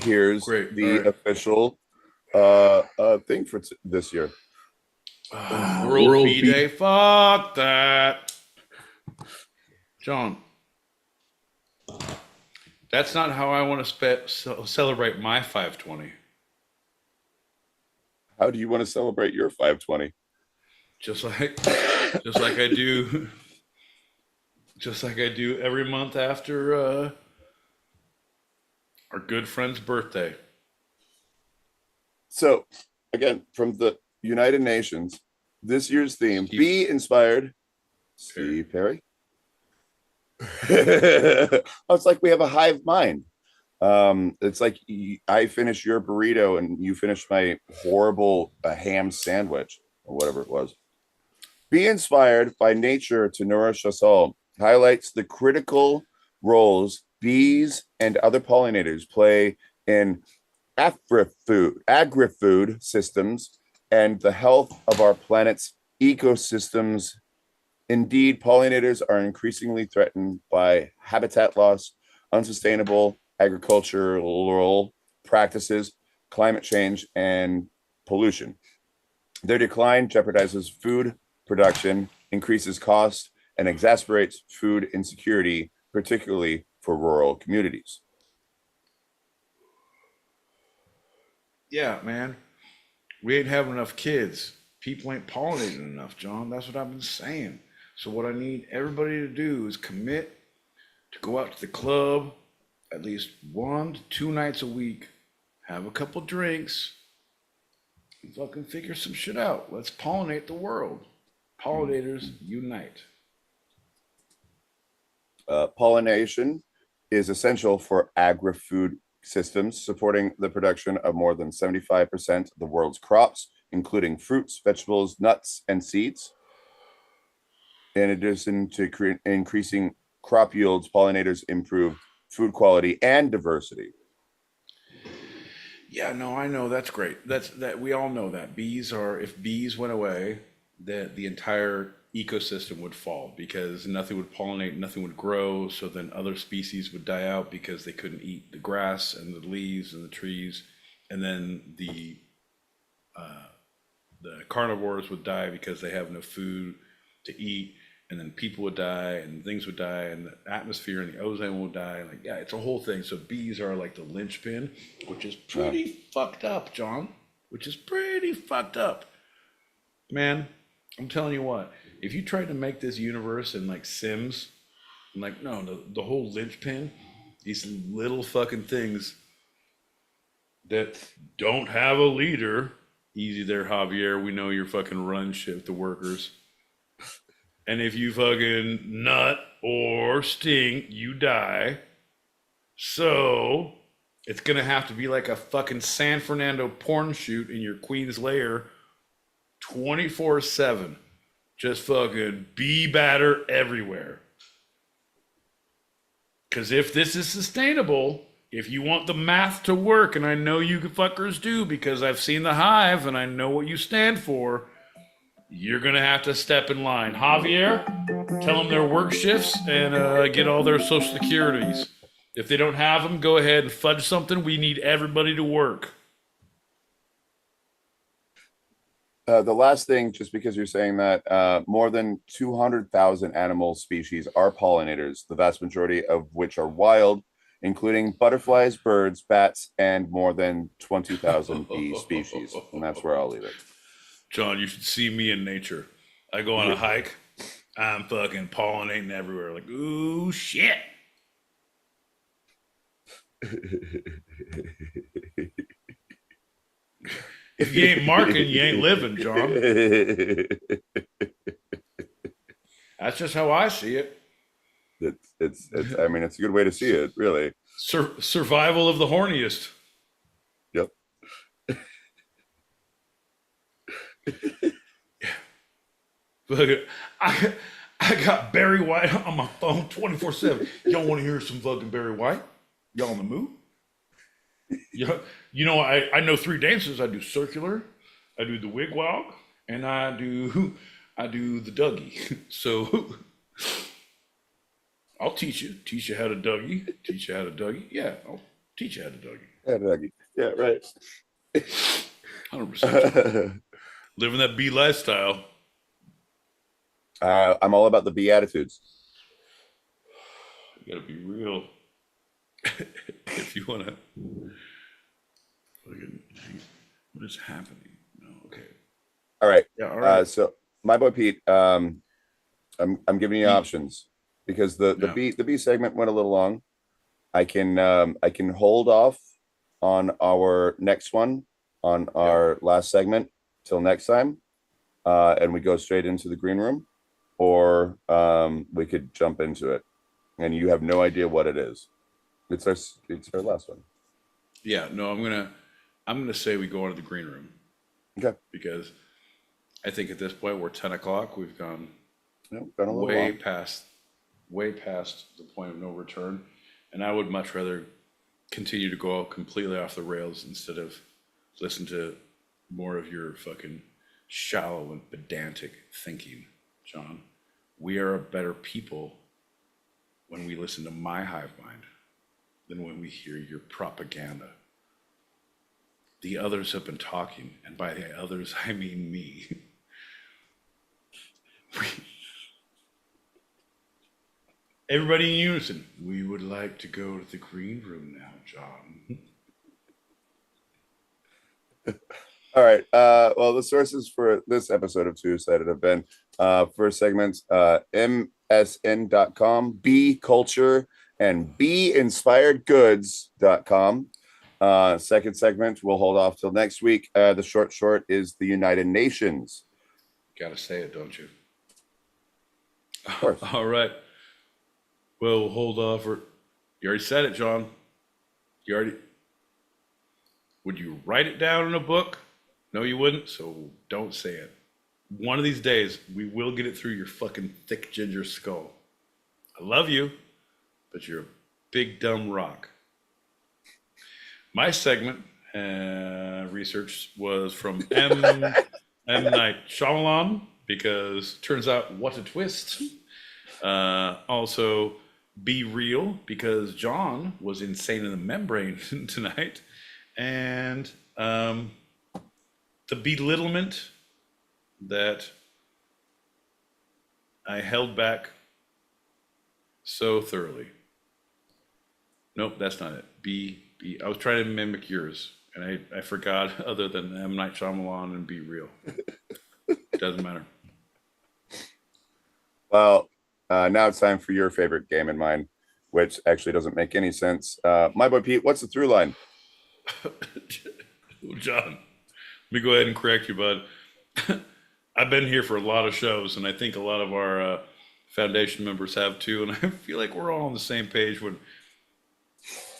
here's the official thing for this year. World Bee Day. Fuck that. John, that's not how I want to celebrate my 520. How do you want to celebrate your 520? Just like I do every month after our good friend's birthday. So, again, from the United Nations, this year's theme, be inspired. Steve Perry. It's like we have a hive mind. It's like I finish your burrito and you finish my horrible ham sandwich or whatever it was. Be inspired by nature to nourish us all. Highlights the critical roles bees and other pollinators play in agri-food systems and the health of our planet's ecosystems. Indeed, pollinators are increasingly threatened by habitat loss, unsustainable agricultural practices, climate change, and pollution. Their decline jeopardizes food production, increases costs, and exacerbates food insecurity, particularly for rural communities. Yeah, man. We ain't having enough kids. People ain't pollinating enough, John. That's what I've been saying. So what I need everybody to do is commit to go out to the club at least 1 to 2 nights a week, have a couple drinks, and fucking figure some shit out. Let's pollinate the world. Pollinators unite. Pollination is essential for agri-food systems, supporting the production of more than 75% of the world's crops, including fruits, vegetables, nuts, and seeds. In addition to increasing crop yields, pollinators improve food quality and diversity. Yeah, no, I know. That's great. That we all know that if bees went away, the entire ecosystem would fall because nothing would pollinate, nothing would grow. So then other species would die out because they couldn't eat the grass and the leaves and the trees. And then the carnivores would die because they have no food to eat. And then people would die and things would die and the atmosphere and the ozone would die. Like, yeah, it's a whole thing. So bees are like the linchpin, which is pretty fucked up, John, which is pretty fucked up. Man, I'm telling you what, if you tried to make this universe in like Sims, like, no, the whole linchpin, these little fucking things that don't have a leader. Easy there, Javier. We know you're fucking run shit with the workers. And if you fucking nut or stink, you die. So it's going to have to be like a fucking San Fernando porn shoot in your queen's lair 24/7. Just fucking bee batter everywhere. Because if this is sustainable, if you want the math to work, and I know you fuckers do because I've seen the Hive and I know what you stand for, you're going to have to step in line. Javier, tell them their work shifts and get all their social securities. If they don't have them, go ahead and fudge something. We need everybody to work. The last thing, just because you're saying that, more than 200,000 animal species are pollinators, the vast majority of which are wild, including butterflies, birds, bats, and more than 20,000 bee species. And that's where I'll leave it. John, you should see me in nature. I go on a hike. I'm fucking pollinating everywhere. Like, ooh, shit. If you ain't marking, you ain't living, John. That's just how I see it. It's I mean, it's a good way to see it, really. Survival of the horniest. Yep. Look, I got Barry White on my phone 24/7. Y'all want to hear some fucking Barry White? Y'all in the mood? You know, I know 3 dances. I do circular, I do the wigwag, and I do the Dougie. So I'll teach you how to Dougie. Teach you how to Dougie. Yeah, I'll teach you how to Dougie. Yeah, Dougie. Yeah, right. 100%. Living that bee lifestyle. I'm all about the Beatitudes. You gotta be real. If you wanna. What is happening? No, okay. All right. Yeah, all right. So my boy Pete, I'm giving you options because the B segment went a little long. I can hold off on our next one on our last segment till next time, and we go straight into the green room, or we could jump into it, and you have no idea what it is. It's our last one. Yeah, no, I'm gonna say we go into the green room. Okay. Because I think at this point we're 10 o'clock. We've gone way past the point of no return, and I would much rather continue to go out completely off the rails instead of listen to more of your fucking shallow and pedantic thinking, John. We are a better people when we listen to my hive mind than when we hear your propaganda. The others have been talking, and by the others, I mean me. Everybody in unison. We would like to go to the green room now, John. All right. Well, the sources for this episode of Two Sided have been first segments msn.com, B Culture, and BInspiredGoods.com. Second segment we'll hold off till next week. The short is the United Nations. Gotta say it, don't you? Of course. All right. Well, we'll hold off. You already said it, John. Would you write it down in a book? No, you wouldn't. So don't say it. One of these days, we will get it through your fucking thick ginger skull. I love you, but you're a big dumb rock. My segment research was from M. Night Shyamalan, because turns out what a twist. Also, Be Real, because John was insane in the membrane tonight. And the belittlement that I held back so thoroughly. Nope, that's not it. I was trying to mimic yours, and I forgot other than M. Night Shyamalan and Be Real. Doesn't matter. Well, now it's time for your favorite game and mine, which actually doesn't make any sense. My boy Pete, what's the through line? John, let me go ahead and correct you, bud. I've been here for a lot of shows, and I think a lot of our foundation members have too, and I feel like we're all on the same page when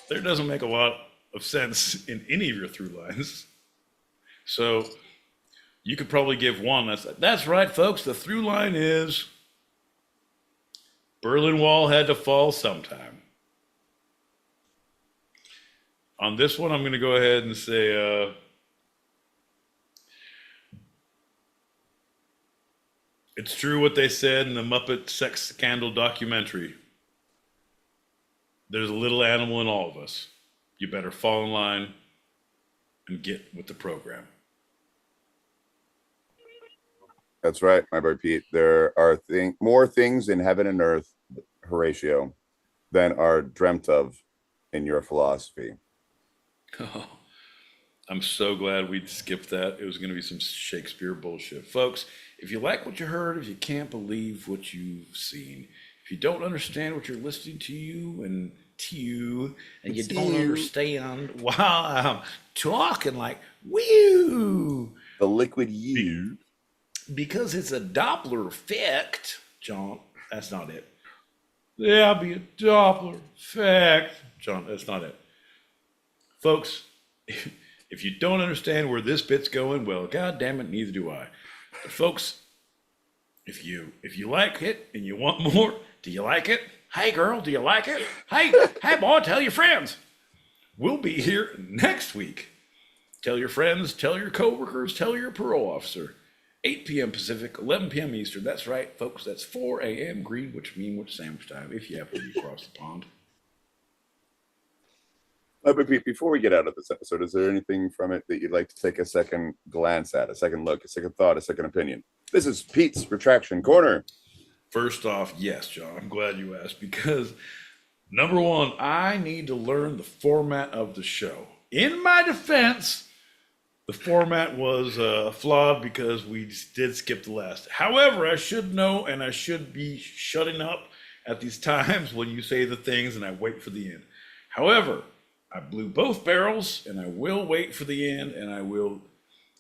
there doesn't make a lot of sense in any of your through lines. So you could probably give one. That's right, folks. The through line is Berlin Wall had to fall sometime. On this one, I'm going to go ahead and say It's true what they said in the Muppet Sex Scandal documentary. There's a little animal in all of us. You better fall in line and get with the program. That's right, my boy Pete. There are more things in heaven and earth, Horatio, than are dreamt of in your philosophy. Oh, I'm so glad we skipped that. It was going to be some Shakespeare bullshit. Folks, if you like what you heard, if you can't believe what you've seen, if you don't understand what you're listening to and you don't understand while I'm talking like, woo! The liquid you. Because it's a Doppler effect, John. That's not it. There'll be a Doppler effect. John, that's not it. Folks, if you don't understand where this bit's going, well, God damn it, neither do I. But folks, if you like it and you want more, do you like it? Hey girl, do you like it? Hey boy, tell your friends. We'll be here next week. Tell your friends, tell your coworkers, tell your parole officer. 8 p.m. Pacific, 11 p.m. Eastern. That's right, folks. That's 4 a.m. Greenwich sandwich time if you happen to be across the pond. But before we get out of this episode, is there anything from it that you'd like to take a second glance at, a second look, a second thought, a second opinion? This is Pete's Retraction Corner. First off, yes, John. I'm glad you asked because, number one, I need to learn the format of the show. In my defense, the format was flawed because we did skip the last. However, I should know and I should be shutting up at these times when you say the things and I wait for the end. However, I blew both barrels and I will wait for the end and I will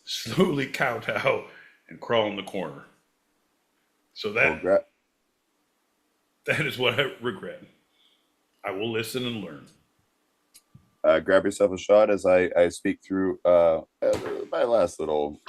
slowly count out and crawl in the corner. So that is what I regret. I will listen and learn. Grab yourself a shot as I speak through my last little,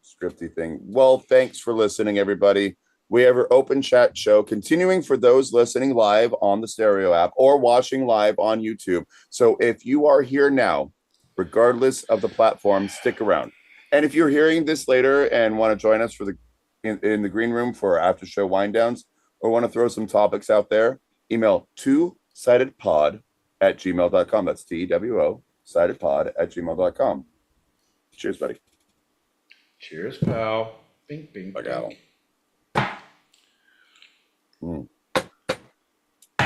scripty thing. Well, thanks for listening, everybody. We have our open chat show continuing for those listening live on the Stereo app or watching live on YouTube. So if you are here now, regardless of the platform, stick around. And if you're hearing this later and want to join us for in the green room for after show wind downs or want to throw some topics out there, email two-sidedpod@gmail.com. That's TWO sidedpod@gmail.com. Cheers, buddy. Cheers, pal. Bing, bing, I got him.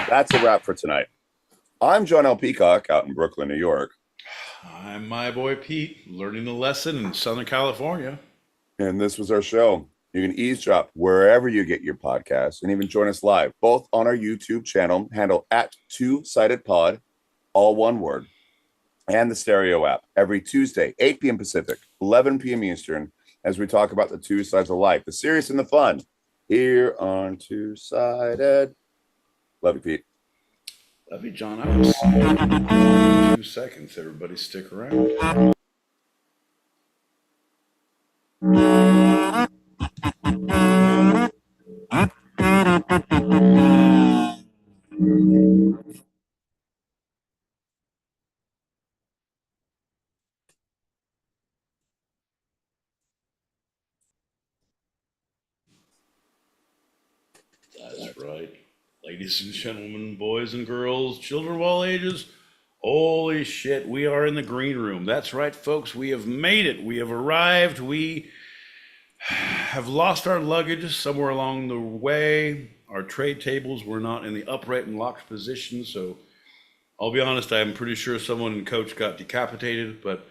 That's a wrap for tonight. I'm John L. Peacock out in Brooklyn, New York. I'm my boy Pete, learning the lesson in Southern California. And this was our show. You can eavesdrop wherever you get your podcasts and even join us live, both on our YouTube channel, handle @2sidedpod, all one word, and the Stereo app every Tuesday, 8 p.m. Pacific, 11 p.m. Eastern, as we talk about the two sides of life, the serious and the fun, here on Two Sided. Love you, Pete. Love you, John. I will see you in 2 seconds. Everybody stick around. That's right. Ladies and gentlemen, boys and girls, children of all ages, holy shit, we are in the green room. That's right, folks. We have made it. We have arrived. We have lost our luggage somewhere along the way. Our tray tables were not in the upright and locked position, so I'll be honest, I'm pretty sure someone in coach got decapitated, but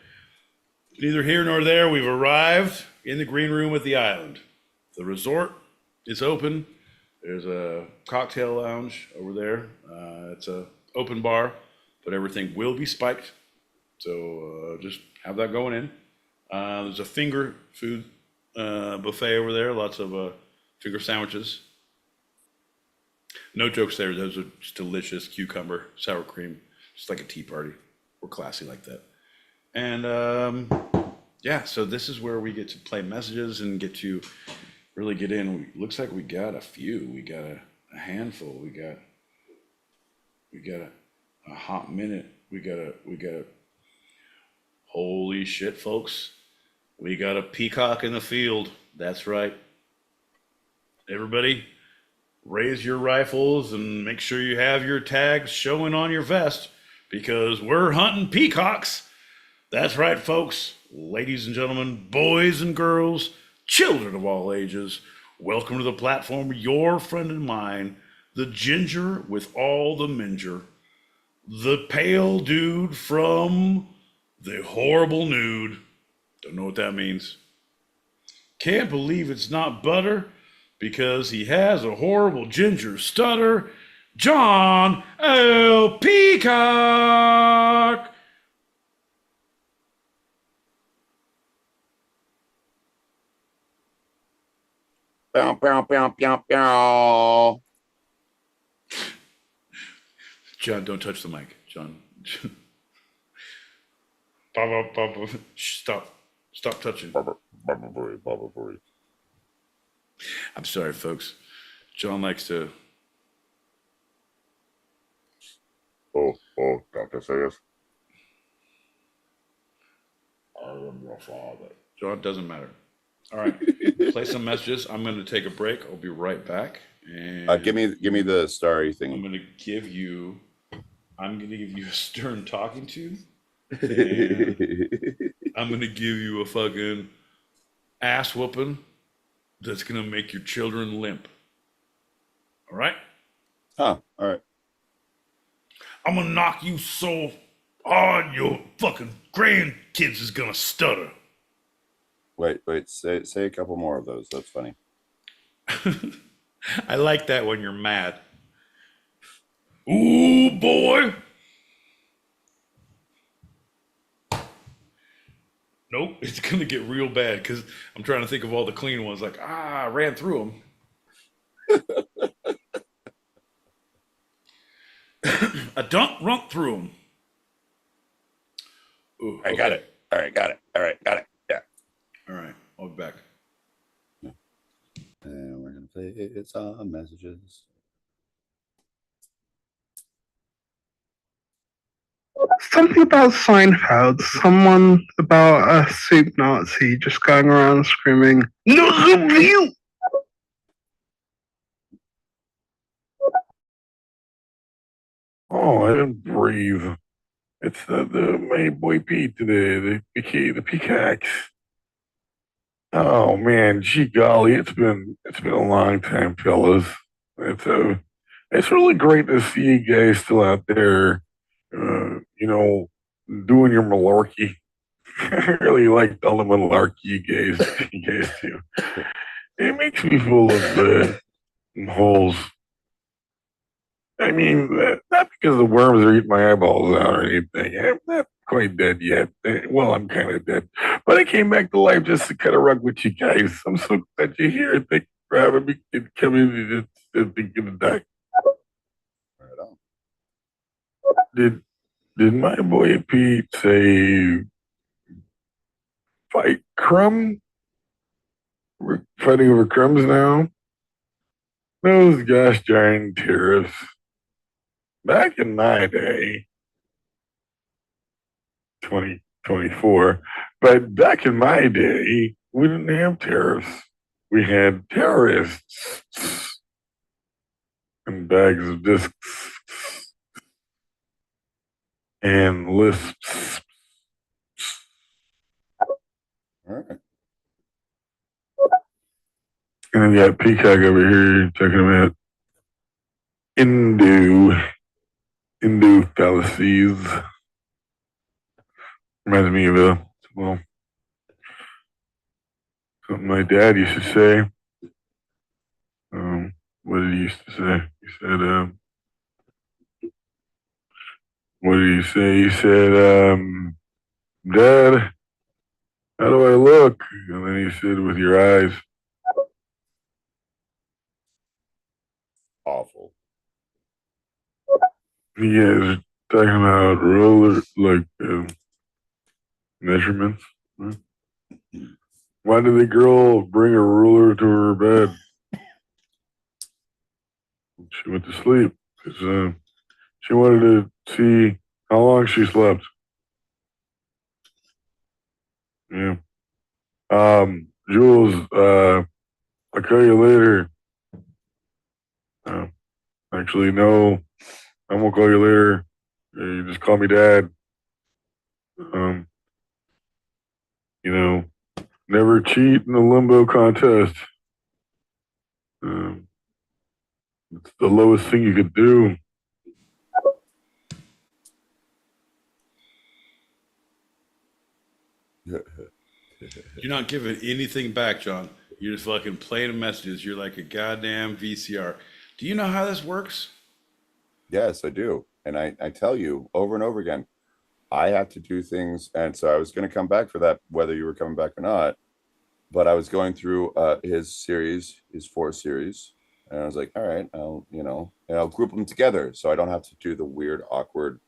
neither here nor there. We've arrived in the green room at the island. The resort is open. There's a cocktail lounge over there. It's a open bar, but everything will be spiked. So just have that going in. There's a finger food buffet over there. Lots of finger sandwiches. No jokes there. Those are just delicious cucumber, sour cream, just like a tea party. We're classy like that. And yeah, so this is where we get to play messages and get to really get in. Looks like we got a few. We got a handful. We got a hot minute. We got a holy shit, folks. We got a peacock in the field. That's right. Everybody, raise your rifles and make sure you have your tags showing on your vest because we're hunting peacocks. That's right, folks. Ladies and gentlemen, boys and girls, children of all ages, welcome to the platform, your friend and mine, the ginger with all the minger, the pale dude from the horrible nude. Don't know what that means. Can't believe it's not butter because he has a horrible ginger stutter. John L. Peacock. Bow, bow, bow, bow, bow. John, don't touch the mic. John. Stop. Stop touching. Baba boy, Baba boy. I'm sorry, folks. John likes to. Oh, Dr. Sayers. I am your father. John, doesn't matter. All right. Play some messages. I'm going to take a break. I'll be right back. And Give me the starry thing. I'm going to give you a stern talking to. And I'm going to give you a fucking ass whooping that's going to make your children limp. All right? Huh. All right. I'm going to knock you so hard your fucking grandkids is going to stutter. Wait. Say a couple more of those. That's funny. I like that when you're mad. Ooh, boy. Nope, it's going to get real bad because I'm trying to think of all the clean ones. Like, I ran through them. I don't run through them. Ooh, I got it. All right, got it. Yeah. All right, I'll be back. And we're going to play some messages. Something about Seinfeld. Someone about a soup Nazi just going around screaming, "No soup for you!" Oh, I didn't breathe. It's my boy Pete, the peacocks. Oh man, gee golly, it's been a long time, fellas. It's really great to see you guys still out there, doing your malarkey. I really like all the malarkey you guys do. It makes me full of holes. I mean, not because the worms are eating my eyeballs out or anything. I'm not quite dead yet. Well, I'm kind of dead. But I came back to life just to cut a rug with you guys. I'm so glad you're here. Thank you for having me come in and thinking of die. Right on. Did my boy Pete say fight crumb? We're fighting over crumbs now? Those gosh darn terrorists. Back in my day, 2024, but back in my day, we didn't have tariffs. We had terrorists and bags of discs and lisps. All right. And then you got Peacock over here talking about Hindu fallacies. Reminds me of something my dad used to say. What did he used to say? He said, what did he say? He said, Dad, how do I look? And then he said, with your eyes. Awful. You guys are talking about roller, measurements. Huh? Why did the girl bring a ruler to her bed? She went to sleep because she wanted to see how long she slept. Yeah. Jules, I'll call you later. Actually, no. I won't call you later. You just call me Dad. You know, never cheat in the limbo contest. It's the lowest thing you could do. You're not giving anything back, John. You're just fucking playing messages. You're like a goddamn VCR. Do you know how this works? Yes, I do. And I tell you over and over again, I have to do things. And so I was going to come back for that, whether you were coming back or not. But I was going through his series, his 4 series. And I was like, all right, I'll group them together so I don't have to do the weird, awkward.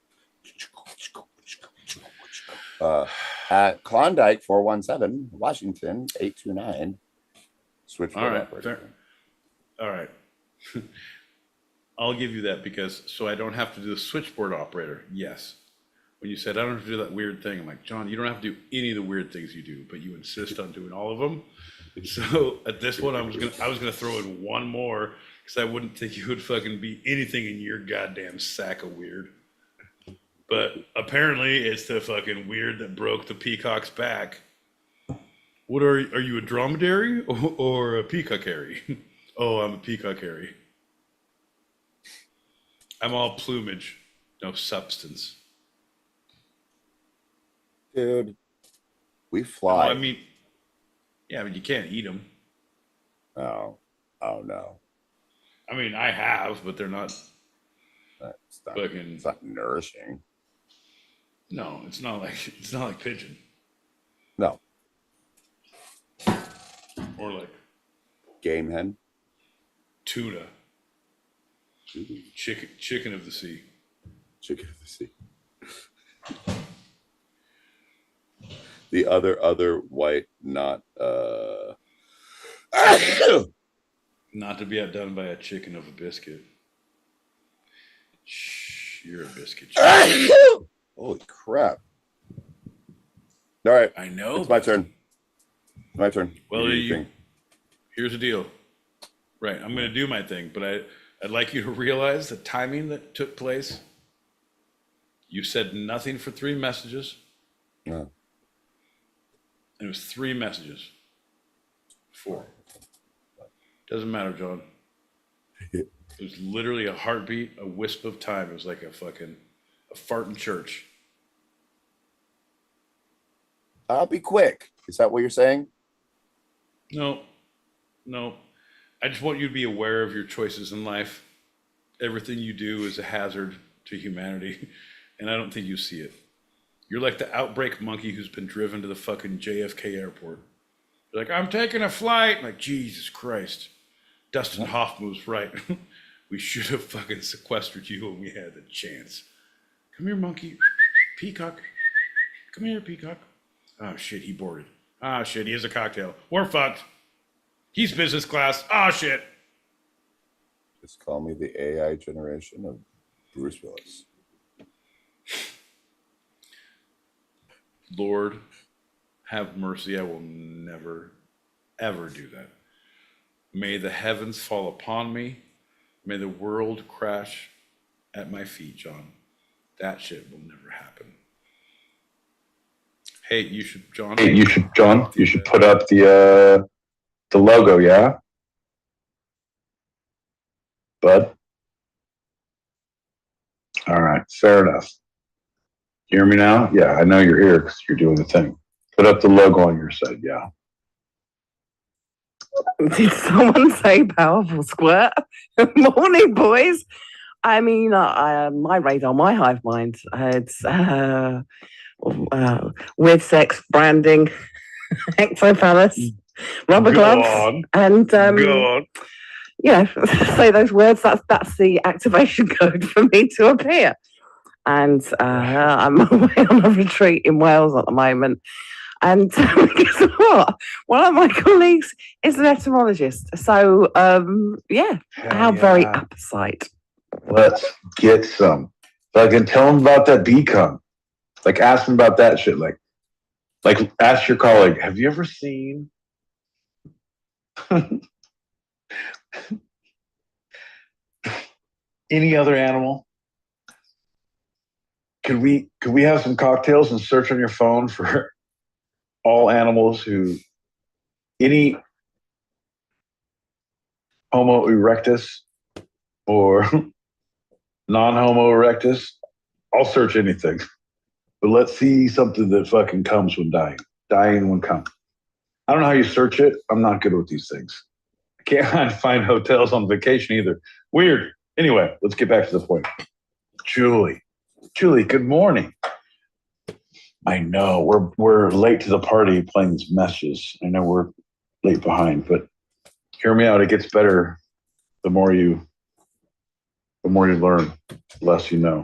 At Klondike 417, Washington 829. Switchboard operator. All right. I'll give you that because so I don't have to do the switchboard operator. Yes. When you said I don't have to do that weird thing, I'm like, John, you don't have to do any of the weird things you do, but you insist on doing all of them. So at this one, I was gonna throw in one more because I wouldn't think you would fucking be anything in your goddamn sack of weird. But apparently, it's the fucking weird that broke the peacock's back. What are you a dromedary or a peacockary? Oh, I'm a peacockary. I'm all plumage, no substance. Dude, we fly. No, I mean, yeah, but you can't eat them. Oh no. I mean, I have, but they're not. It's not nourishing. No, it's not like pigeon. No. Or like game hen. Tuna. Chicken of the sea. Chicken of the sea. The other white, not not to be outdone by a chicken of a biscuit. Shh, you're a biscuit. Holy crap. All right. I know. It's my turn. My turn. Well, here's the deal. Right, I'm going to do my thing, but I'd like you to realize the timing that took place. You said nothing for 3 messages. No. It was 3 messages. 4. Doesn't matter, John. It was literally a heartbeat, a wisp of time. It was like a fart in church. I'll be quick. Is that what you're saying? No. I just want you to be aware of your choices in life. Everything you do is a hazard to humanity, and I don't think you see it. You're like the outbreak monkey who's been driven to the fucking JFK airport. You're like, I'm taking a flight. I'm like, Jesus Christ. Dustin Hoffman was right. We should have fucking sequestered you when we had the chance. Come here, monkey. Peacock. Come here, peacock. Oh, shit, he boarded. Oh, shit, he has a cocktail. We're fucked. He's business class. Oh, shit. Just call me the AI generation of Bruce Willis. Lord, have mercy. I will never, ever do that. May the heavens fall upon me. May the world crash at my feet, John. That shit will never happen. Hey, you should put up the logo, yeah? Bud? All right, fair enough. You hear me now? Yeah, I know you're here because you're doing the thing. Put up the logo on your side, yeah. Did someone say powerful squirt? Morning, boys. I mean, my radar, my hive mind, it's weird sex, branding, ectopalace, rubber gloves, and say those words. That's the activation code for me to appear. And I'm away on a retreat in Wales at the moment. And guess what? One of my colleagues is an etymologist. So, how very appetite. Let's get some. Fucking tell them about that become. Like, ask them about that shit. Like ask your colleague, have you ever seen? any other animal? Could we have some cocktails and search on your phone for all animals who any Homo erectus or non-Homo erectus? I'll search anything. But let's see something that fucking comes when dying. Dying when come. I don't know how you search it. I'm not good with these things. I can't find hotels on vacation either. Weird. Anyway, let's get back to the point. Julie, good morning. I know we're late to the party playing these messages. I know we're late behind, but hear me out. It gets better the more you learn, the less you know.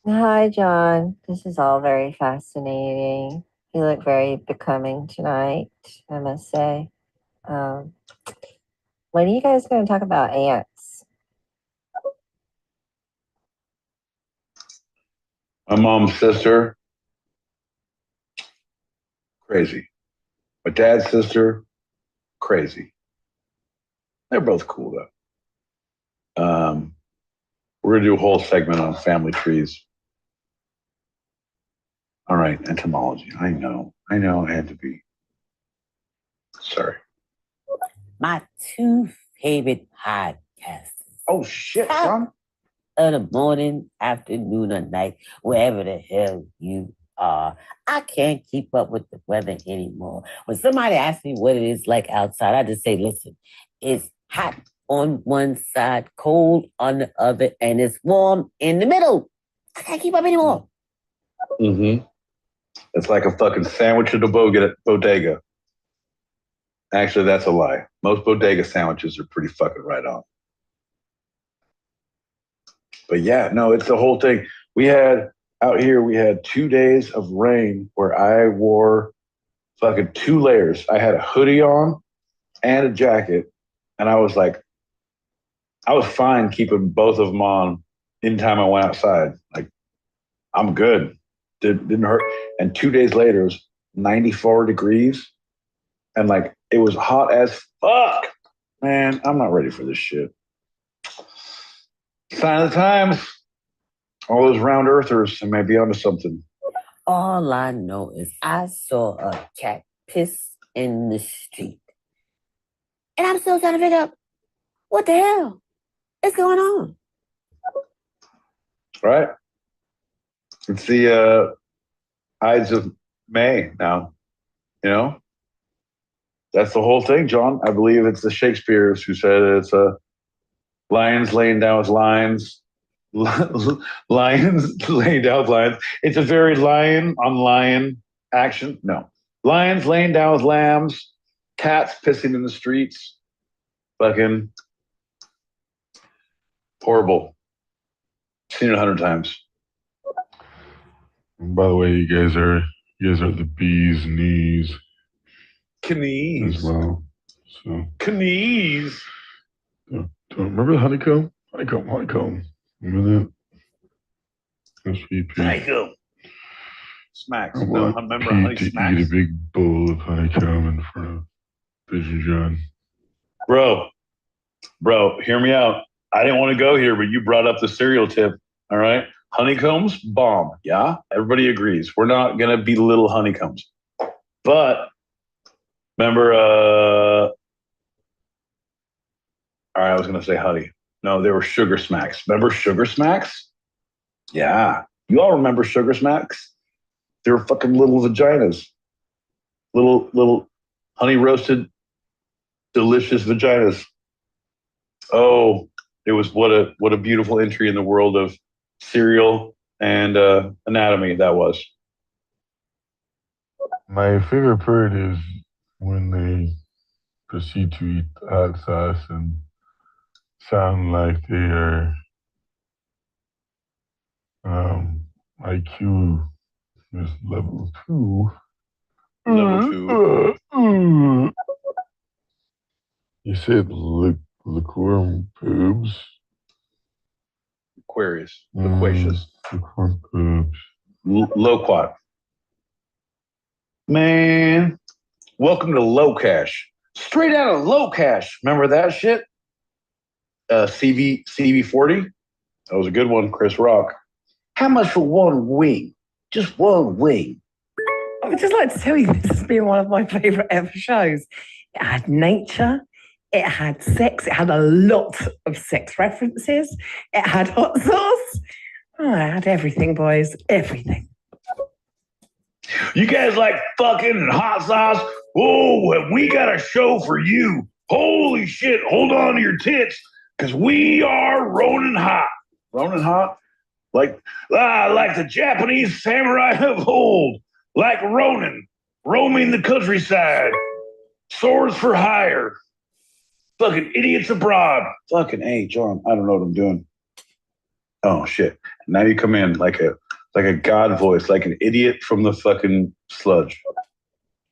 Hi, John. This is all very fascinating. You look very becoming tonight, I must say. When are you guys going to talk about ants? My mom's sister, crazy. My dad's sister, crazy. They're both cool though. We're gonna do a whole segment on family trees. All right, entomology. I know. I had to be. Sorry. My two favorite podcasts. Oh shit, John. Of the morning, afternoon, or night, wherever the hell you are. I can't keep up with the weather anymore. When somebody asks me what it is like outside, I just say, listen, it's hot on one side, cold on the other, and it's warm in the middle. I can't keep up anymore. Mm-hmm. It's like a fucking sandwich at a bodega. Actually, that's a lie. Most bodega sandwiches are pretty fucking right on. But yeah, no, it's the whole thing. We had 2 days of rain where I wore fucking 2 layers. I had a hoodie on and a jacket, and I was fine keeping both of them on anytime I went outside. Like, I'm good. Didn't hurt. And 2 days later, it was 94 degrees, and like it was hot as fuck. Man, I'm not ready for this shit. Sign of the times. All those round earthers may be onto something. All I know is I saw a cat piss in the street. And I'm still trying to figure out what the hell is going on. Right? It's the Ides of May now. You know? That's the whole thing, John. I believe it's the Shakespeare's who said it's lions laying down with lions. Lions laying down with lions. It's a very lion on lion action. No. Lions laying down with lambs. Cats pissing in the streets. Fucking horrible. Seen it 100 times. And by the way, you guys are the bee's knees. Knees. As well. So Knees. don't remember the honeycomb? Honeycomb. Remember that? That's for you, Pete. Honeycomb. Smacks. I No, want remember Pete honey to smacks. eat a big bowl of honeycomb in front of Vision John. Bro, hear me out. I didn't want to go here, but you brought up the cereal tip. All right. Honeycombs, bomb. Yeah. Everybody agrees. We're not going to be little honeycombs. But remember, all right, I was going to say honey. No, they were sugar smacks. Remember sugar smacks? Yeah. You all remember sugar smacks? They were fucking little vaginas. Little honey roasted, delicious vaginas. Oh, it was what a beautiful entry in the world of cereal and anatomy that was. My favorite part is when they proceed to eat hot sauce and sound like they are IQ is level 2. Level 2. You said liqueur boobs? Aquarius. Loquacious. Liqueur boobs. Loquat. Man, welcome to Low Cash. Straight out of Low Cash. Remember that shit? CV40. That was a good one, Chris Rock. How much for one wing? Just one wing. I would just like to tell you this has been one of my favourite ever shows. It had nature, it had sex, it had a lot of sex references, it had hot sauce. Oh, it had everything, boys, everything. You guys like fucking and hot sauce? Oh, we got a show for you. Holy shit, hold on to your tits, because we are Ronin Hot. Ronin Hot? Like the Japanese samurai of old. Like Ronin, roaming the countryside. Swords for hire. Fucking idiots abroad. Fucking hey, John, I don't know what I'm doing. Oh shit. Now you come in like a god voice, like an idiot from the fucking sludge.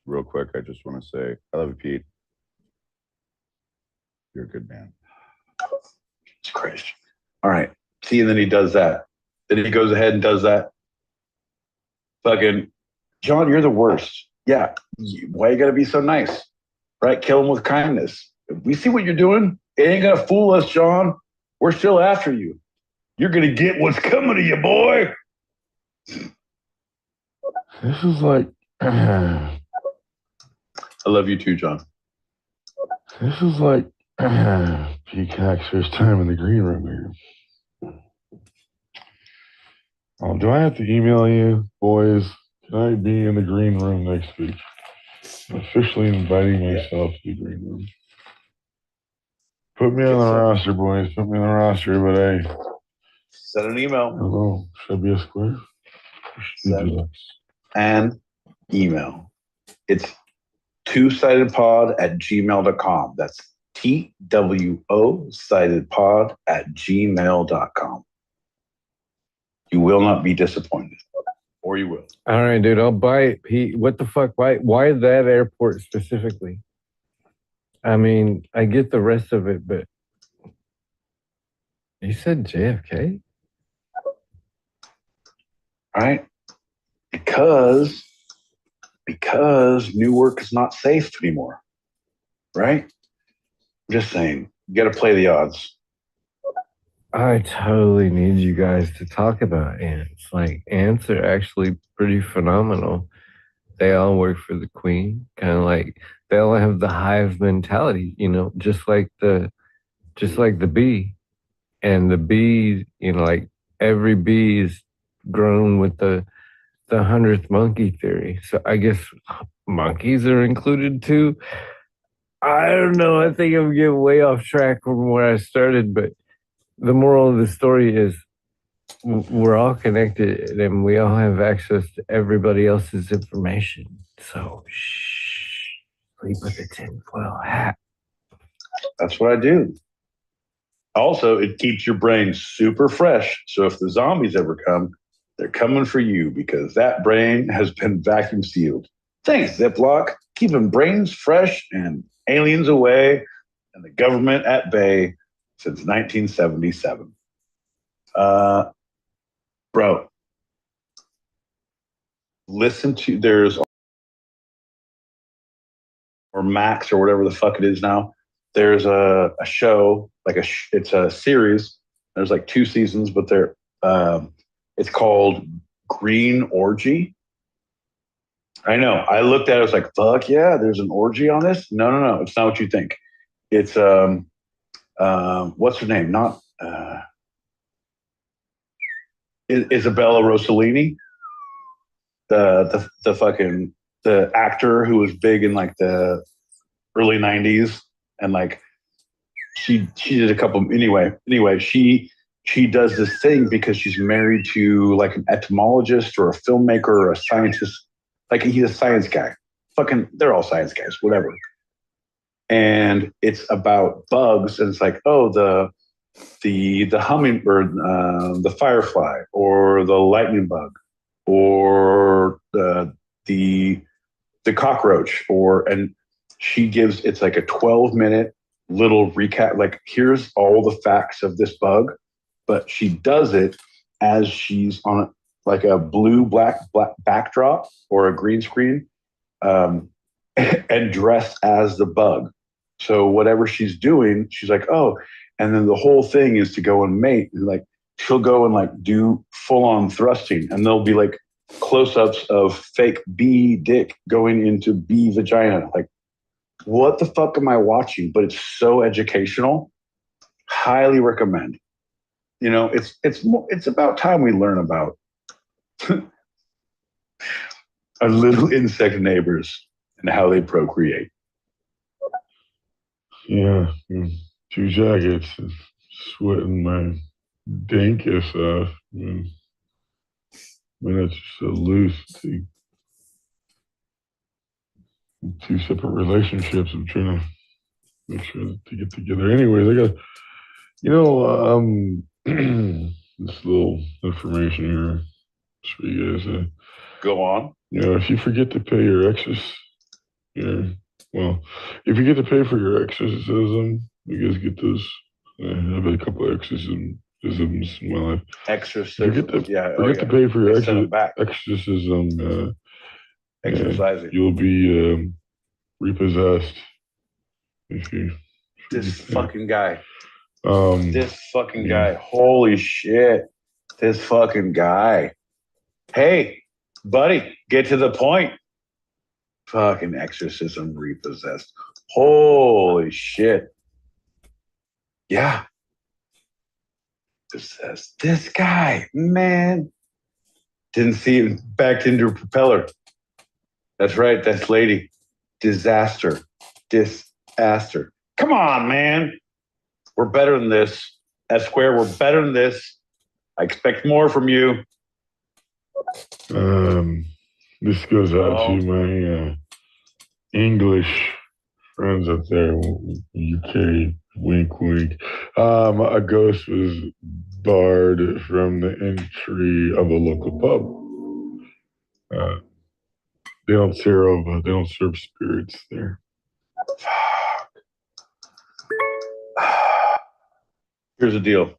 Real quick, I just want to say, I love you, Pete. You're a good man. It's crazy. All right. See, and then he does that. Then he goes ahead and does that. Fucking, John, you're the worst. Yeah. Why you gotta be so nice? Right? Kill him with kindness. If we see what you're doing, it ain't gonna fool us, John. We're still after you. You're gonna get what's coming to you, boy. This is like, I love you too, John. this is like Peacock's first time in the green room here. Oh, do I have to email you, boys? Can I be in the green room next week? I'm officially inviting myself to the green room. Put me on the roster, boys. Put me on the roster, but hey. Send an email. Hello. Should I be a square? Send an email. It's twosidedpod@gmail.com. That's TWO sidedpod@gmail.com. You will not be disappointed. Or you will. All right, dude, I'll buy it, Pete. What the fuck? Why that airport specifically? I mean, I get the rest of it, but you said JFK? Right? Because Newark is not safe anymore. Right? I'm just saying, you got to play the odds. I totally need you guys to talk about ants. Like, ants are actually pretty phenomenal. They all work for the queen, kind of like they all have the hive mentality, you know, just like the bee. And the bee, you know, like every bee is grown with the 100th monkey theory. So I guess monkeys are included too. I don't know. I think I'm getting way off track from where I started, but the moral of the story is we're all connected and we all have access to everybody else's information. So sleep with a tinfoil hat. That's what I do. Also, it keeps your brain super fresh. So if the zombies ever come, they're coming for you because that brain has been vacuum sealed. Thanks, Ziploc. Keeping brains fresh and aliens away and the government at bay since 1977. Bro, listen to, or Max or whatever the fuck it is now. There's a show, it's a series. There's like 2 seasons, but it's called Green Orgy. I know. I looked at it, I was like, fuck yeah, there's an orgy on this? No. It's not what you think. It's, what's her name? Not Isabella Rossellini, the actor who was big in like the early 90s. And like, she did a couple, anyway, she does this thing because she's married to like an entomologist or a filmmaker or a scientist. Like he's a science guy. Fucking, they're all science guys, whatever. And it's about bugs. And it's like, oh, the hummingbird, the firefly, or the lightning bug, or the cockroach, and she gives, it's like a 12-minute little recap. Like, here's all the facts of this bug, but she does it as she's on like a blue black backdrop or a green screen, and dressed as the bug. So whatever she's doing, she's like, oh, and then the whole thing is to go and mate. And like she'll go and like do full on thrusting, and there'll be like close-ups of fake bee dick going into bee vagina. Like, what the fuck am I watching? But it's so educational. Highly recommend. You know, it's about time we learn about our little insect neighbors and how they procreate. Yeah, 2 jackets, sweating my dankest off. Man, that's just so loose. 2 separate relationships. I'm trying to make sure to get together. Anyways, I got, this little information here for you guys. Go on. If you forget to pay your exes, if you get to pay for your exorcism, you guys get those. I've had a couple of exorcisms in my life. Exorcism. Forget to pay for your exorcism. Exercising. You'll be repossessed. This fucking guy. This fucking guy. Holy shit. This fucking guy. Hey, buddy, get to the point. Fucking exorcism repossessed. Holy shit. Yeah. Possessed. This guy, man. Didn't see him backed into a propeller. That's right. That's lady. Disaster. Disaster. Come on, man. We're better than this. Esquire, we're better than this. I expect more from you. This goes out to my English friends up there in UK. Wink, wink. A ghost was barred from the entry of a local pub. They don't serve spirits there. Here's the deal.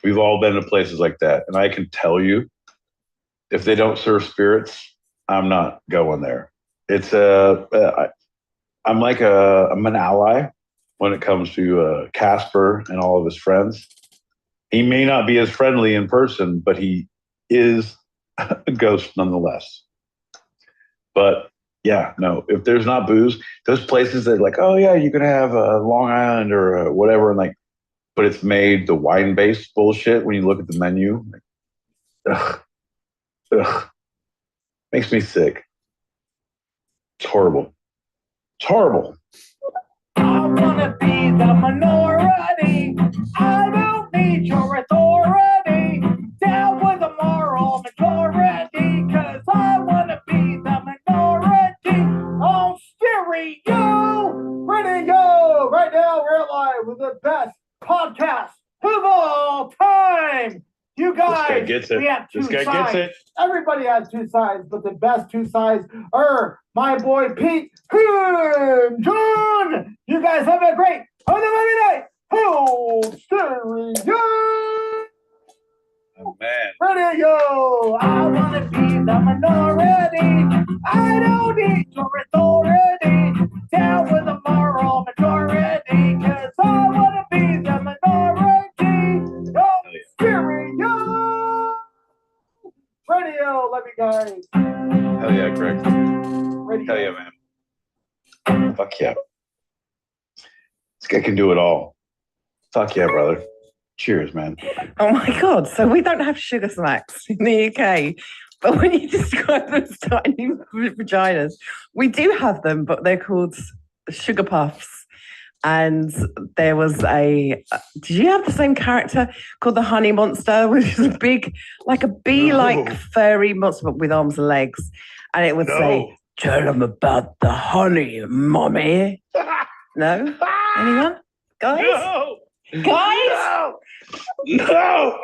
We've all been to places like that, and I can tell you, if they don't serve spirits, I'm not going there. It's I'm like I'm an ally when it comes to Casper and all of his friends. He may not be as friendly in person, but he is a ghost nonetheless. But yeah, no, if there's not booze, those places that are like, oh yeah, you can have Long Island or whatever, and like, but it's made the wine-based bullshit when you look at the menu. Like, ugh. Makes me sick. It's horrible. It's horrible. I wanna be the minority. I don't need your authority. Down with the moral majority, 'cause I wanna be the minority on stereo radio. Right now, we're live with the best podcast of all time. You guys, This guy gets it. we have 2 This guy sides. gets it. Everybody has 2 sides, but the best 2 sides are my boy Pete and John. You guys have a great Monday night. Hold stereo. Oh, man. Radio. I want to be the minority. I don't need your authority. Down with the moral majority, 'cause I want to be the minority. Oh, stereo. Radio. Love you guys. Hell yeah, Greg. Radio. Hell yeah, man. Fuck yeah. This guy can do it all. Fuck yeah, brother. Cheers, man. Oh my God. So we don't have sugar smacks in the UK. But when you describe them as tiny vaginas, we do have them, but they're called sugar puffs. And there was did you have the same character called the honey monster, which is a big, like a bee-like furry monster, but with arms and legs. And it would say, tell them about the honey, mommy. No? Anyone? Guys? No! Guys? No!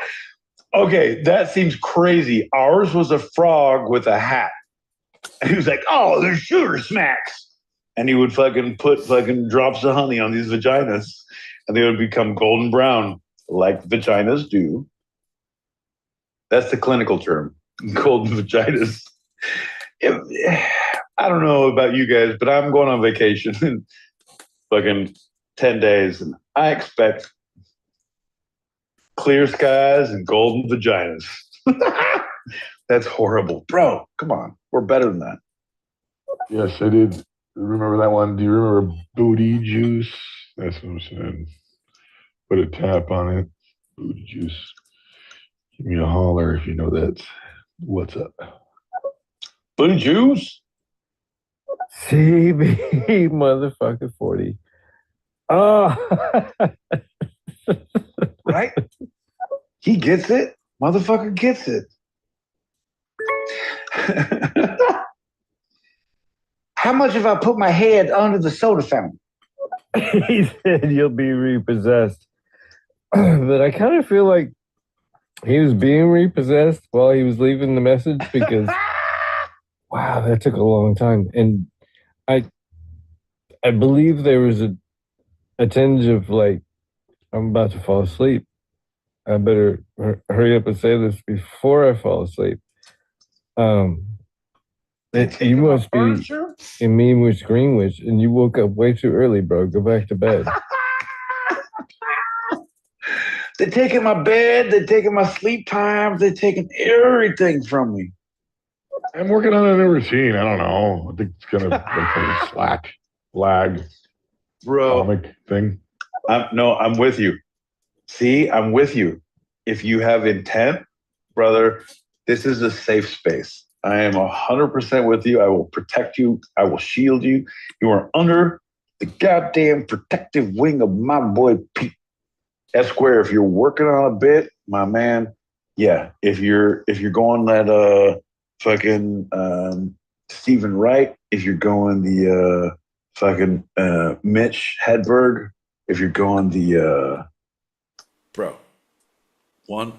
Okay, that seems crazy. Ours was a frog with a hat. And he was like, oh, there's sugar smacks. And he would fucking put fucking drops of honey on these vaginas, and they would become golden brown, like vaginas do. That's the clinical term, golden vaginas. I don't know about you guys, but I'm going on vacation in fucking 10 days, and I expect clear skies and golden vaginas. That's horrible. Bro, come on. We're better than that. Yes, I did remember that one. Do you remember booty juice? That's what I'm saying. Put a tap on it. Booty juice. Give me a holler if you know that's what's up. Booty juice? CB motherfucker 40. Oh. Right? He gets it. Motherfucker gets it. How much if I put my head under the soda fountain? He said you'll be repossessed. But I kind of feel like he was being repossessed while he was leaving the message because wow, that took a long time. And I believe there was a tinge of like, I'm about to fall asleep. I better hurry up and say this before I fall asleep. You must be in Meanwich Greenwich, and you woke up way too early, bro. Go back to bed. They're taking my bed. They're taking my sleep times. They're taking everything from me. I'm working on a new routine. I don't know. I think it's gonna like slack, lag, bro. Comic thing. I'm with you. See, I'm with you. If you have intent, brother, this is a safe space. I am 100% with you. I will protect you. I will shield you. You are under the goddamn protective wing of my boy Pete. Esquire, if you're working on a bit, my man, yeah. If you're going that fucking Stephen Wright, if you're going the fucking Mitch Hedberg, if you're going the bro, 100%.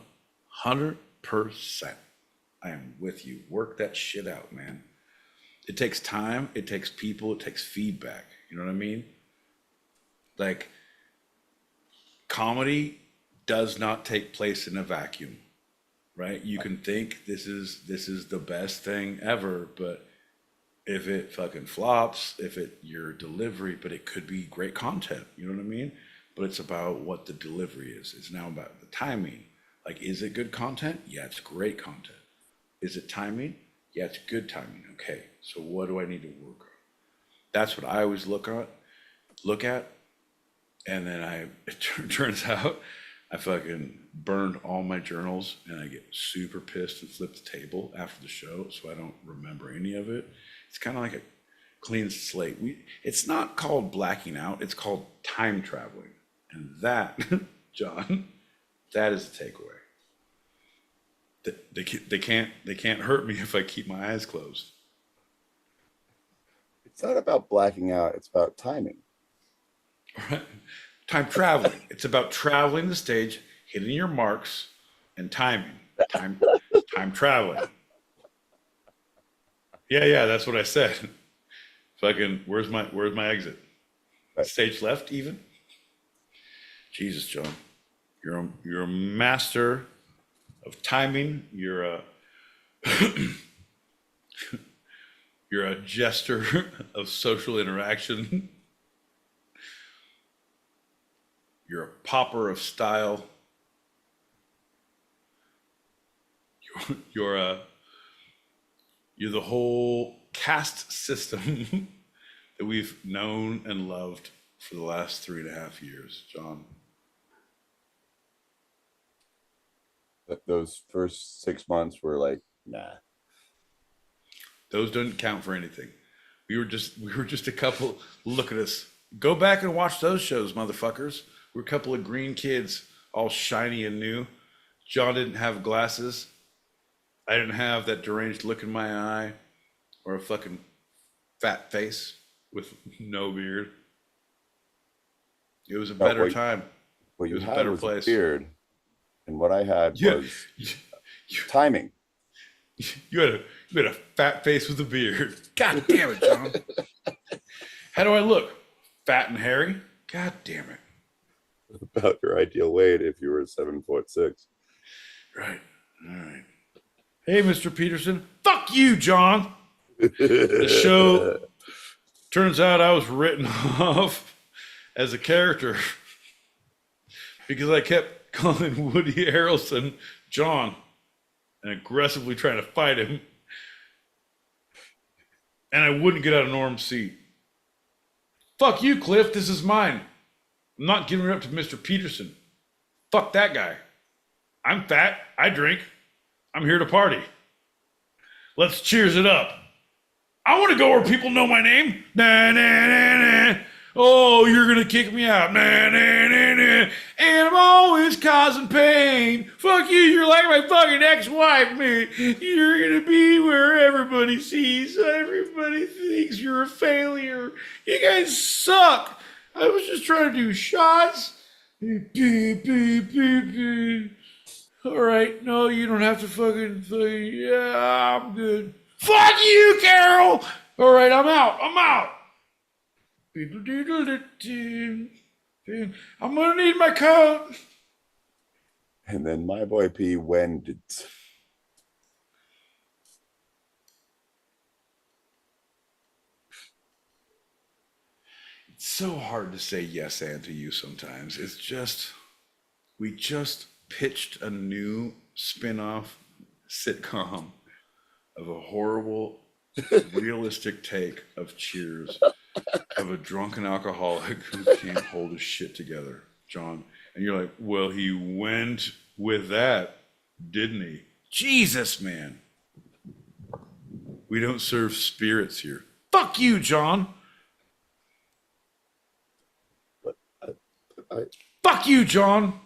I am with you. Work that shit out, man. It takes time. It takes people. It takes feedback. You know what I mean? Like, comedy does not take place in a vacuum, right? You can think this is the best thing ever, but if it fucking flops, your delivery, but it could be great content. You know what I mean? But it's about what the delivery is. It's now about the timing. Like, is it good content? Yeah, it's great content. Is it timing? Yeah, it's good timing. Okay, so what do I need to work on? That's what I always look at, and then it turns out I fucking burned all my journals, and I get super pissed and flip the table after the show, so I don't remember any of it. It's kind of like a clean slate. It's not called blacking out. It's called time traveling, and that, John, that is the takeaway. They can't hurt me if I keep my eyes closed. It's not about blacking out. It's about timing. Right. Time traveling. It's about traveling the stage, hitting your marks, and timing. Time traveling. Yeah, that's what I said. Fucking, where's my exit? Right. Stage left, even. Jesus, John, you're a master of timing. You're a you're a jester of social interaction. You're a popper of style. You're the whole caste system that we've known and loved for the last 3.5 years, John. Those first 6 months were like, nah. Those don't count for anything. We were just a couple. Look at us. Go back and watch those shows, motherfuckers. We're a couple of green kids, all shiny and new. John didn't have glasses. I didn't have that deranged look in my eye or a fucking fat face with no beard. It was a better time. What you it was had a better was place. A beard, and what I had was timing. You had a fat face with a beard. God damn it, John. How do I look? Fat and hairy? God damn it. About your ideal weight if you were 7'6". Right. All right. Hey, Mr. Peterson. Fuck you, John. The show turns out I was written off as a character because I kept calling Woody Harrelson John and aggressively trying to fight him. And I wouldn't get out of Norm's seat. Fuck you, Cliff. This is mine. I'm not giving it up to Mr. Peterson. Fuck that guy. I'm fat. I drink. I'm here to party. Let's cheers it up. I want to go where people know my name. Nah, nah, nah, nah. Oh, you're going to kick me out. Nah, nah, nah, nah. And I'm always causing pain. Fuck you. You're like my fucking ex-wife, man. You're going to be where everybody sees. Everybody thinks you're a failure. You guys suck. I was just trying to do shots. All right. No, you don't have to fucking say, yeah, I'm good. Fuck you, Carol. All right, I'm out. I'm gonna need my coat. And then my boy P wended. It's so hard to say yes and to you sometimes. It's just, we just pitched a new spin-off sitcom of a horrible, realistic take of Cheers, of a drunken alcoholic who can't hold his shit together, John. And you're like, well, he went with that, didn't he? Jesus, man. We don't serve spirits here. Fuck you, John. Fuck you, John.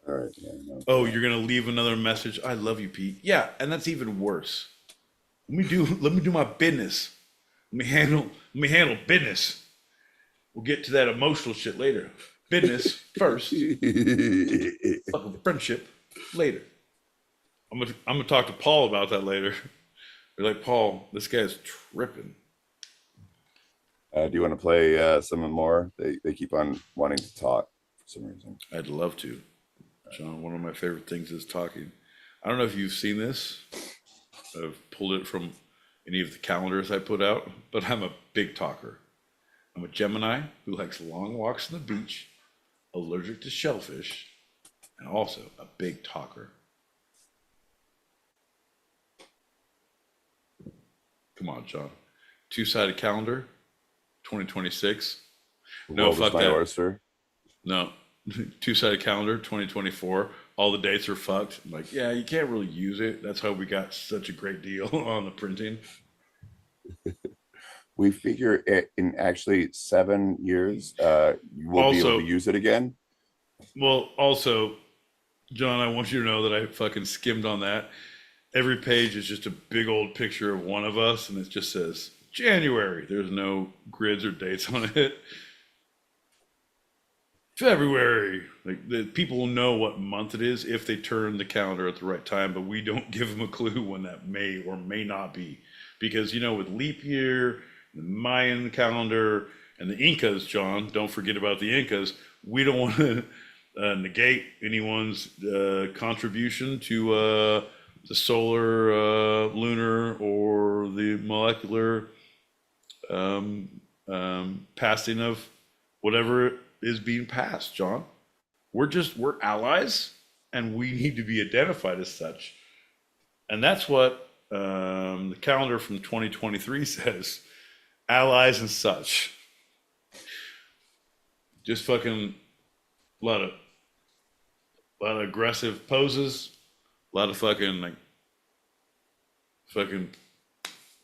All right. Yeah, no. Oh, you're gonna leave another message. I love you, Pete. Yeah, and that's even worse. Let me do my business. Let me handle business. We'll get to that emotional shit later. Business first. Fucking friendship later. I'm gonna talk to Paul about that later. They're like, Paul, this guy's tripping. Do you want to play some more? They keep on wanting to talk for some reason. I'd love to. John, one of my favorite things is talking. I don't know if you've seen this. I've pulled it from any of the calendars I put out, but I'm a big talker. I'm a Gemini who likes long walks on the beach, allergic to shellfish, and also a big talker. Come on, John. Two-sided calendar, 2026. No, fuck that. Oyster. No. Two-sided calendar, 2024. All the dates are fucked. I'm like, yeah, you can't really use it. That's how we got such a great deal on the printing. We figure in actually 7 years, you will be able to use it again. Well, also, John, I want you to know that I fucking skimmed on that. Every page is just a big old picture of one of us, and it just says January. There's no grids or dates on it. February. Like, the people will know what month it is if they turn the calendar at the right time, but we don't give them a clue when that may or may not be. Because, you know, with leap year, the Mayan calendar, and the Incas, John, don't forget about the Incas, we don't want to negate anyone's contribution to the solar, lunar, or the molecular passing of whatever is being passed, John. We're allies, and we need to be identified as such. And that's what the calendar from 2023 says. Allies and such. Just fucking a lot of aggressive poses, a lot of fucking a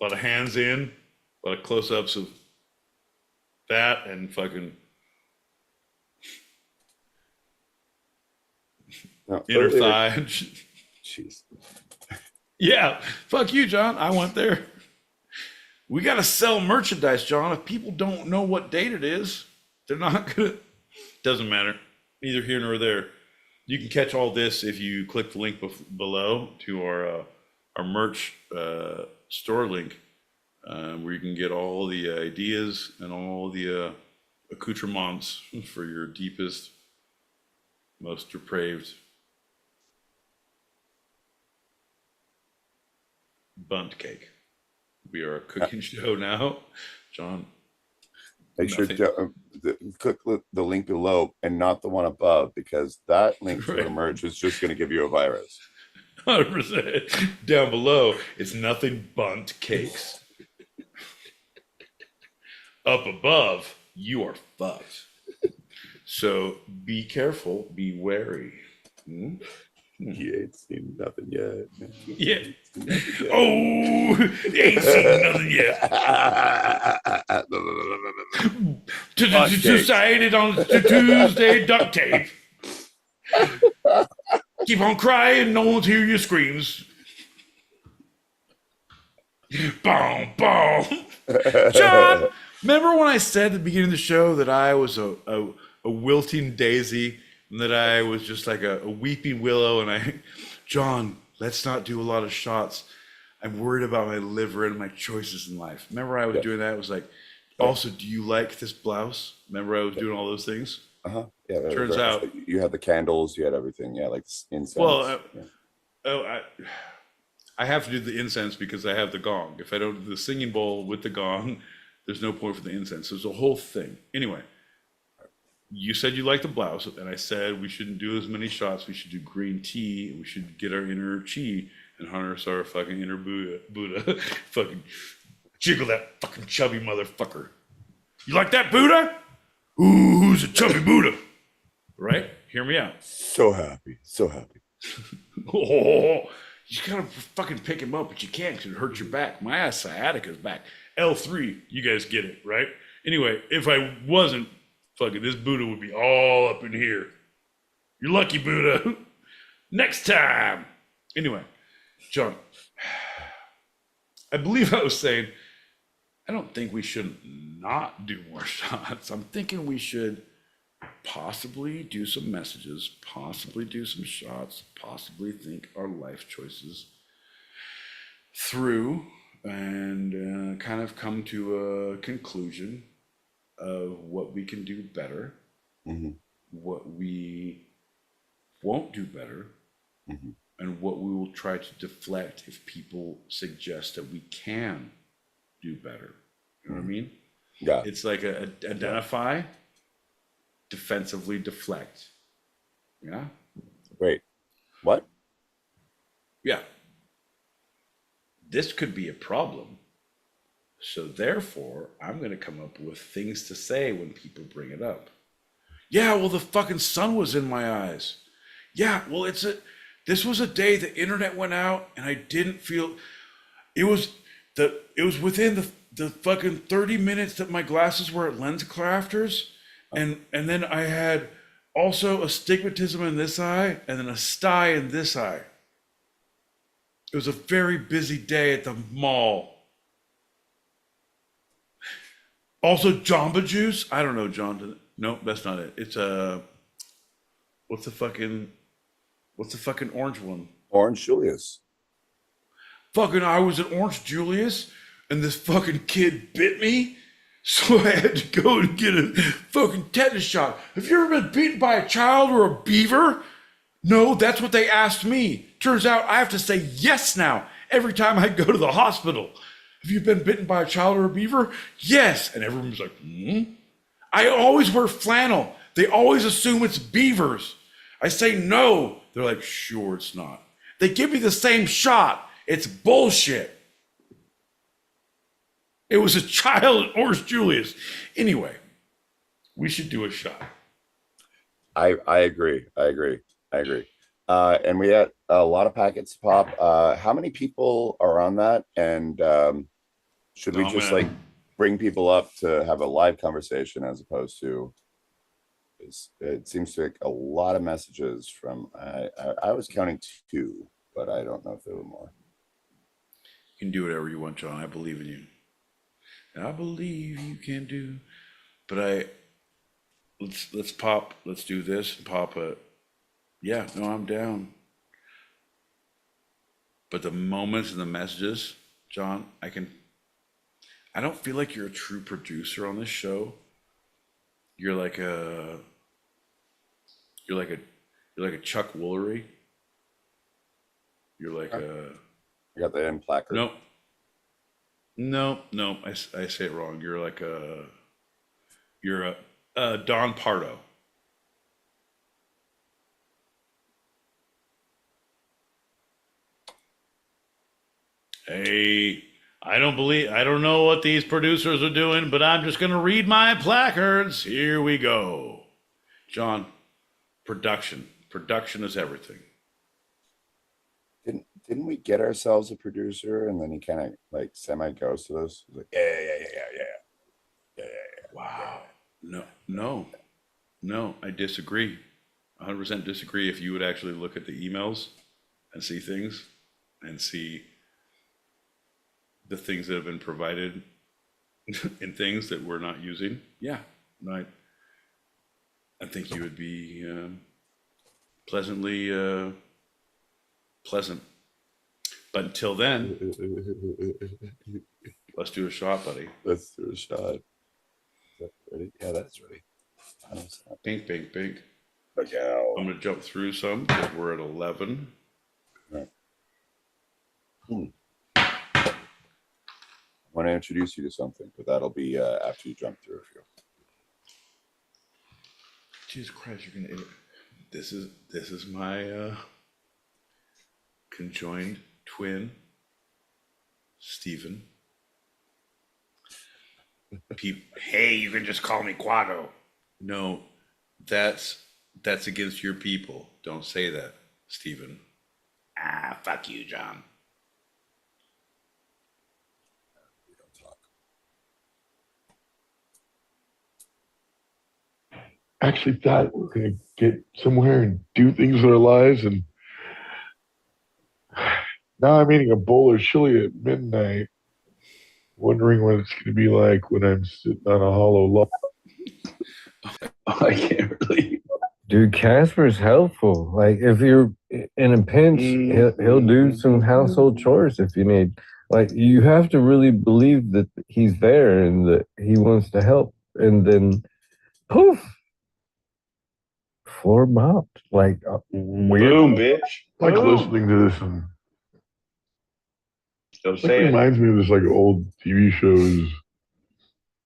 lot of hands in, a lot of close-ups of that, and fucking inner thigh. Jeez. Yeah, fuck you, John. I went there. We got to sell merchandise, John. If people don't know what date it is, they're not gonna. Doesn't matter. Neither here nor there. You can catch all this if you click the link below to our merch store link, where you can get all the ideas and all the accoutrements for your deepest, most depraved bunt cake. We are a cooking show now, John. Make sure to click the link below and not the one above, because that link to our merch is just going to give you a virus. 100%. Down below, it's nothing but cakes. Up above, you are fucked. So be careful, be wary. You ain't seen nothing yet. Yeah. Oh, you ain't seen nothing yet. Decided on Tuesday, duct tape. Keep on crying, no one's hear your screams. Boom, boom. John, remember when I said at the beginning of the show that I was a wilting daisy and that I was just like a weeping willow? And John, let's not do a lot of shots. I'm worried about my liver and my choices in life. Remember I was doing that? It was like, also, do you like this blouse? Remember I was doing all those things? Yeah. Turns out you had the candles, you had everything. Yeah, like incense. Well, I have to do the incense because I have the gong. If I don't do the singing bowl with the gong, there's no point for the incense. There's a whole thing. Anyway, you said you liked the blouse, and I said we shouldn't do as many shots. We should do green tea. We should get our inner chi and harness our fucking inner Buddha. Fucking jiggle that fucking chubby motherfucker. You like that Buddha? Ooh, who's a chubby Buddha? Right? Hear me out. So happy. Oh, you gotta fucking pick him up, but you can't because it hurts your back. My ass sciatica's back. L3, you guys get it, right? Anyway, if I wasn't, fucking this Buddha would be all up in here. You're lucky, Buddha. Next time. Anyway, John, I believe I was saying, I don't think we should not do more shots. I'm thinking we should possibly do some messages, possibly do some shots, possibly think our life choices through and kind of come to a conclusion of what we can do better, what we won't do better, and what we will try to deflect if people suggest that we can do better. You know what I mean? Yeah. It's like identify, defensively deflect. Yeah. Wait, what? Yeah. This could be a problem. So therefore, I'm going to come up with things to say when people bring it up. Yeah, well, the fucking sun was in my eyes. Yeah, well, this was a day the internet went out and I didn't feel it was within the fucking 30 minutes that my glasses were at Lens Crafters. And then I had also astigmatism in this eye and then a sty in this eye. It was a very busy day at the mall. Also, Jamba Juice. I don't know, John. No, that's not it. It's what's the fucking orange one? Orange Julius. Fucking, I was at Orange Julius, and this fucking kid bit me, so I had to go and get a fucking tetanus shot. Have you ever been beaten by a child or a beaver? No, that's what they asked me. Turns out I have to say yes now every time I go to the hospital. Have you been bitten by a child or a beaver? Yes. And everyone's like, I always wear flannel. They always assume it's beavers. I say no. They're like, sure, it's not. They give me the same shot. It's bullshit. It was a child at Orange Julius. Anyway, we should do a shot. I agree. And we had a lot of packets pop. How many people are on that? And should we just like bring people up to have a live conversation as opposed to? It seems to take a lot of messages from. I was counting 2, but I don't know if there were more. You can do whatever you want, John. I believe in you. I believe you can do. But let's pop. Let's do this and pop it. Yeah, no, I'm down. But the moments and the messages, John, I don't feel like you're a true producer on this show. You're like a Chuck Woolery. You're like a. I got the end placard. Nope. No, I say it wrong. You're a Don Pardo. Hey, I don't know what these producers are doing, but I'm just going to read my placards. Here we go. John, production. Production is everything. Didn't we get ourselves a producer and then he kind of like semi-ghosted us? He was like, yeah. Wow. No, I disagree. 100% disagree. If you would actually look at the emails and see things and see the things that have been provided in things that we're not using, yeah, I think you would be pleasantly pleasant. But until then, let's do a shot, buddy. Let's do a shot. Is that ready? Yeah, that's ready. Bink. Okay. I'm going to jump through some because we're at 11. Right. I want to introduce you to something, but that'll be after you jump through a few. Jesus Christ, you're going to... This is my conjoined twin, Stephen. Hey, you can just call me Quago. No, that's against your people. Don't say that, Stephen. Fuck you, John. We don't talk. Actually thought we were going to get somewhere and do things with our lives, and now I'm eating a bowl of chili at midnight, wondering what it's going to be like when I'm sitting on a hollow log. I can't really. Dude, Casper's helpful. Like if you're in a pinch, he'll do some household chores if you need. Like you have to really believe that he's there and that he wants to help. And then, poof, floor mopped. Like weird. Boom, bitch. Like Boom. listening to this, and Don't it say it. reminds me of this like old TV shows,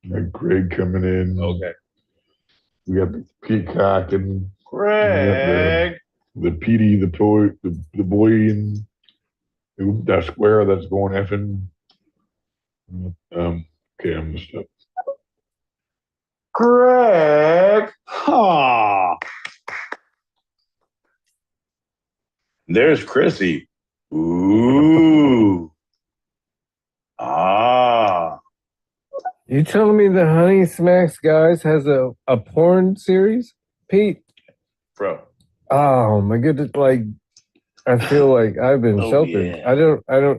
like Greg coming in. Okay. We got the Peacock and Greg. the PD, the poet, the boy in that square that's going effing. Okay, I'm gonna stop. Greg. Huh. There's Chrissy. Ooh. Ah. You telling me the Honey Smacks guys has a porn series, Pete? Bro. Oh my goodness! Like I feel like I've been sheltered. Yeah.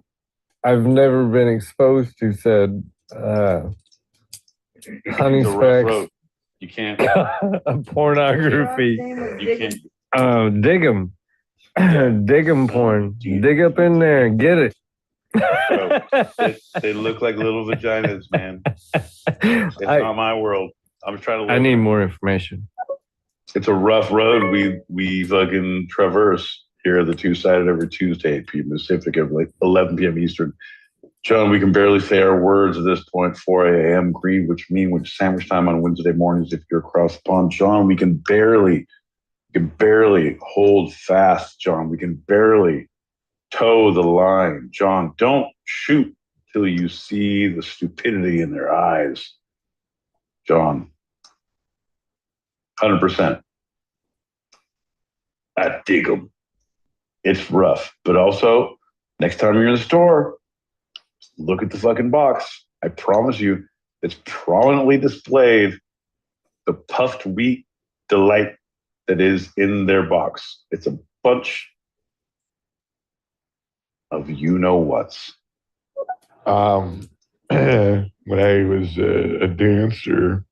I've never been exposed to said Honey It's a rough Smacks road. You can't. pornography. You can't. Dig 'em. Dig 'em porn. Dig up in there and get it. Bro, they look like little vaginas, man. It's not my world. I'm trying to live. I need more information. It's a rough road we fucking traverse here at the Two-Sided every Tuesday, 8 p.m. Pacific, at like 11 p.m. Eastern. John, we can barely say our words at this point, 4 a.m. Greenwich Mean, which is sandwich time on Wednesday mornings if you're across the pond. John, we can barely hold fast, John. We can barely toe the line. John, don't shoot till you see the stupidity in their eyes. John, 100%. I dig them. It's rough, but also next time you're in the store, look at the fucking box. I promise you, it's prominently displayed the puffed wheat delight that is in their box. It's a bunch of you-know-whats. When I was a dancer,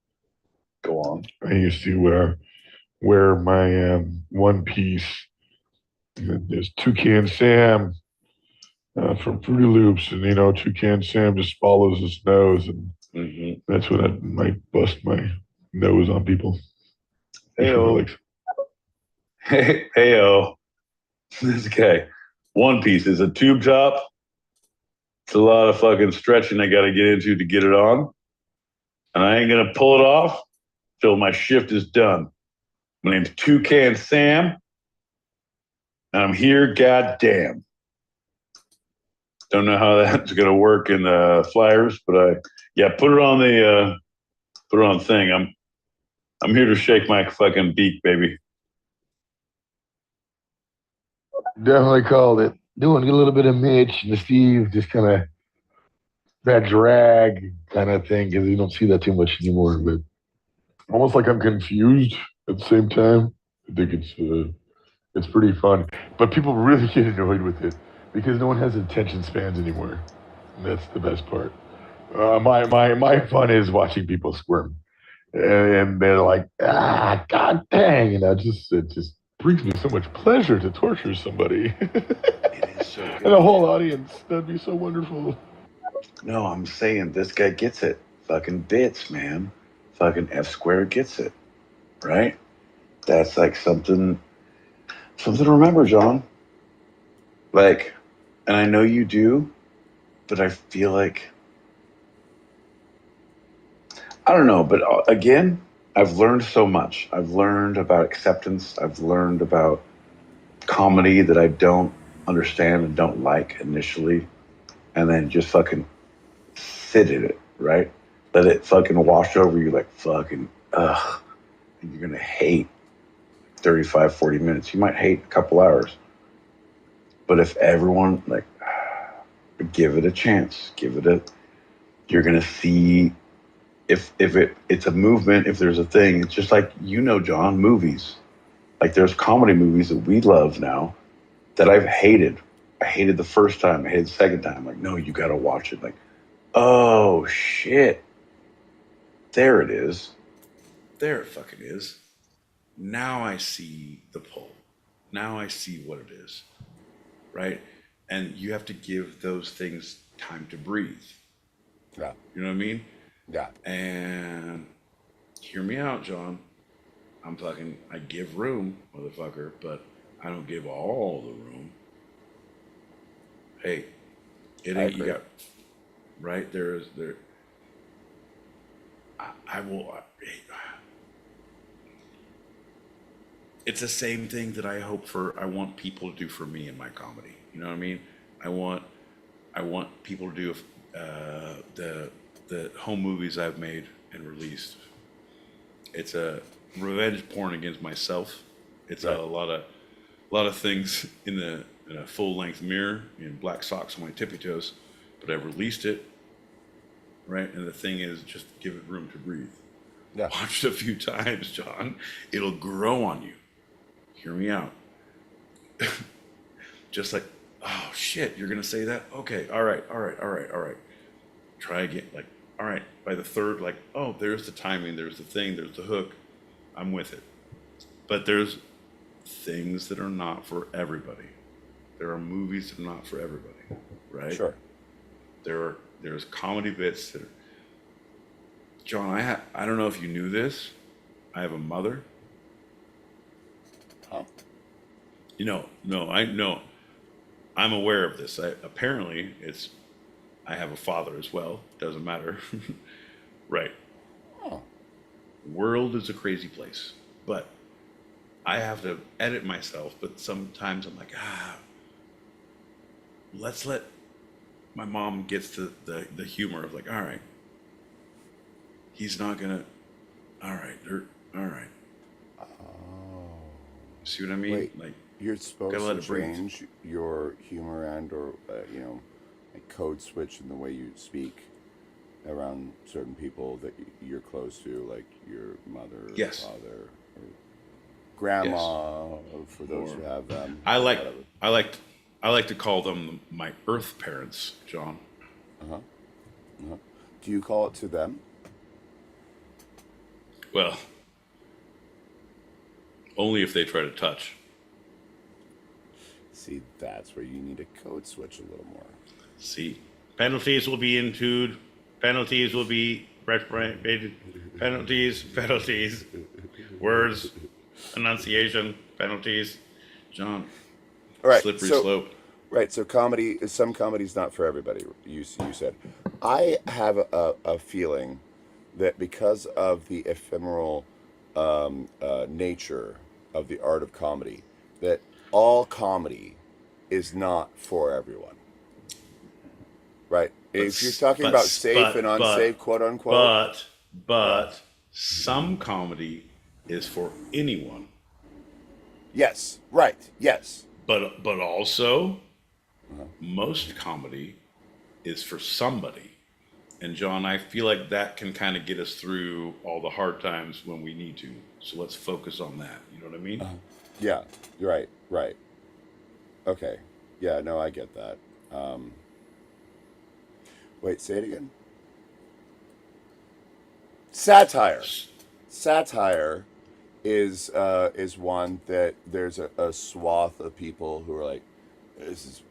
go on. I used to wear my one piece. There's Toucan Sam from Fruity Loops, and Toucan Sam just follows his nose, and that's when I might bust my nose on people. Hey-o. Hey-o. This guy. One Piece is a tube top It's a lot of fucking stretching I got to get into to get it on. And I ain't going to pull it off till my shift is done. My name's Toucan Sam. And I'm here, goddamn. Don't know how that's going to work in the flyers, but put it on the thing. I'm here to shake my fucking beak, baby. Definitely called it. Doing a little bit of Mitch and Steve, just kind of that drag kind of thing, because you don't see that too much anymore. But almost like I'm confused at the same time. I think it's pretty fun, but people really get annoyed with it because no one has attention spans anymore. And that's the best part. My fun is watching people squirm, and they're like, god dang, it just brings me so much pleasure to torture somebody. It is so good. And a whole audience. That'd be so wonderful. No, I'm saying this guy gets it. Fucking bits, man. Fucking F squared gets it. Right? That's like something to remember, John. Like, and I know you do, but I feel like, I don't know, but again, I've learned so much. I've learned about acceptance. I've learned about comedy that I don't understand and don't like initially, and then just fucking sit in it, right? Let it fucking wash over you like fucking, ugh. And you're going to hate 35, 40 minutes. You might hate a couple hours. But if everyone, like, give it a chance, you're going to see if it's a movement, if there's a thing. It's just like, John, movies. Like, there's comedy movies that we love now that I've hated. I hated the first time. I hated the second time. Like, no, you got to watch it. Like, oh, shit. There it is. There it fucking is. Now I see the pull. Now I see what it is. Right? And you have to give those things time to breathe. Yeah. You know what I mean? Yeah. And hear me out, John. I give room, motherfucker, but I don't give all the room. Hey, it ain't, you got, right? It's the same thing that I want people to do for me in my comedy. You know what I mean? I want people to do the home movies I've made and released. It's a revenge porn against myself. It's a lot of things in a full length mirror in black socks on my tippy toes, but I've released it. Right, and the thing is, just give it room to breathe. Yeah. Watch it a few times, John. It'll grow on you. Hear me out. Just like, oh shit, you're gonna say that? Okay, all right. Try again. Like, all right, by the third, like, oh, there's the timing, there's the thing, there's the hook. I'm with it. But there's things that are not for everybody. There are movies that are not for everybody, right? Sure. There's comedy bits that are, John, I don't know if you knew this. I have a mother. Oh. I know. I'm aware of this. Apparently, I have a father as well. Doesn't matter. Right. Oh. World is a crazy place. But I have to edit myself. But sometimes I'm like, let's let my mom gets to the humor of like, all right. He's not gonna. All right. Oh. See what I mean? Wait, like you're supposed let to it breathe. change your humor and or like code switch in the way you speak around certain people that you're close to, like your mother, Yes. father, or grandma. For those who have them. I like to call them my earth parents, John. Do you call it to them? Well, only if they try to touch. See, that's where you need to code switch a little more. See, penalties will be entoed. Penalties will be penalties. Words, enunciation, penalties. John, all right, slippery so slope. Right. So some comedy's not for everybody. You said. I have a feeling that because of the ephemeral nature of the art of comedy, that all comedy is not for everyone. Right. If you're talking about safe and unsafe, quote unquote. But some comedy is for anyone. Yes. Right. Yes. But also, most comedy is for somebody. And John, I feel like that can kind of get us through all the hard times when we need to. So let's focus on that. You know what I mean? Yeah. Right. Right. Okay. Yeah. No, I get that. Wait. Say it again. Satire. Satire is one that there's a swath of people who are like, this is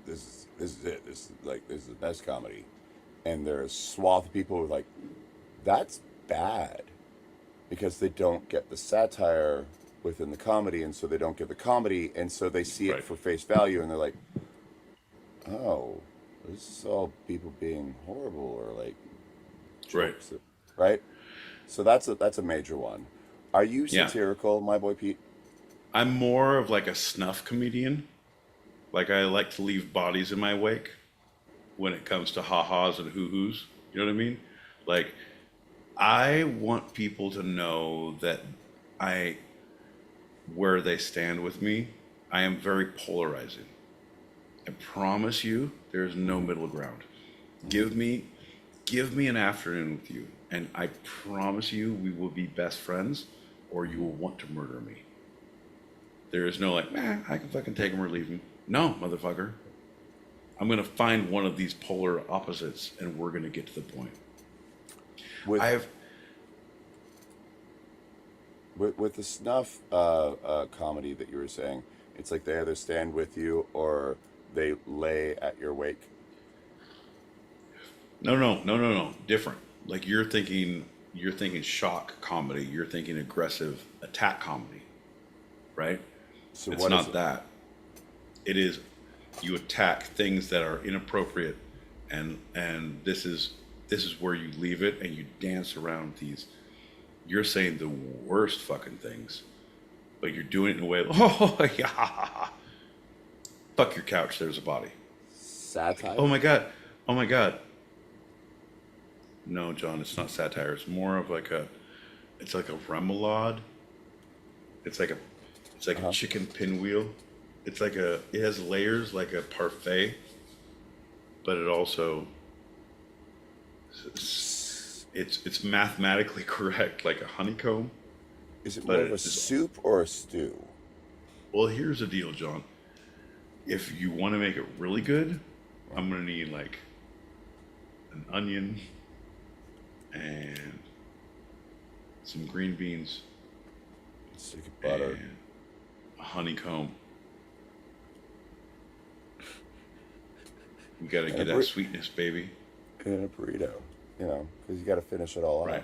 it. This is the best comedy, and there's a swath of people who are like, that's bad, because they don't get the satire within the comedy, and so they don't get the comedy, and so they see it for face value, and they're like, oh, this is all people being horrible or like jokes, right? So that's a major one. Are you satirical, my boy Pete? I'm more of like a snuff comedian. Like I like to leave bodies in my wake when it comes to ha-has and hoo-hoos. You know what I mean? Like I want people to know that where they stand with me, I am very polarizing. I promise you there's no middle ground. Give me an afternoon with you, and I promise you we will be best friends, or you will want to murder me. There is no like, I can fucking take him or leave him. No, motherfucker. I'm going to find one of these polar opposites, and we're going to get to the point. With the snuff comedy that you were saying, it's like they either stand with you or they lay at your wake. No. Different. Like you're thinking shock comedy. You're thinking aggressive attack comedy, right? So it's what not is it? that. It is you attack things that are inappropriate, and this is where you leave it and you dance around these. You're saying the worst fucking things, but you're doing it in a way. Oh yeah, fuck your couch. There's a body. Satire. Oh my god. No, John, it's not satire. It's more of like it's like a remoulade. It's like a chicken pinwheel. It has layers like a parfait, but it also, it's mathematically correct, like a honeycomb. Is it more of a soup or a stew? Well, here's the deal, John. If you want to make it really good, I'm going to need like an onion and some green beans, stick of butter, and a honeycomb. We got to get that sweetness, baby. And a burrito, because you got to finish it all right.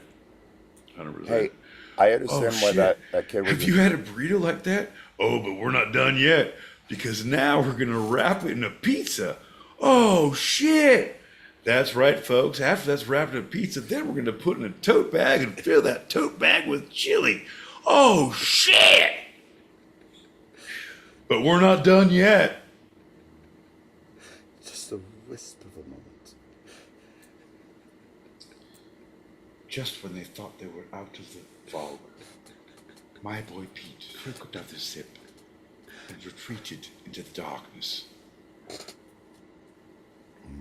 off. 100%. Hey, I understand why that kid was. Have you had a burrito like that? Oh, but we're not done yet, because now we're going to wrap it in a pizza. Oh, shit. That's right, folks. After that's wrapped in a pizza, then we're going to put it in a tote bag and fill that tote bag with chili. Oh, shit. But we're not done yet. Just a wisp of a moment. Just when they thought they were out of the fog, my boy Pete took another sip and retreated into the darkness.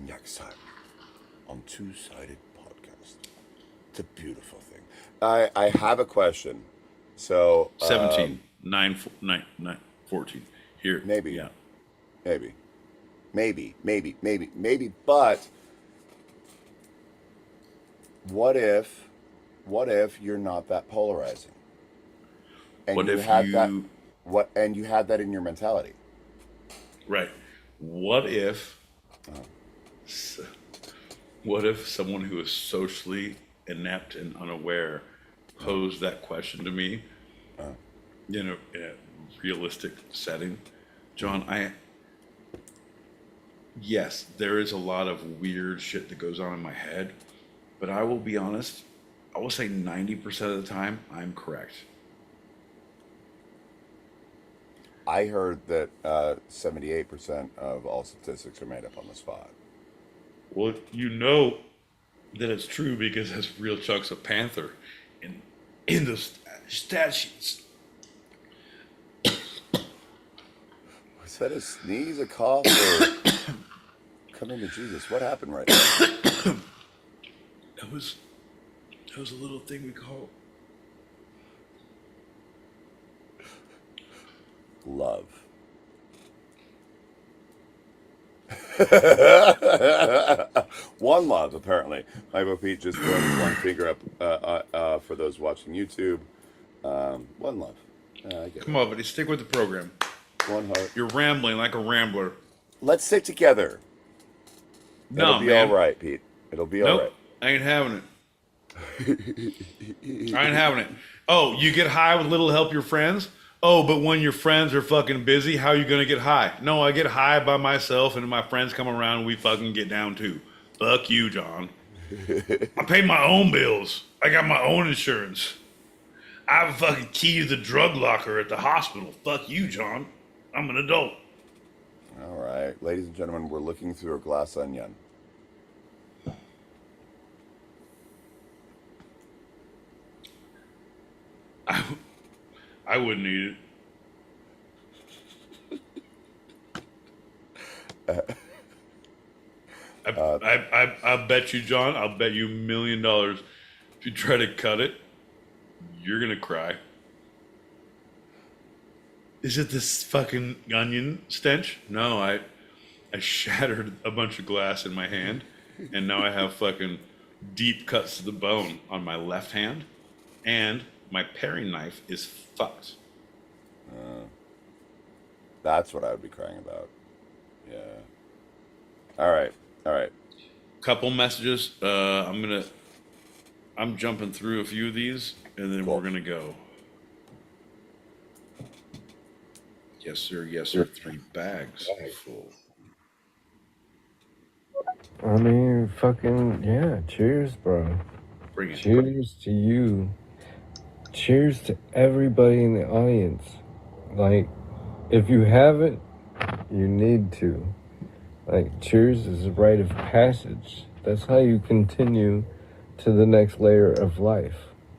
Next time on Two-Sided Podcast. It's a beautiful thing. I have a question. So 17, 9, 14. Here. Maybe. Yeah. Maybe. But what if you're not that polarizing? And What you if had you that and you had that in your mentality? Right. What if someone who is socially inept and unaware posed that question to me in a realistic setting? John, yes, there is a lot of weird shit that goes on in my head, but I will be honest, I will say 90% of the time I'm correct. I heard that 78% of all statistics are made up on the spot. Well, you know that it's true because there's real chunks of Panther in the stat sheets. Was that a sneeze, a cough, or come into Jesus? What happened right now? That was a little thing we call love. One love, apparently. Hive Pete just throwing one finger up for those watching YouTube. One love. I get Come it. on, buddy, stick with the program. One heart. You're rambling like a rambler. Let's stick together. No, It'll be man. all right, Pete. It'll be Nope, all right. I ain't having it. I ain't having it. Oh, you get high with little help your friends? Oh, but when your friends are fucking busy, how are you gonna get high? No, I get high by myself, and my friends come around and we fucking get down too. Fuck you, John. I pay my own bills. I got my own insurance. I have a fucking key to the drug locker at the hospital. Fuck you, John. I'm an adult. All right. Ladies and gentlemen, we're looking through a glass onion. I wouldn't eat it. I bet you, John, I'll bet you $1 million if you try to cut it, you're gonna cry. Is it this fucking onion stench? No, I shattered a bunch of glass in my hand, and now I have fucking deep cuts to the bone on my left hand, and my paring knife is fucked. That's what I would be crying about. Yeah. All right. All right. Couple messages. I'm jumping through a few of these, and then we're gonna go. Yes, sir. Yes, sir. 3 bags full. I mean, fucking, yeah. Cheers, bro. Bring it. Cheers to you. Cheers to everybody in the audience. Like, if you haven't, you need to. Like, cheers is a rite of passage. That's how you continue to the next layer of life.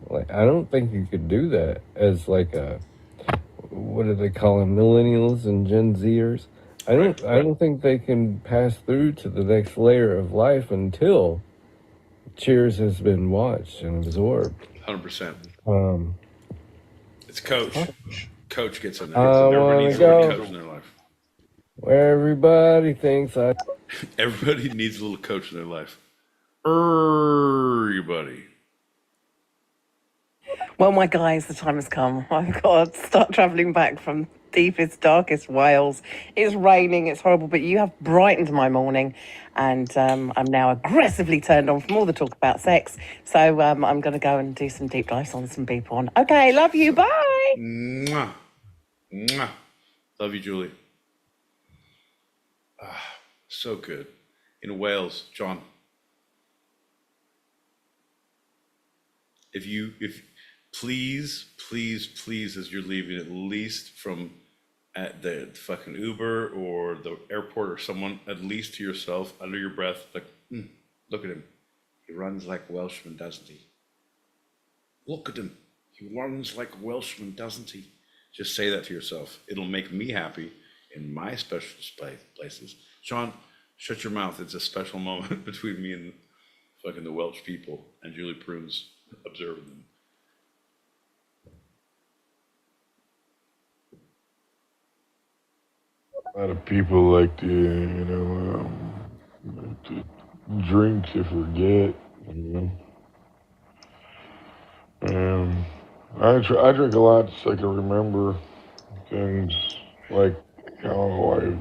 Like, I don't think you could do that as like a, what do they call them, millennials and Gen Zers? I don't think they can pass through to the next layer of life until Cheers has been watched and absorbed. 100%. It's Coach. Huh? Coach gets in there. I Everybody needs a wanna little go coach in their life. where everybody thinks Everybody needs a little coach in their life. Everybody. Well, my guys, the time has come. I've got to start travelling back from deepest, darkest Wales. It's raining, it's horrible, but you have brightened my morning, and I'm now aggressively turned on from all the talk about sex. So I'm going to go and do some deep dives on some people. Okay, love you. Bye. Mwah. Mwah. Love you, Julie. So good. In Wales, John. If please, as you're leaving, at least from at the fucking Uber or the airport or someone, at least to yourself, under your breath, like, look at him. He runs like a Welshman, doesn't he? Look at him. He runs like a Welshman, doesn't he? Just say that to yourself. It'll make me happy in my special places. Sean, shut your mouth. It's a special moment between me and fucking the Welsh people and Julie Prunes observing them. A lot of people like to, to drink to forget. I drink a lot so I can remember things like, I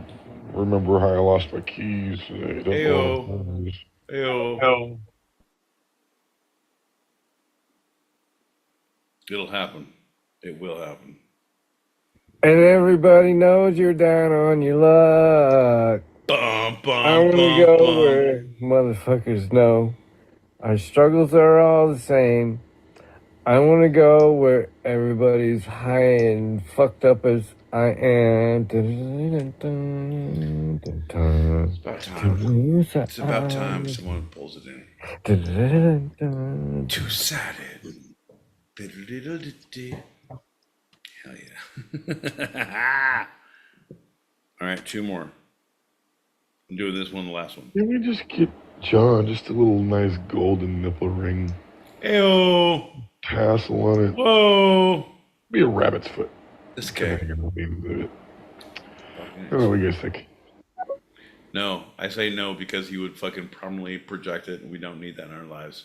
remember how I lost my keys. Ayo. Ayo. It'll happen. It will happen. And everybody knows you're down on your luck. Bum, bum, I want to bum, go bum. where motherfuckers know our struggles are all the same. I want to go where everybody's high and fucked up as I am. It's about time. It's about time someone pulls it in. Two-sided. Hell yeah. All right, two more. I'm doing this one, the last one. Can we just get John just a little nice golden nipple ring? Ew. Tassel on it. Whoa. Be a rabbit's foot. This guy. I don't know what you guys think. No, I say no because he would fucking permanently project it, and we don't need that in our lives.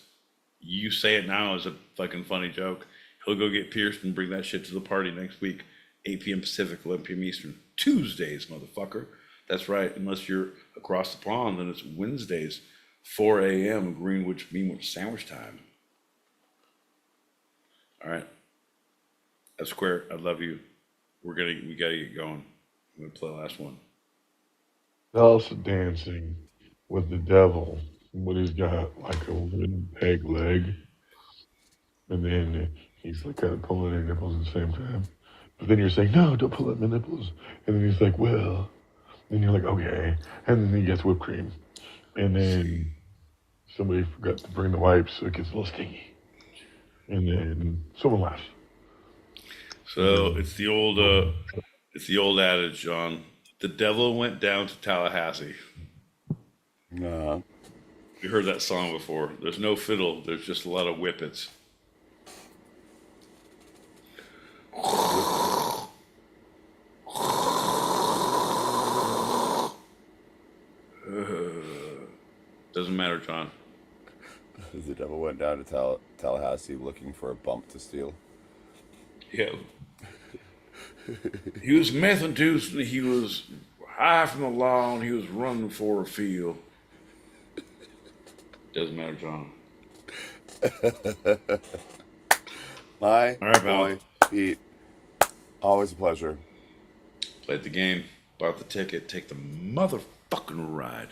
You say it now as a fucking funny joke. He'll go get pierced and bring that shit to the party next week, 8 p.m. Pacific, 11 p.m. Eastern. Tuesdays, motherfucker. That's right. Unless you're across the pond, then it's Wednesdays, 4 a.m. Greenwich sandwich time. All right. That's Square. I love you. We gotta get going. I'm gonna play the last one. Also dancing with the devil, but he's got like a wooden peg leg, and then he's like kind of pulling their nipples at the same time. But then you're saying, no, don't pull out my nipples. And then he's like, well. And you're like, okay. And then he gets whipped cream. And then somebody forgot to bring the wipes, so it gets a little stingy. And then someone laughs. So it's the old adage, John. The devil went down to Tallahassee. No. You heard that song before. There's no fiddle. There's just a lot of whippets. Doesn't matter, John. The devil went down to Tallahassee looking for a bump to steal. Yeah. He was meth induced and he was high from the law and he was running for a field. Doesn't matter, John. My All right, boy, Pete. Always a pleasure. Played the game, bought the ticket, take the motherfucking ride.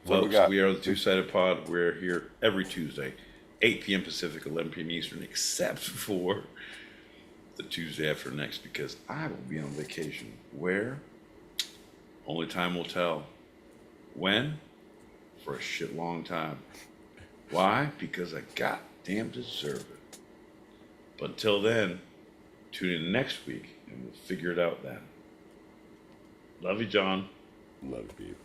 What Folks, we got? we are the Two-Sided Pod. We're here every Tuesday, 8 p.m. Pacific, 11 p.m. Eastern, except for the Tuesday after next, because I will be on vacation. Where? Only time will tell. When? For a shit long time. Why? Because I goddamn deserve it. But until then, tune in next week and we'll figure it out then. Love you, John. Love you, Pete.